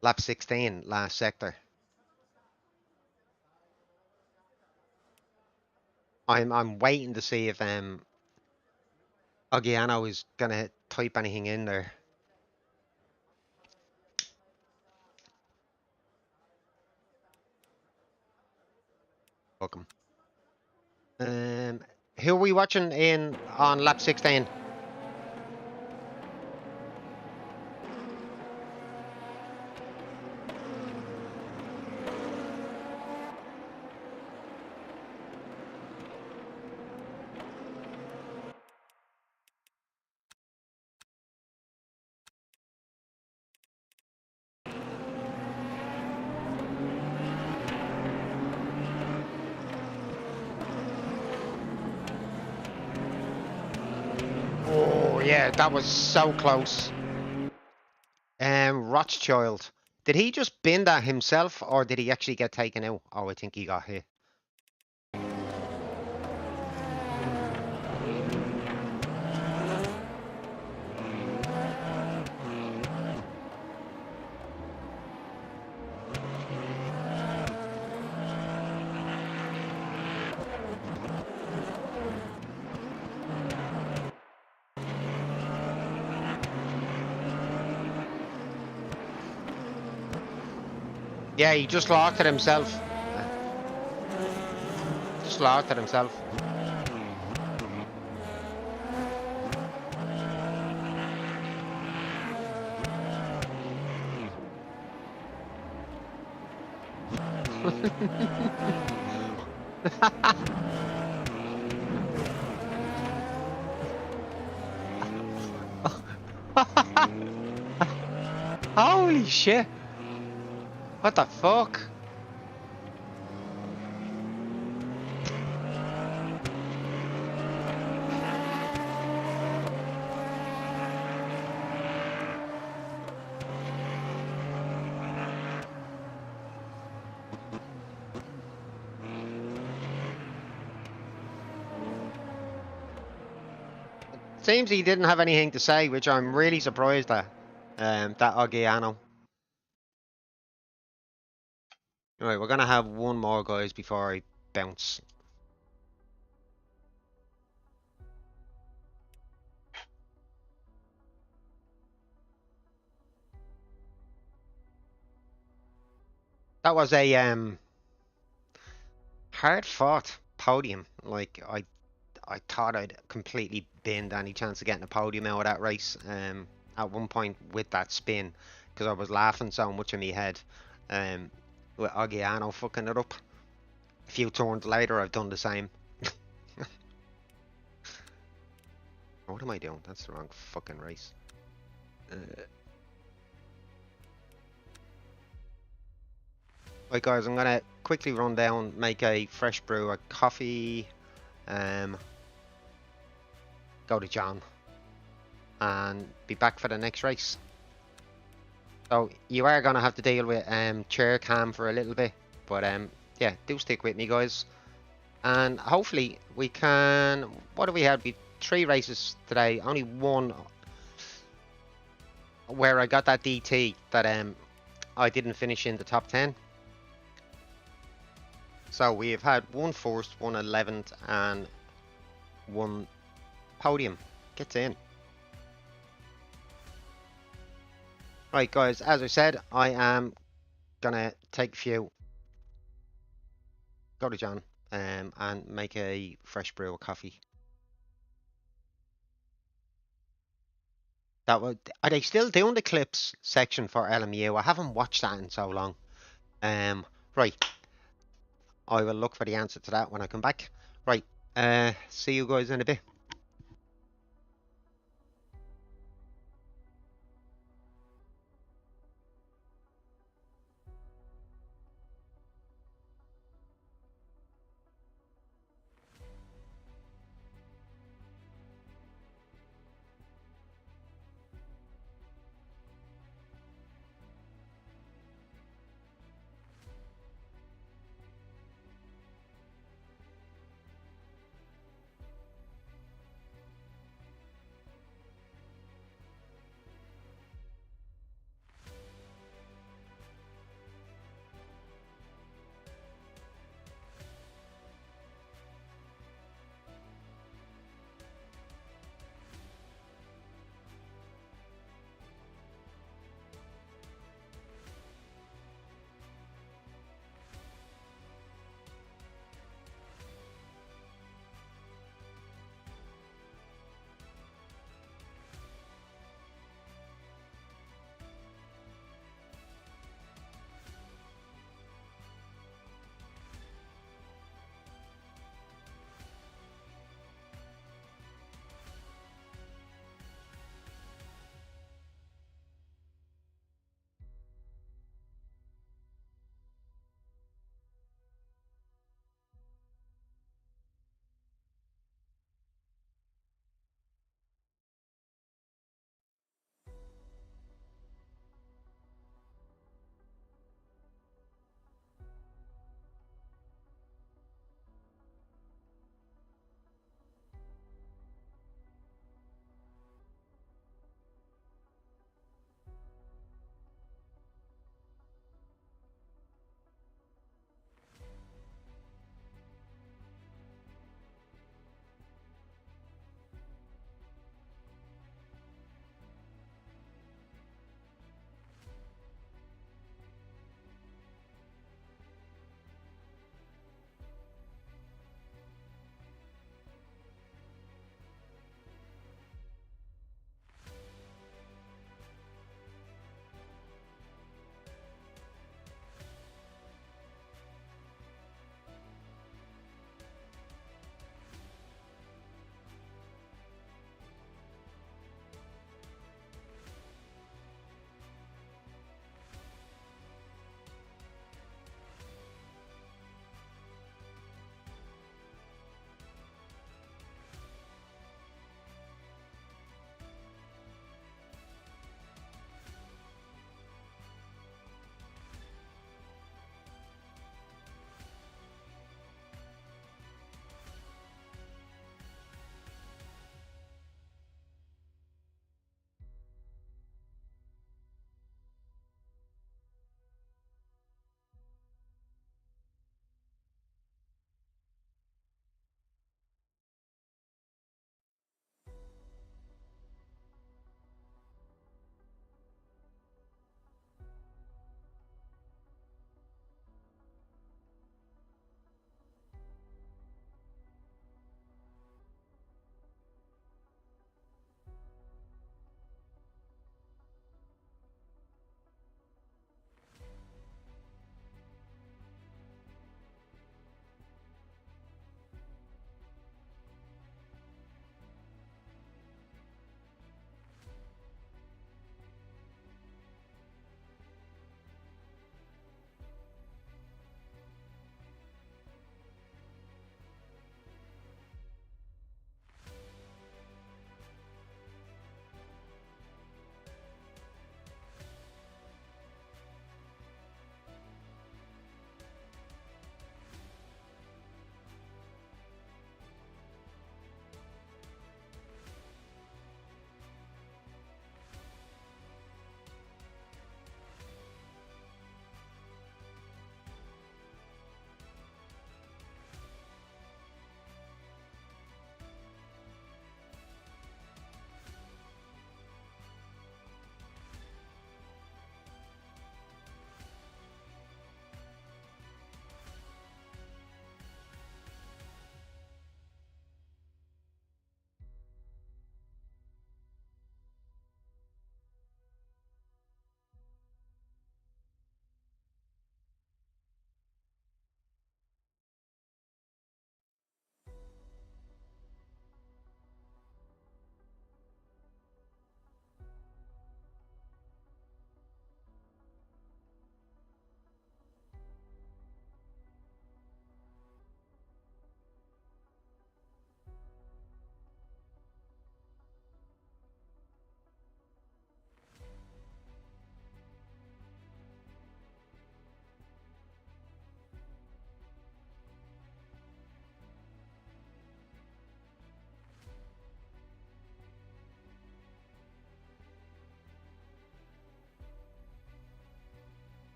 Lap 16, last sector. I'm waiting to see if Ogiano is gonna type anything in there. Fuck him. Who are we watching in on lap 16? Oh yeah, that was so close. Rothschild. Did he just bin that himself or did he actually get taken out? Oh, I think he got hit. Yeah, he just locked it himself. Just locked it himself. Holy shit! What the fuck? Seems he didn't have anything to say, which I'm really surprised at. That Ogiano. Right, we're gonna have one more, guys, before I bounce. That was a hard fought podium. Like I thought I'd completely binned any chance of getting a podium out of that race. At one point with that spin, because I was laughing so much in my head. With Ogiano fucking it up. A few turns later, I've done the same. What am I doing? That's the wrong fucking race. Right, guys, I'm gonna quickly run down, make a fresh brew of coffee, go to John, and be back for the next race. So you are gonna have to deal with chair cam for a little bit, but yeah, do stick with me, guys, and hopefully we can. What do we have? We 3 races today, only one where I got that DT that I didn't finish in the top 10. So we've had one first, one 11th, and one podium. Gets in. Right, guys, as I said, I am gonna take a few, go to John, and make a fresh brew of coffee. Are they still doing the clips section for LMU? I haven't watched that in so long. Right, I will look for the answer to that when I come back. Right, see you guys in a bit.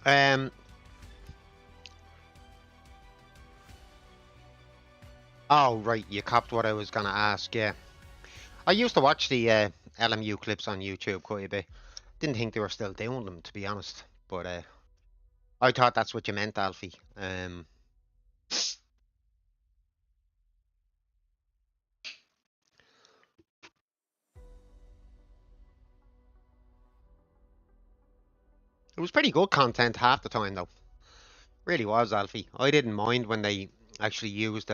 Um. Oh, right. You copped what I was gonna ask. Yeah. I used to watch the LMU clips on YouTube quite a bit. Didn't think they were still doing them, to be honest. But I thought that's what you meant, Alfie. It was pretty good content half the time, though. Really was, Alfie. I didn't mind when they actually used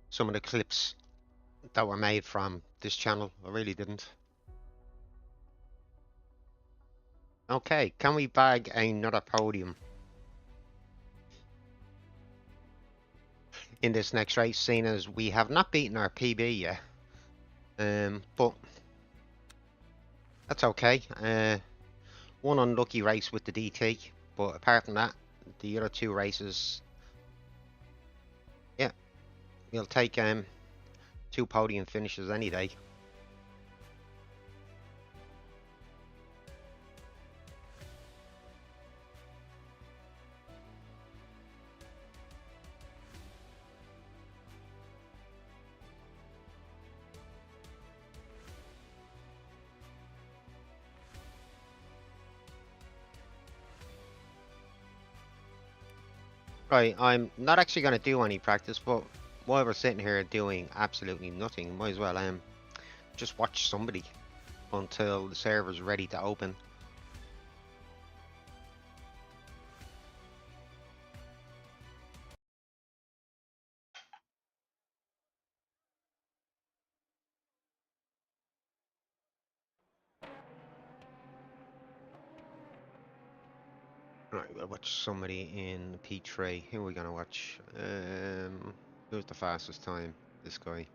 some of the clips that were made from this channel. I really didn't. Okay, can we bag another podium in this next race, seeing as we have not beaten our PB yet? But that's okay. One unlucky race with the DT, but apart from that, the other two races, yeah, we'll take two podium finishes any day. Right, I'm not actually going to do any practice, but while we're sitting here doing absolutely nothing, might as well just watch somebody until the server's ready to open. Right, we'll watch somebody in P3. Who are we going to watch? Who's the fastest time? This guy.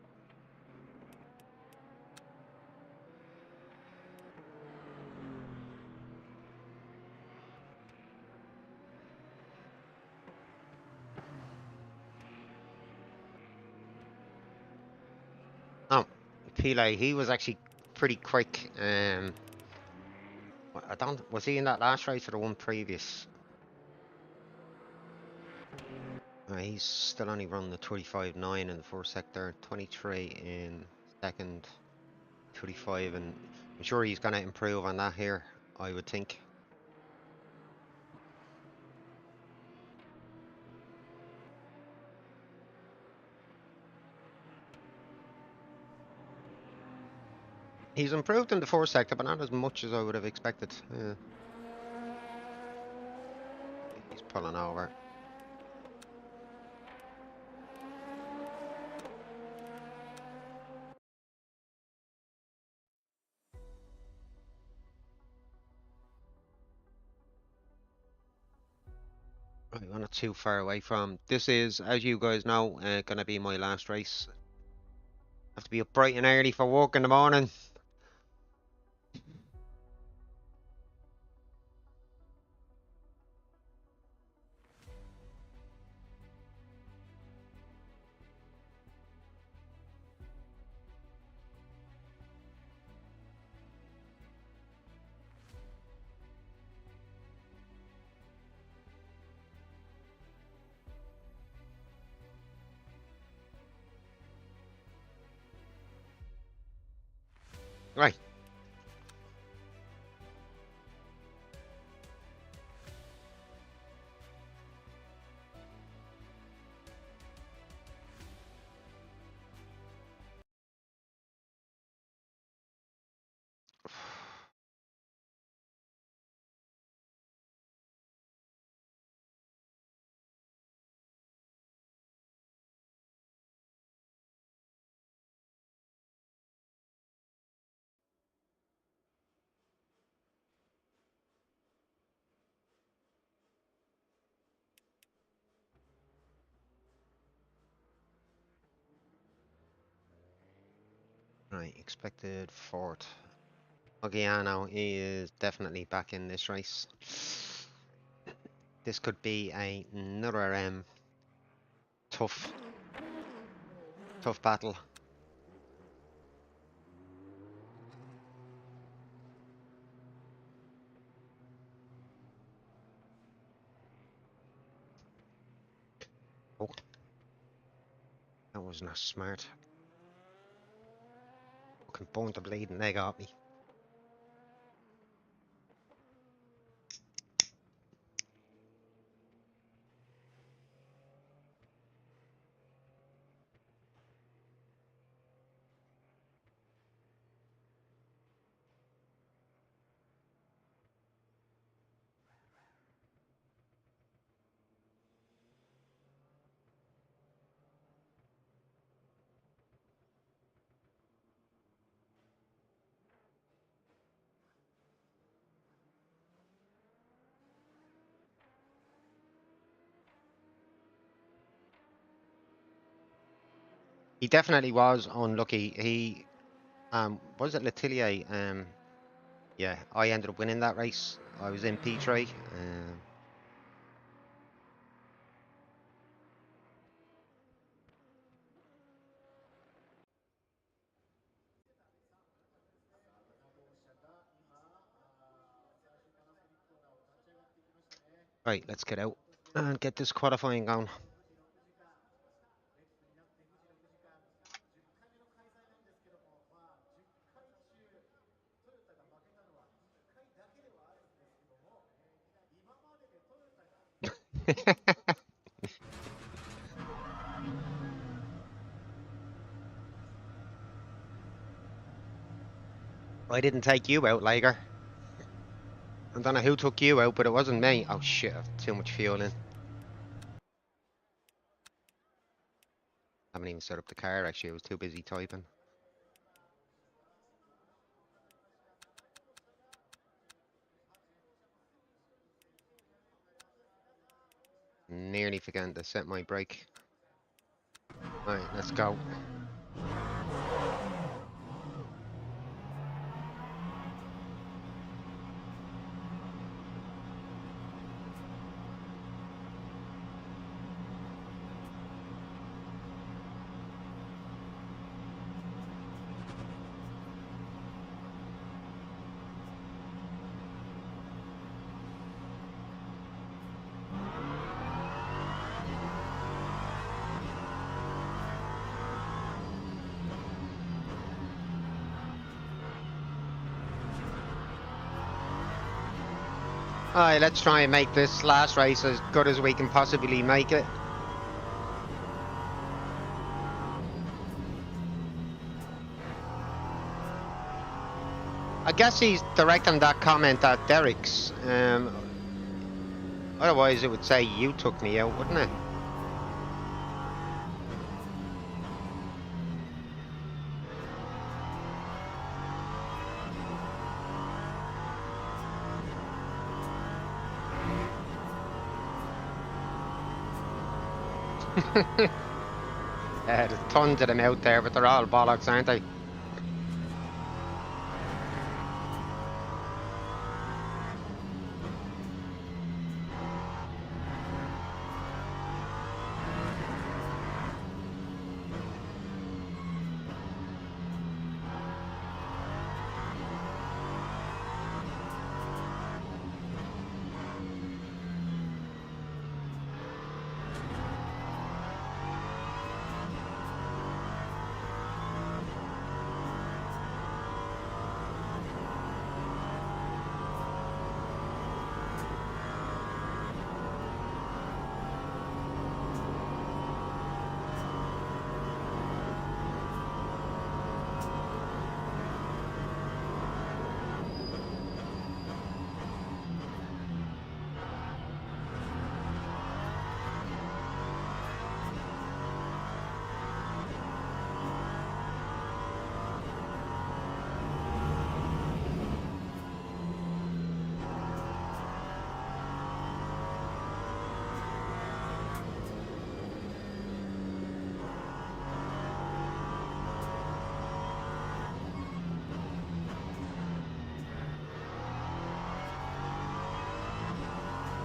Oh, Pele, he was actually pretty quick. I don't. Was he in that last race or the one previous? He's still only running the 25.9 in the first sector, 23 in second, 25, and I'm sure he's going to improve on that here, I would think. He's improved in the first sector, but not as much as I would have expected. He's pulling over. We're not too far away from. This is, as you guys know, going to be my last race. Have to be up bright and early for work in the morning. Right. Right, expected fourth. Ogiano is definitely back in this race. This could be another tough battle. Oh, that was not smart. Fucking burned the bleeding leg off me. He definitely was unlucky. He, was it Letellier? Yeah, I ended up winning that race. I was in P3. Right, let's get out and get this qualifying going. I didn't take you out, Liger. I don't know who took you out, but it wasn't me. Oh shit, I've too much fuel in. Haven't even set up the car actually, I was too busy typing. Nearly forgetting to set my brake. Alright, let's go. Alright, let's try and make this last race as good as we can possibly make it. I guess he's directing that comment at Derek's. Otherwise it would say you took me out, wouldn't it? There's tons of them out there, but they're all bollocks, aren't they?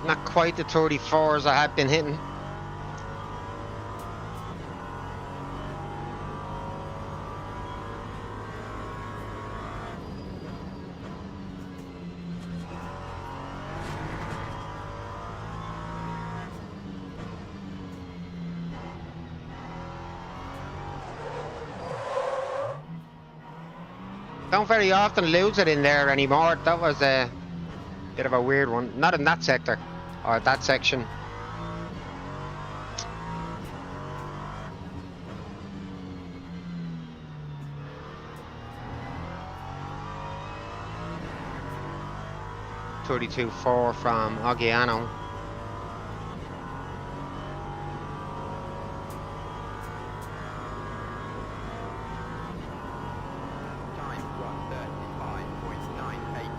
Not quite the 34s I have been hitting. Don't very often lose it in there anymore. That was a bit of a weird one. Not in that sector or that section. .32.4 from Oggiano. Time 1:35.98.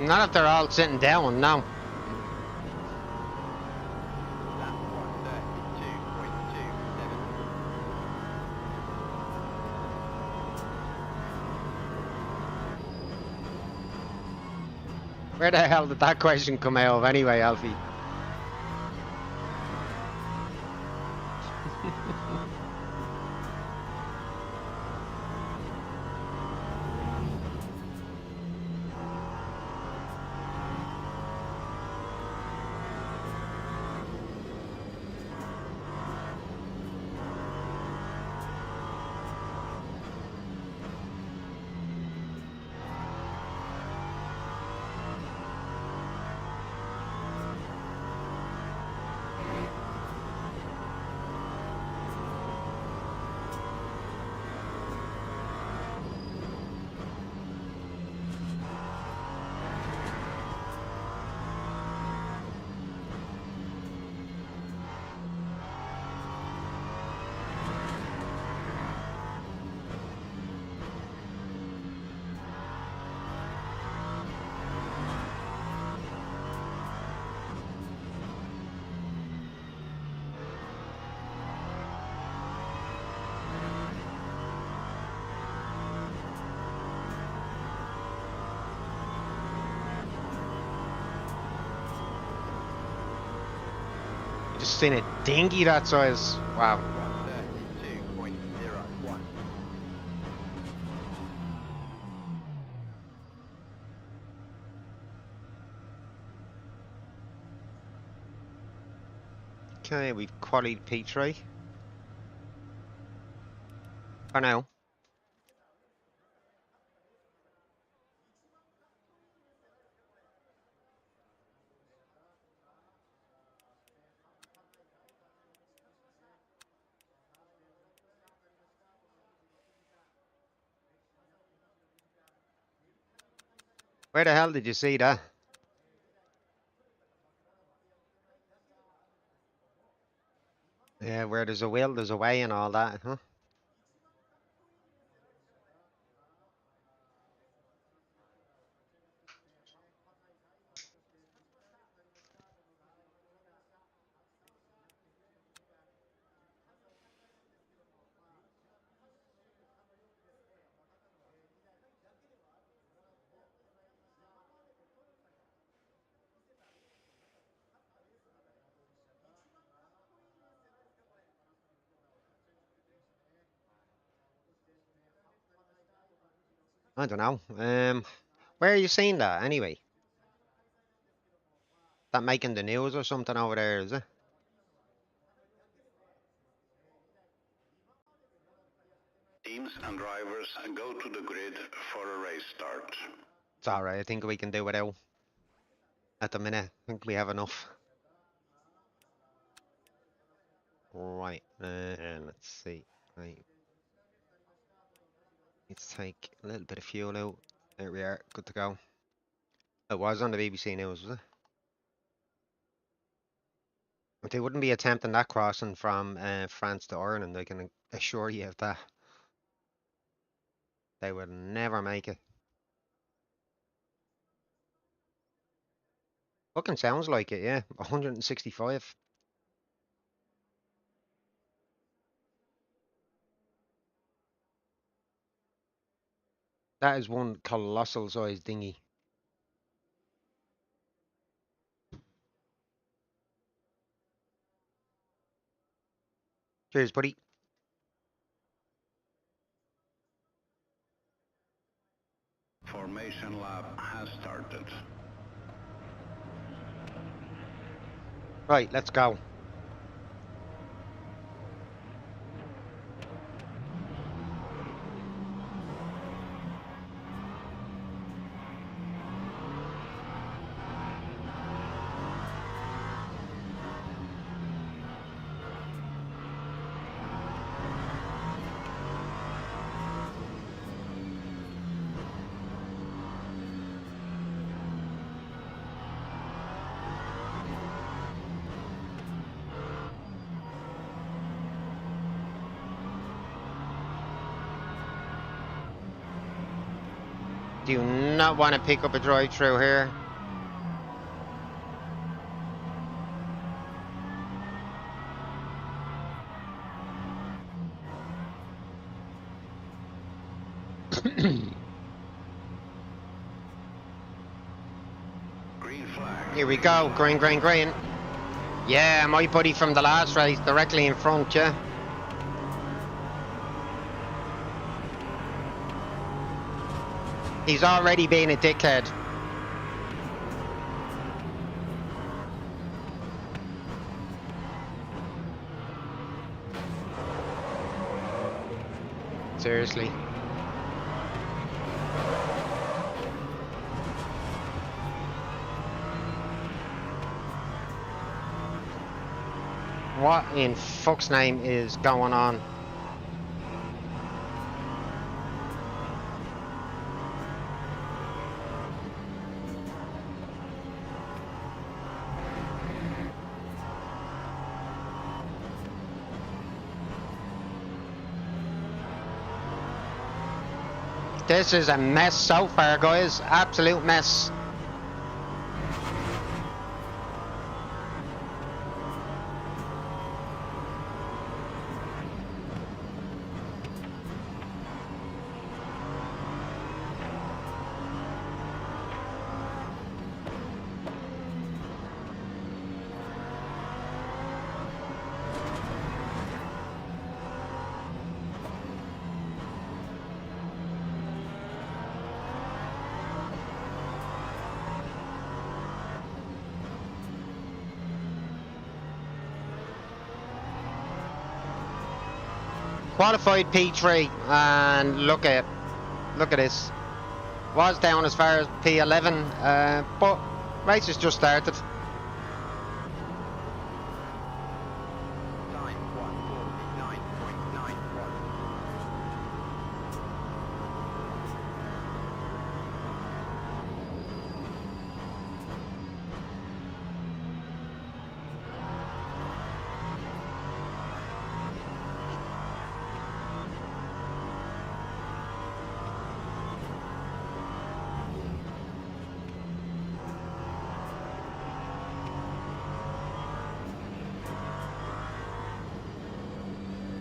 Not if they're all sitting down, no. Lap 1:32.27. Where the hell did that question come out of anyway, Alfie? Just seen a dinghy that size. Wow. 1:32.01. Okay, we've qualied P3 for now. Where the hell did you see that? Yeah, where there's a will, there's a way and all that, huh? I don't know. Where are you seeing that anyway? That making the news or something over there, is it? Teams and drivers go to the grid for a race start. It's alright, I think we can do without. At the minute, I think we have enough. Right, let's see. Right. Let's take a little bit of fuel out. There we are, good to go. It was on the BBC News, was it? But they wouldn't be attempting that crossing from France to Ireland, I can assure you of that. They would never make it. Fucking sounds like it, yeah. 165. That is one colossal sized dinghy. Cheers, buddy. Formation lap has started. Right, let's go. Do not want to pick up a drive-through here. Green flag. Here we go, green, green, green. Yeah, my buddy from the last race, directly in front, yeah. He's already been a dickhead. Seriously. What in fuck's name is going on? This is a mess so far, guys. Absolute mess. Qualified P3, and look at this. Was down as far as P11, but race has just started. Time 1:49.91.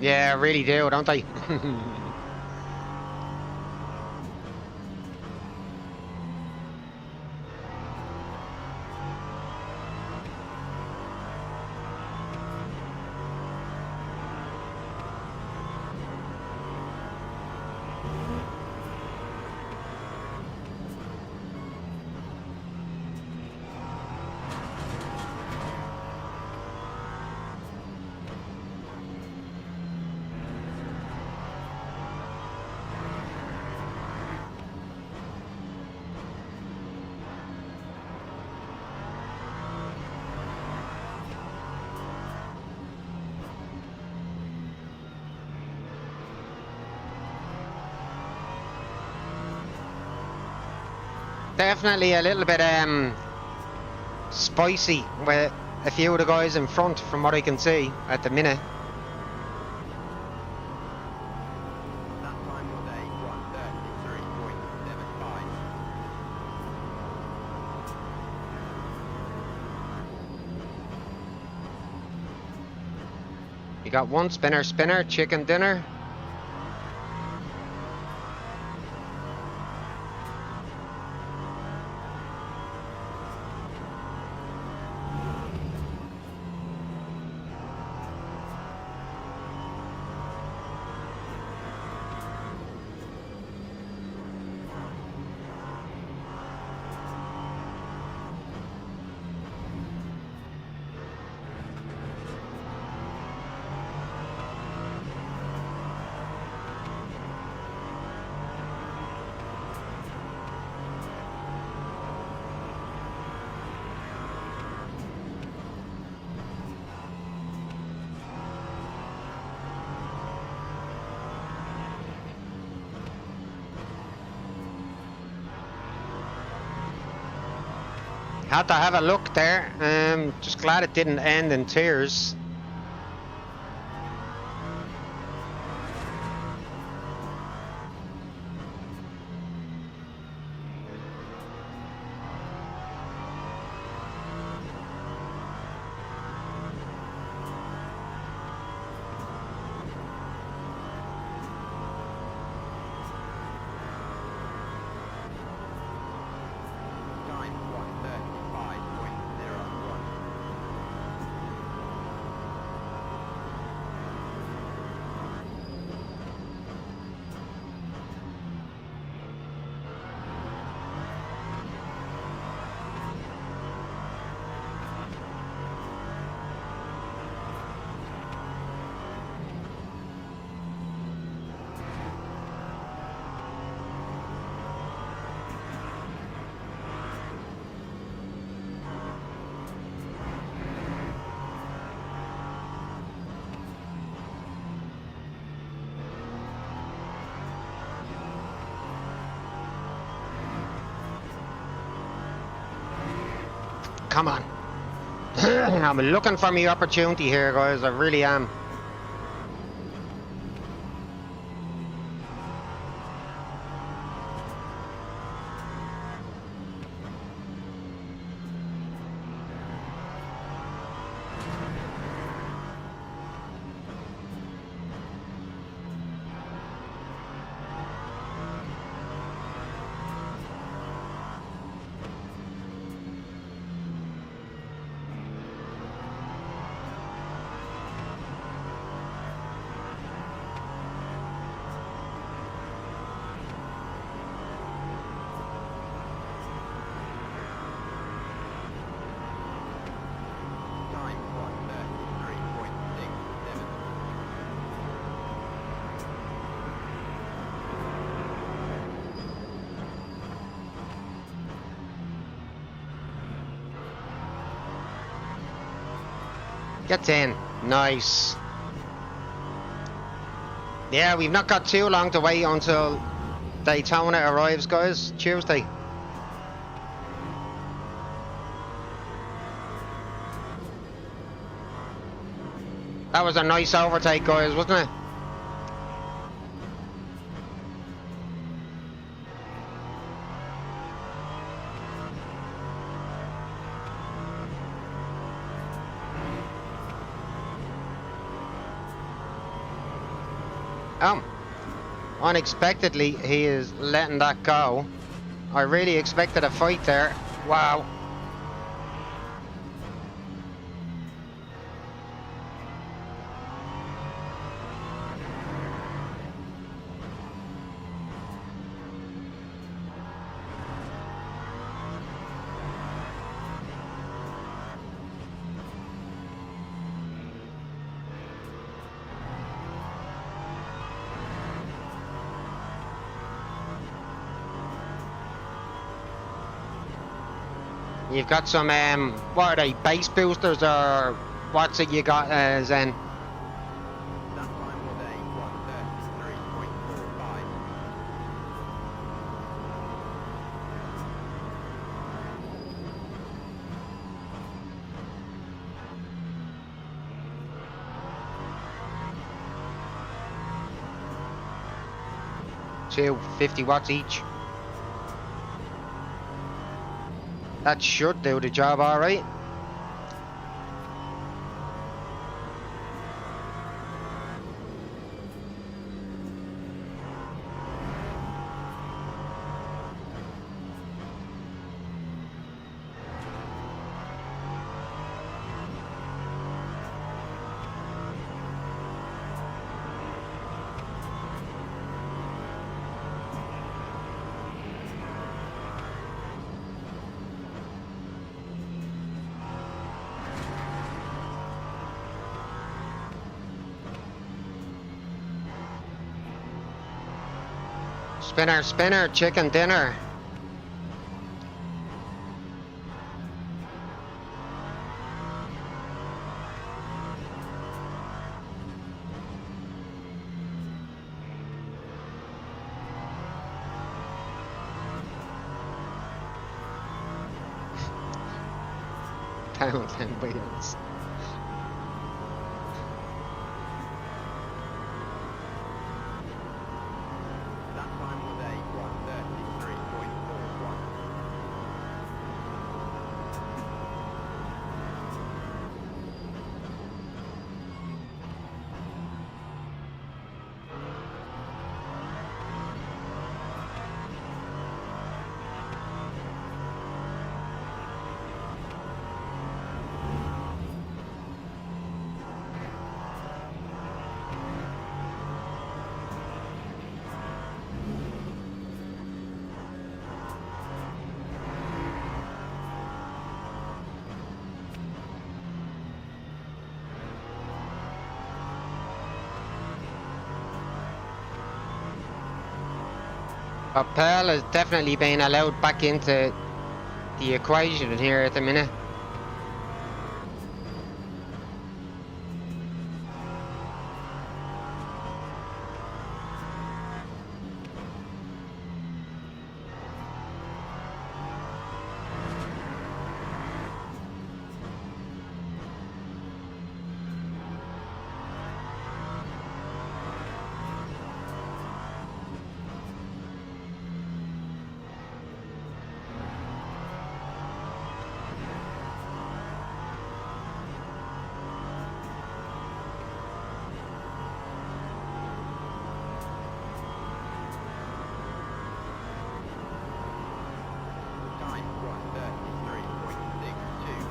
Yeah, really do, don't they? Definitely a little bit spicy with a few of the guys in front, from what I can see at the minute. That time was a 1:33.75. You got one spinner, chicken dinner. Had to have a look there. Just glad it didn't end in tears. Time 1:35.01. Come on. I'm looking for my opportunity here, guys. I really am. Time 1:33.67. Gets in. Nice. Yeah, we've not got too long to wait until Daytona arrives, guys. Tuesday. That was a nice overtake, guys, wasn't it? Unexpectedly, he is letting that go. I really expected a fight there. Wow. You've got some, what are they, base boosters, or what's it you got, Zen? That time was a 1:33.45. two, 50 watts each. That should do the job all right. Spinner, spinner, chicken dinner. Poundland wheels. That time was a 1:33.41. Pearl is definitely being allowed back into the equation here at the minute. Time 1:33.62.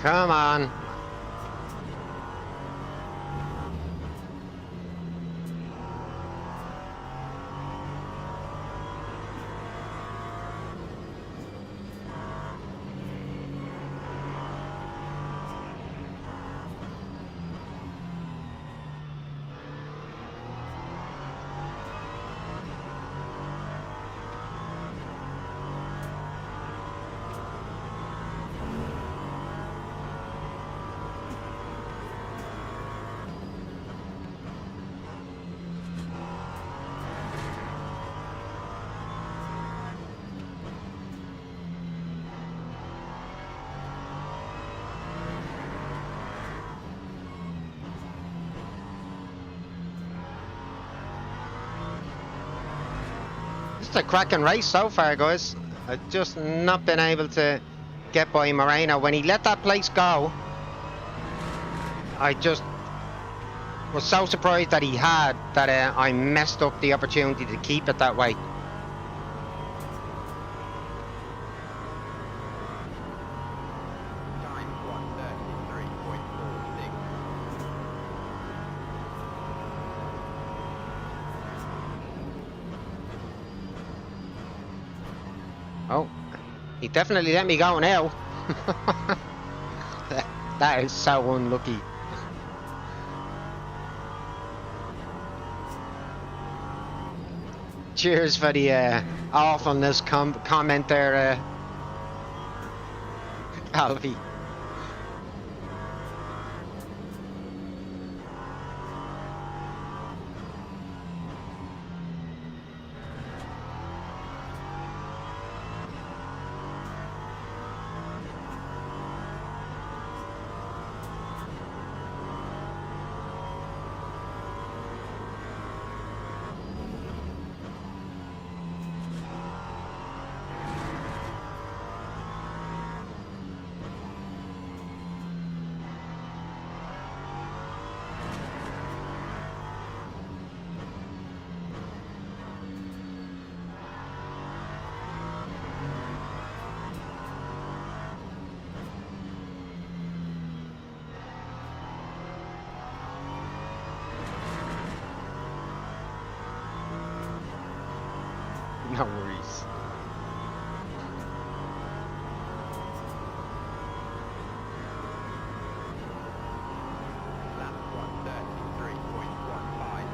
Come on. It's a cracking race so far, guys. I've just not been able to get by Moreno. When he let that place go, I just was so surprised that he had that I messed up the opportunity to keep it that way. Time 1:33.46. Oh, he definitely let me go now. That is so unlucky. Cheers for the awfulness comment there, Alfie. No worries. Lap 133.15.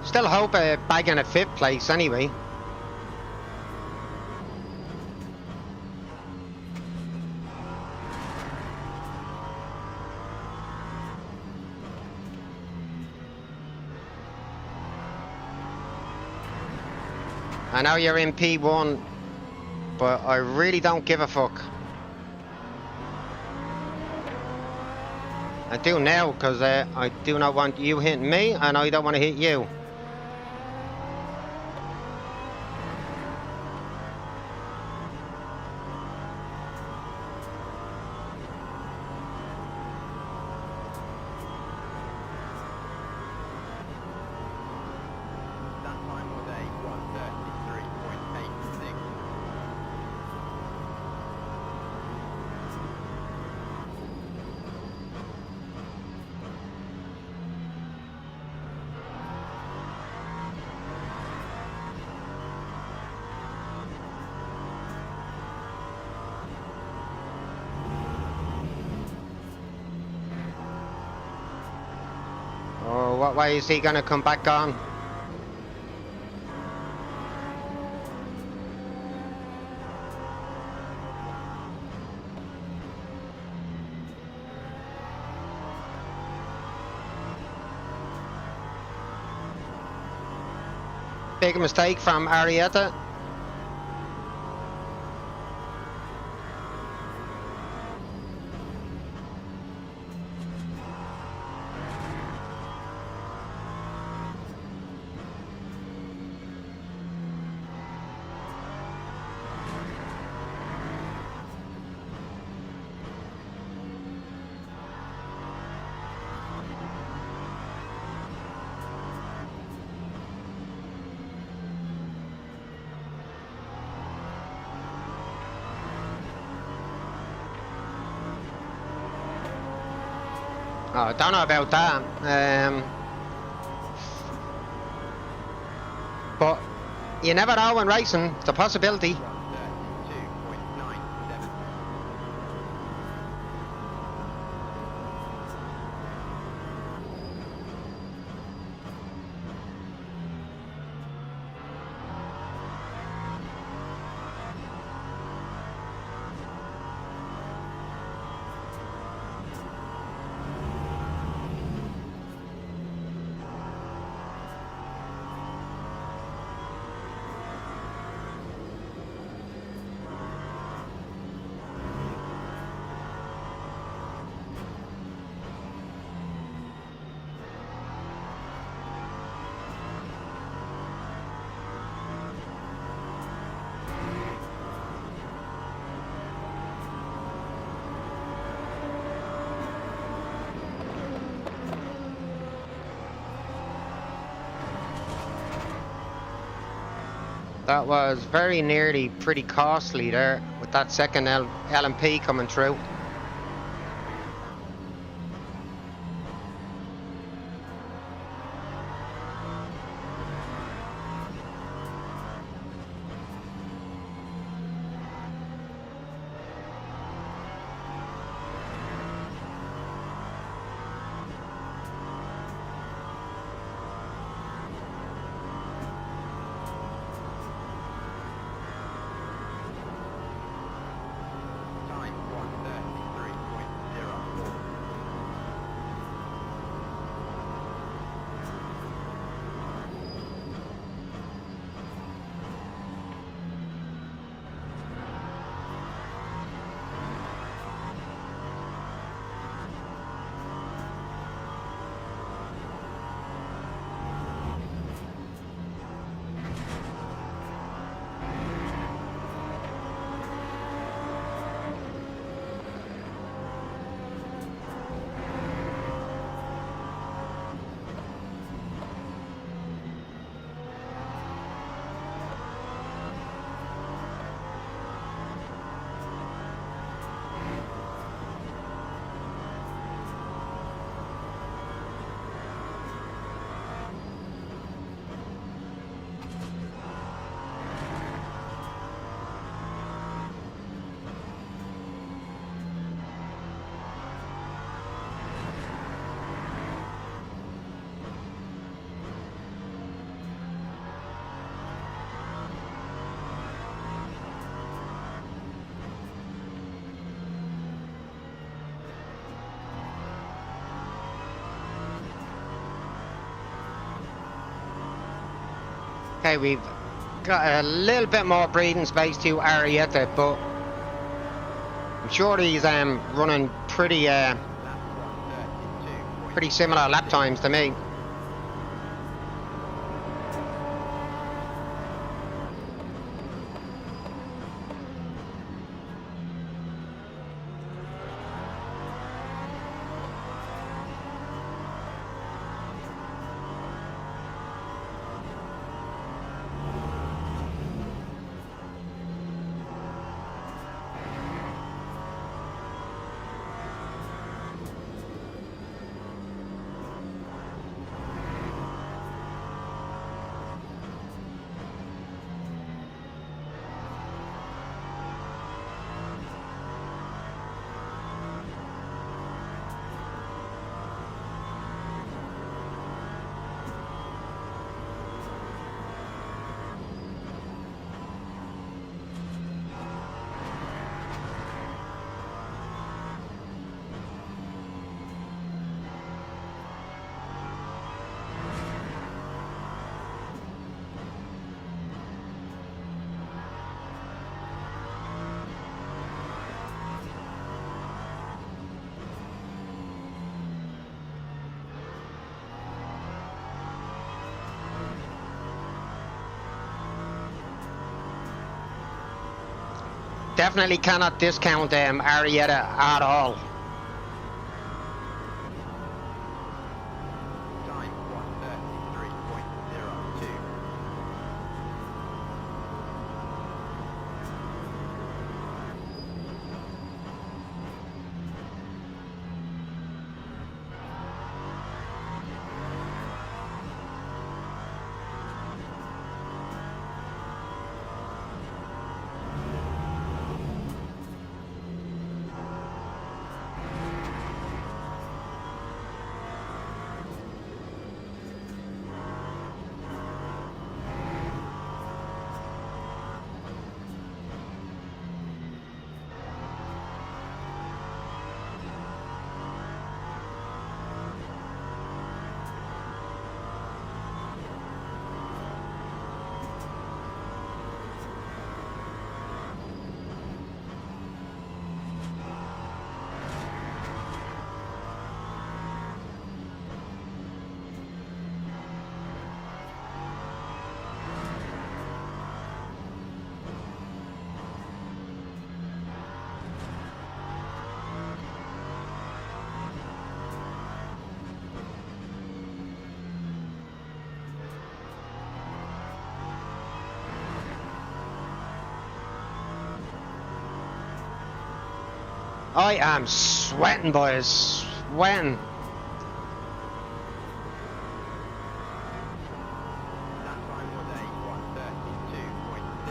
Still hope bagging a 5th place anyway. I know you're in P1, but I really don't give a fuck. I do now, because I do not want you hitting me, and I don't want to hit you. That time was a 133.86. Oh, what way is he going to come back on? Big mistake from Arietta. Oh, I don't know about that. But you never know in racing. It's a possibility. 132.97. That was very nearly pretty costly there with that second L&P coming through. Time Okay, we've got a little bit more breathing space to Arietta, but I'm sure he's running pretty Lap pretty similar lap 132.36. times to me. Definitely cannot discount Arietta at all. Time 133.02. I am sweating, boys, sweating. That time was a 132.61.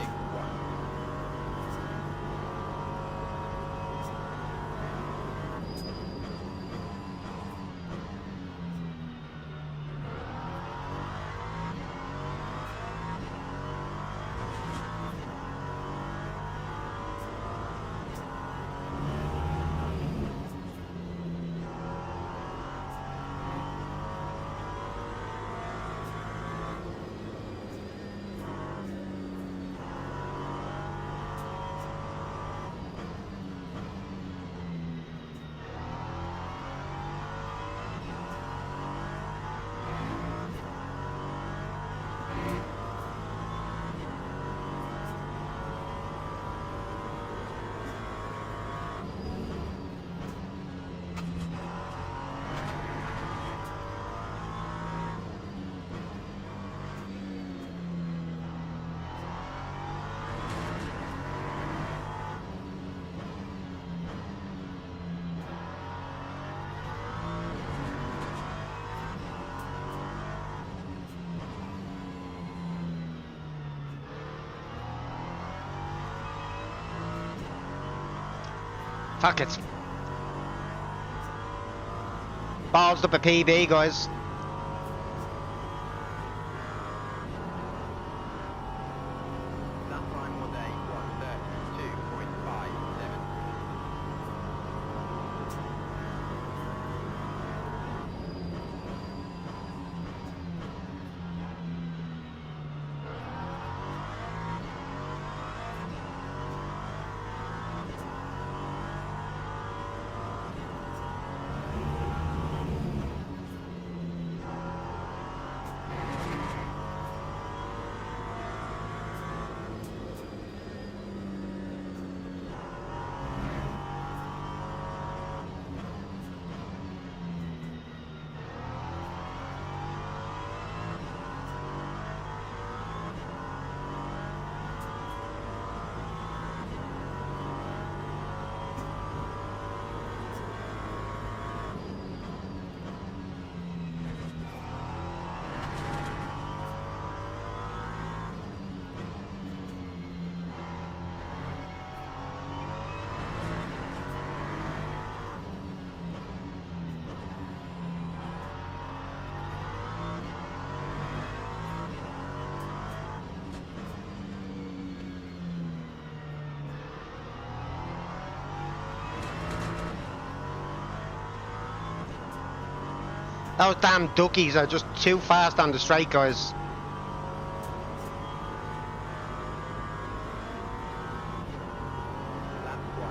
Fuck it. Ballsed up a PB, guys. That time was a 132.57. Those damn duckies are just too fast on the straight, guys. Lap 1:32.70.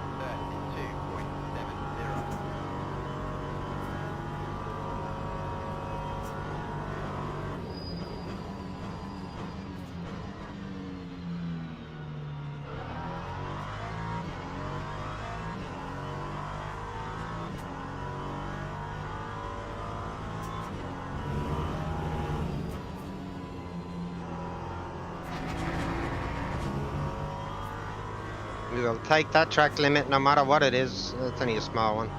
We'll take that track limit no matter what it is. It's only a small one.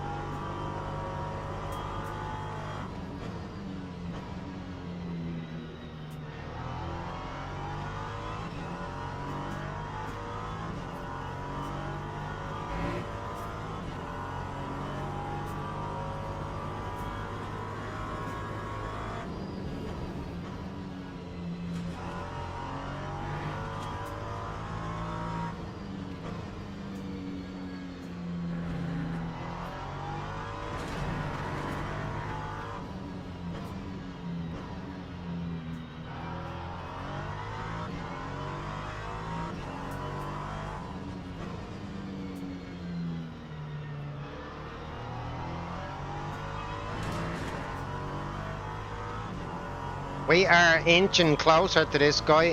We are inching closer to this guy.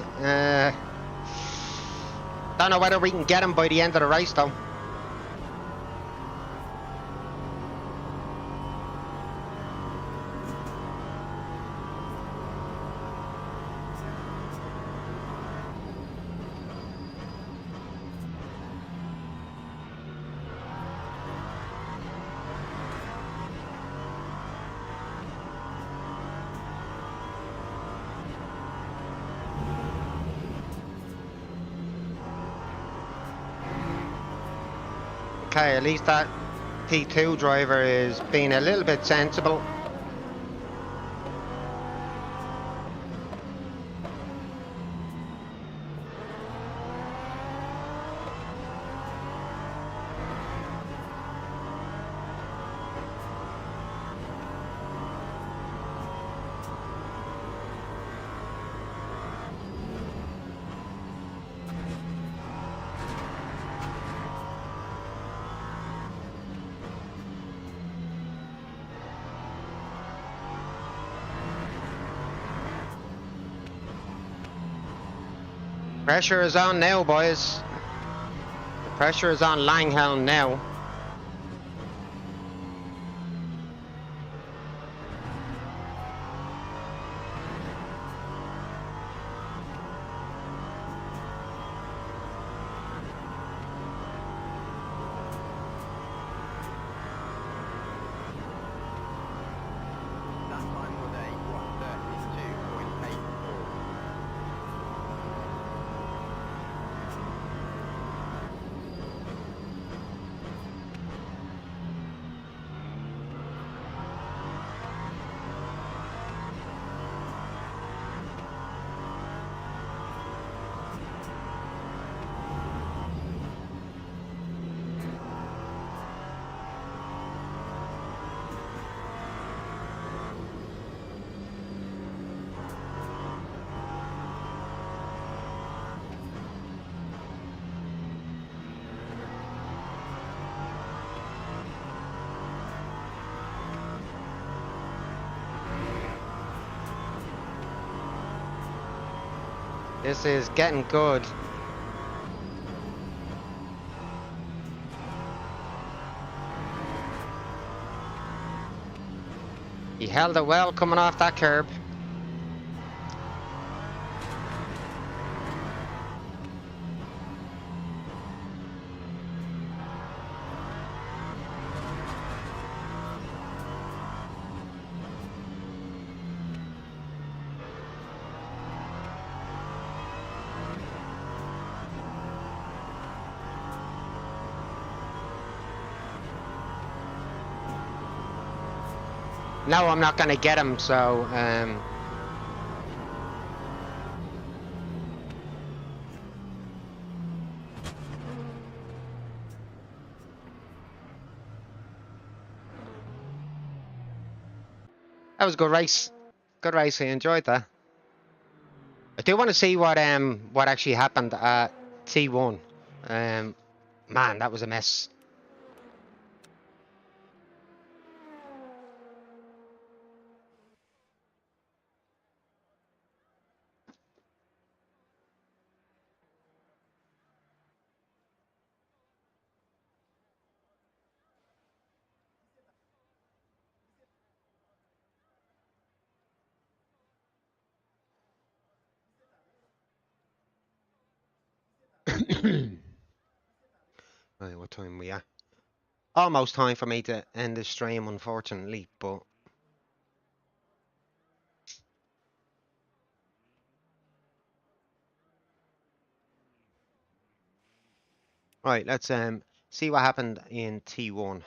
Don't know whether we can get him by the end of the race though. Okay, at least that P2 driver is being a little bit sensible. Pressure is on now, boys. The pressure is on Langhelm now. That time was a 1:32.84. This is getting good. He held it well coming off that curb. No, I'm not going to get him, so That was a good race. Good race. I enjoyed that. I do want to see what actually happened at T1. Man, that was a mess. Right, what time we at? Almost time for me to end this stream, unfortunately, but right, let's see what happened in T1.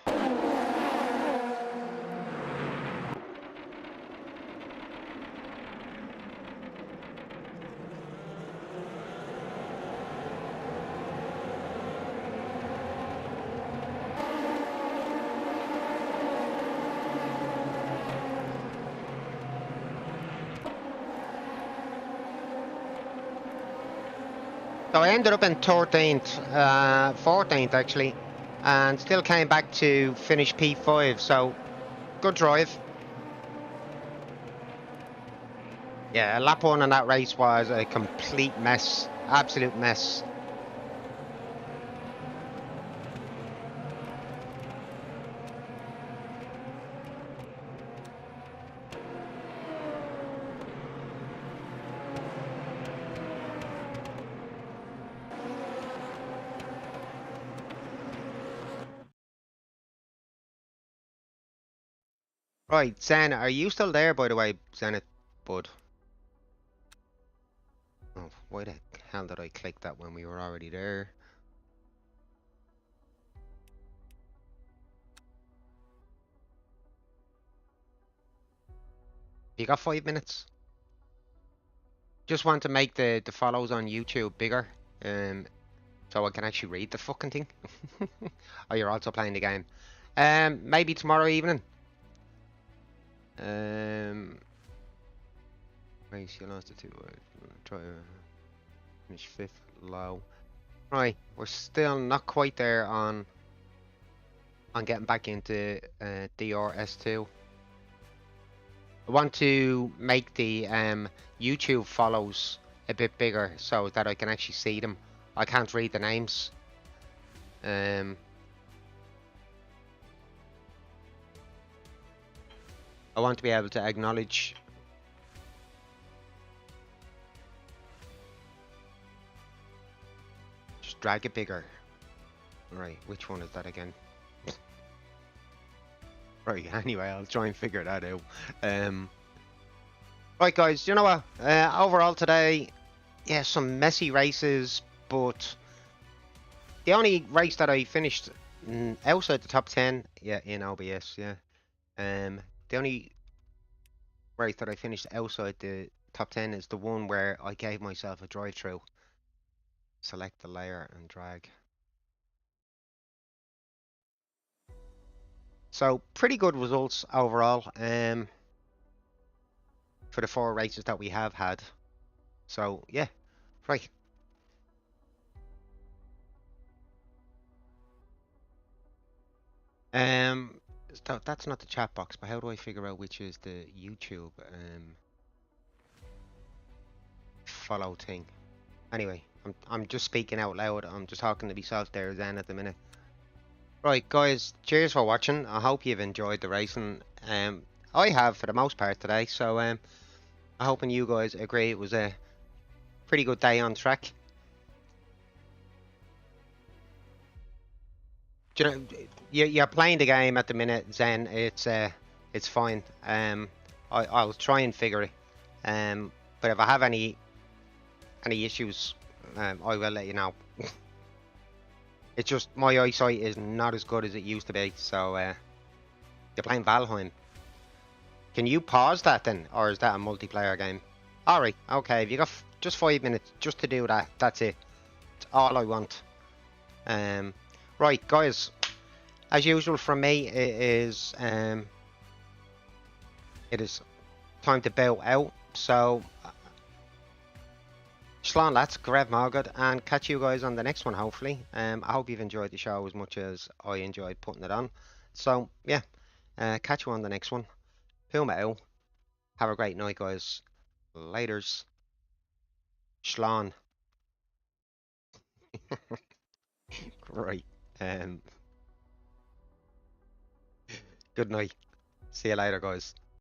So I ended up in 13th, 14th actually, and still came back to finish P5. So good drive. Yeah, lap one on that race was a complete mess, absolute mess. Right, Zen, are you still there, by the way, Zenith Bud? Oh, why the hell did I click that when we were already there? You got 5 minutes? Just want to make the follows on YouTube bigger, so I can actually read the fucking thing. Oh, you're also playing the game. Maybe tomorrow evening. Race, you lost it to try finish 5th low. Right, we're still not quite there on getting back into DRS2. I want to make the YouTube follows a bit bigger so that I can actually see them. I can't read the names. I want to be able to acknowledge. Just drag it bigger. Right, which one is that again? Right, anyway, I'll try and figure that out. Right, guys, you know what? Overall today, yeah, some messy races, but the only race that I finished outside the top 10, yeah, in OBS, yeah. The only race that I finished outside the top 10 is the one where I gave myself a drive-through. Select the layer and drag. So pretty good results overall for the 4 races that we have had. So yeah, right. That's not the chat box, but how do I figure out which is the YouTube follow thing? Anyway, I'm just speaking out loud. I'm just talking to myself there then at the minute. Right, guys, cheers for watching. I hope you've enjoyed the racing. I have for the most part today, so I hoping you guys agree it was a pretty good day on track. Do you know, you're playing the game at the minute, Zen. It's fine. I'll try and figure it. But if I have any issues, I will let you know. It's just my eyesight is not as good as it used to be. So you're playing Valheim. Can you pause that then, or is that a multiplayer game? All right, okay. If you got just 5 minutes just to do that, that's it. It's all I want. Right, guys. As usual from me, it is it is time to bow out. So, Shlán lads, Grev Margaret, and catch you guys on the next one, hopefully. I hope you've enjoyed the show as much as I enjoyed putting it on. So, yeah, catch you on the next one. Puma out. Have a great night, guys. Laters. Shlán. Right. Good night. See you later, guys.